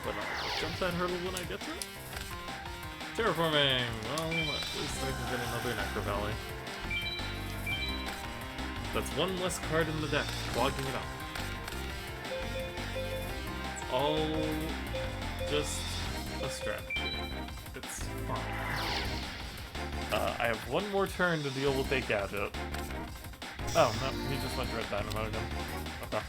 But I'll jump that hurdle when I get to it. Terraforming! Well, at least I can get another Necro Valley. That's one less card in the deck, clogging it up. all just a strategy. It's fine. I have one more turn to deal with a gadget. Oh, no, he just went Dread Dynamo again. Okay.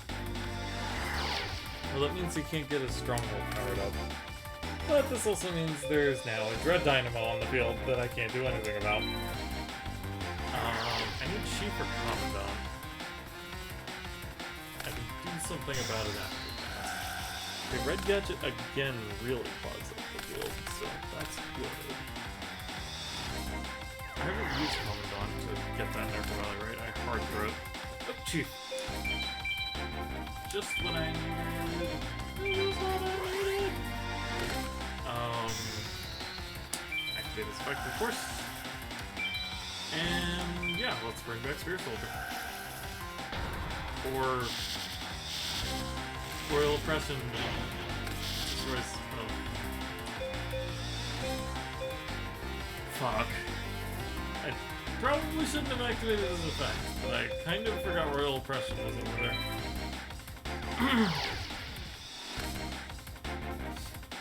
Well, that means he can't get his Stronghold powered up. But this also means there's now a Dread Dynamo on the field that I can't do anything about. I need Chief or Commandant. I can do something about it after that. The red gadget again really clogs up the field, so that's good. I haven't used Commandant to get that Necro Valley, right? I hard through it. Oh, Chief! Just what I needed. Just what I needed! Activate this effect, of course. And yeah, let's bring back Spear Soldier. Or Royal Oppression destroys. Oh. Fuck. I probably shouldn't have activated this effect, but I kind of forgot Royal Oppression was over there.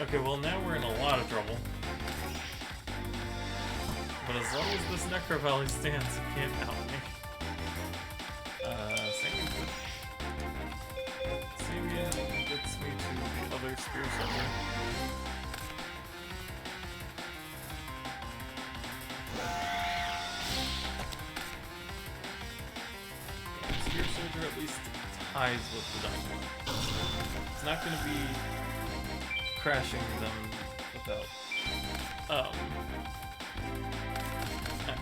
Okay, well now we're in a lot of trouble. But as long as this Necro Valley stands, it can't help me. Samian gets me to the other Spear Soldier. And Spear Soldier at least ties with the Dynamo. It's not going to be crashing them without...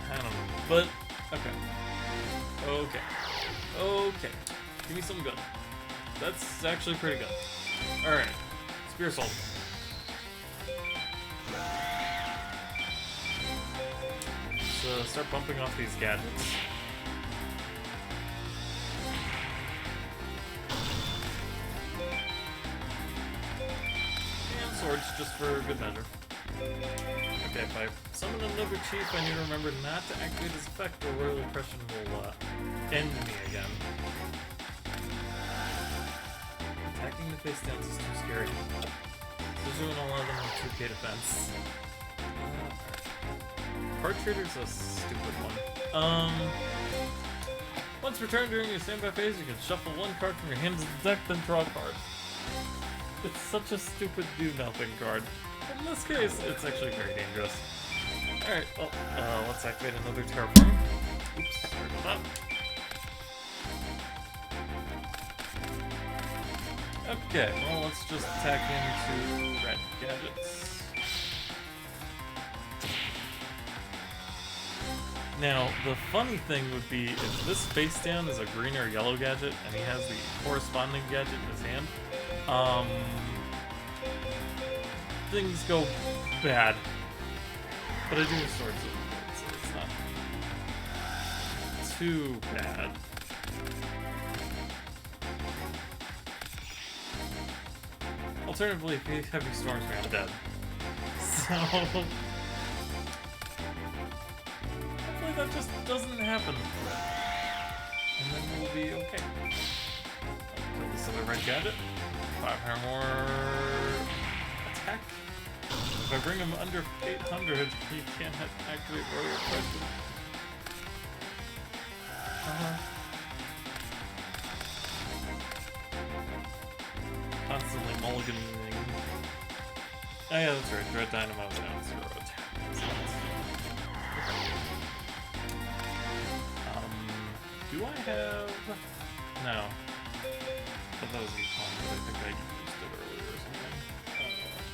I don't know, but okay. Okay. Give me some good. That's actually pretty good. Alright. Spear Soldier. Let's start bumping off these gadgets. And swords, just for good measure. Okay, if I summon another Chief, I need to remember not to activate his effect or Royal Oppression will end me again. Attacking the face downs is too scary. Especially when a lot of them have 2k defense. Card Trader's a stupid one. Once returned during your standby phase, you can shuffle one card from your hand to the deck, then draw a card. It's such a stupid do-nothing card. In this case, it's actually very dangerous. Alright, well, let's activate another Terraform. Oops, sorry about that. Okay, well, let's just attack into red gadgets. Now, the funny thing would be if this face down is a green or yellow gadget, and he has the corresponding gadget in his hand, things go bad. But I do have swords, so it's not too bad. Alternatively, if you heavy storms me, I'm dead. So hopefully that just doesn't happen. And then we'll be okay. I'll kill this other red gadget. 500 more attack. If I bring him under 800, he can't activate Royal Oppression. Constantly mulliganing. Oh yeah, that's right. Dread Dynamo is down 0 attack. So do I have... No. I thought that was Econ, but I think I used it earlier or something.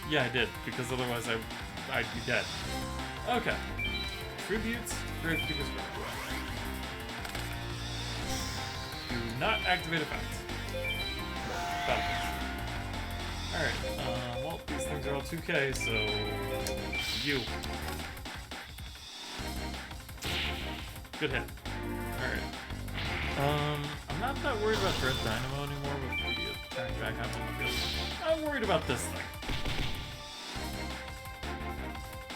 Yeah, I did, because otherwise I'd be dead. Okay. Tributes, Gravekeeper's Grave. Do not activate effect. Alright, well, these things are all 2k, so... You. Good hit. Alright. I'm not that worried about Dread Dynamo anymore with the attack back up on the field. I'm worried about this thing.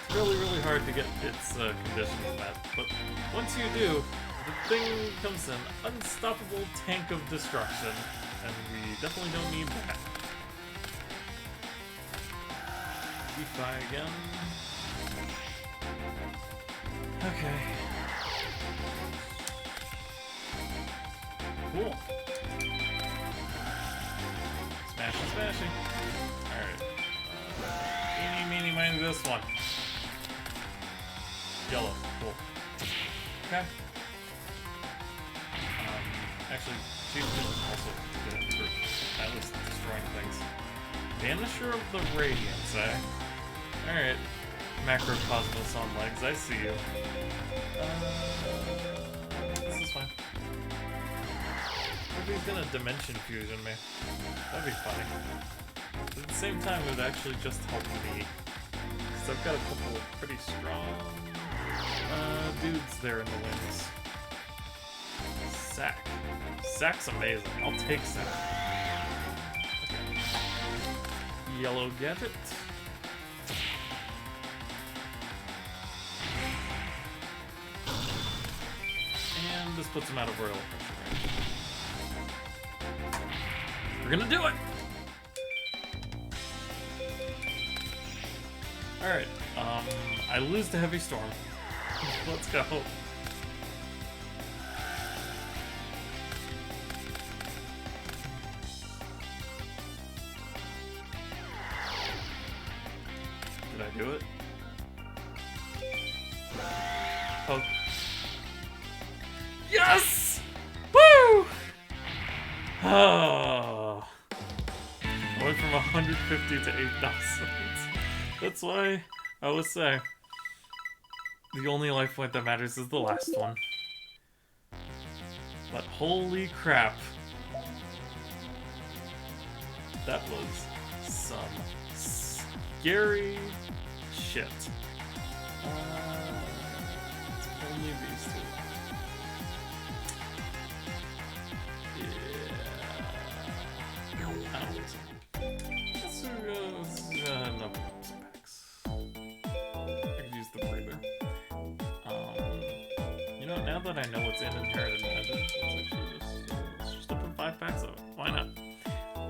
It's really hard to get its conditions met, but once you do, the thing becomes an unstoppable tank of destruction, and we definitely don't need that. defy again. Okay. Cool. Smashing, smashing. Alright. Eeny, meeny, miny, this one. Yellow. Cool. Okay. Actually, Chief is also good for at least destroying things. Vanisher of the Radiance, eh? Alright. Macrocosmos on legs, I see you. This is fine. What if he's gonna Dimension Fusion me? That'd be funny. But at the same time, it would actually just help me. Because I've got a couple of pretty strong dudes there in the wings. Sack. Sack's amazing. I'll take Sack. Okay. Yellow gadget. And this puts him out of royal pressure range. We're gonna do it! Alright, I lose to Heavy Storm. Let's go. Did I do it? Poke. Yes! Woo! Oh. I went from 150 to 8,000. That's why I always say the only life point that matters is the last one. But holy crap. That was some scary shit. It's only these two. Yeah. I don't think so. Let's no packs. I could use the breather. You know, now that I know what's in Inherited Magic, let's just open 5 packs of it. Why not?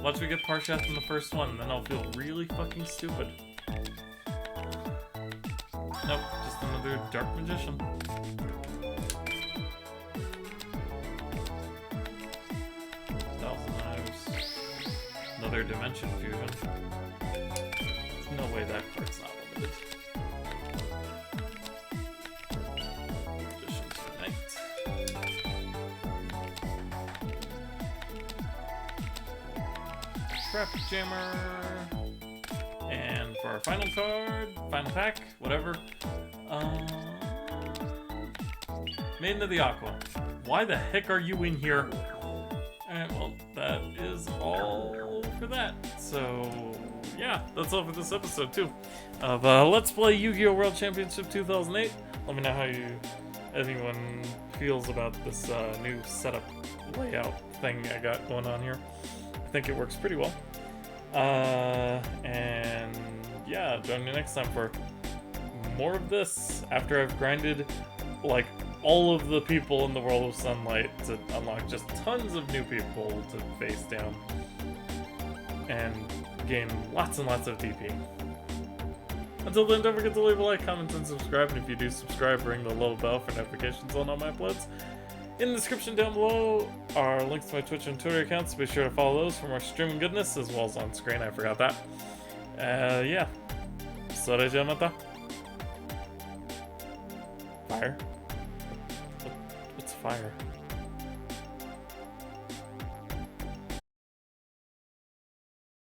Watch me get Parshath in the first one, and then I'll feel really fucking stupid. Nope, just another Dark Magician. Thousand Knives. Another Dimension Fusion. There's no way that card's not limited. Magician's Ignite. Traffic Jammer. And for our final card, final pack, whatever. Maiden of the Aqua. Why the heck are you in here? Alright, well, that is all for that. So, yeah, that's all for this episode, too. Of Let's Play Yu-Gi-Oh! World Championship 2008. Let me know how anyone feels about this new setup layout thing I got going on here. I think it works pretty well. And yeah, join me next time for more of this after I've grinded like all of the people in the World of Sunlight to unlock just tons of new people to face down and gain lots and lots of DP. Until then, don't forget to leave a like, comment, and subscribe, and if you do subscribe, ring the little bell for notifications on all my uploads. In the description down below are links to my Twitch and Twitter accounts. Be sure to follow those for more streaming goodness, as well as on screen. I forgot that. Yeah. Sorejamata. Fire? What's fire?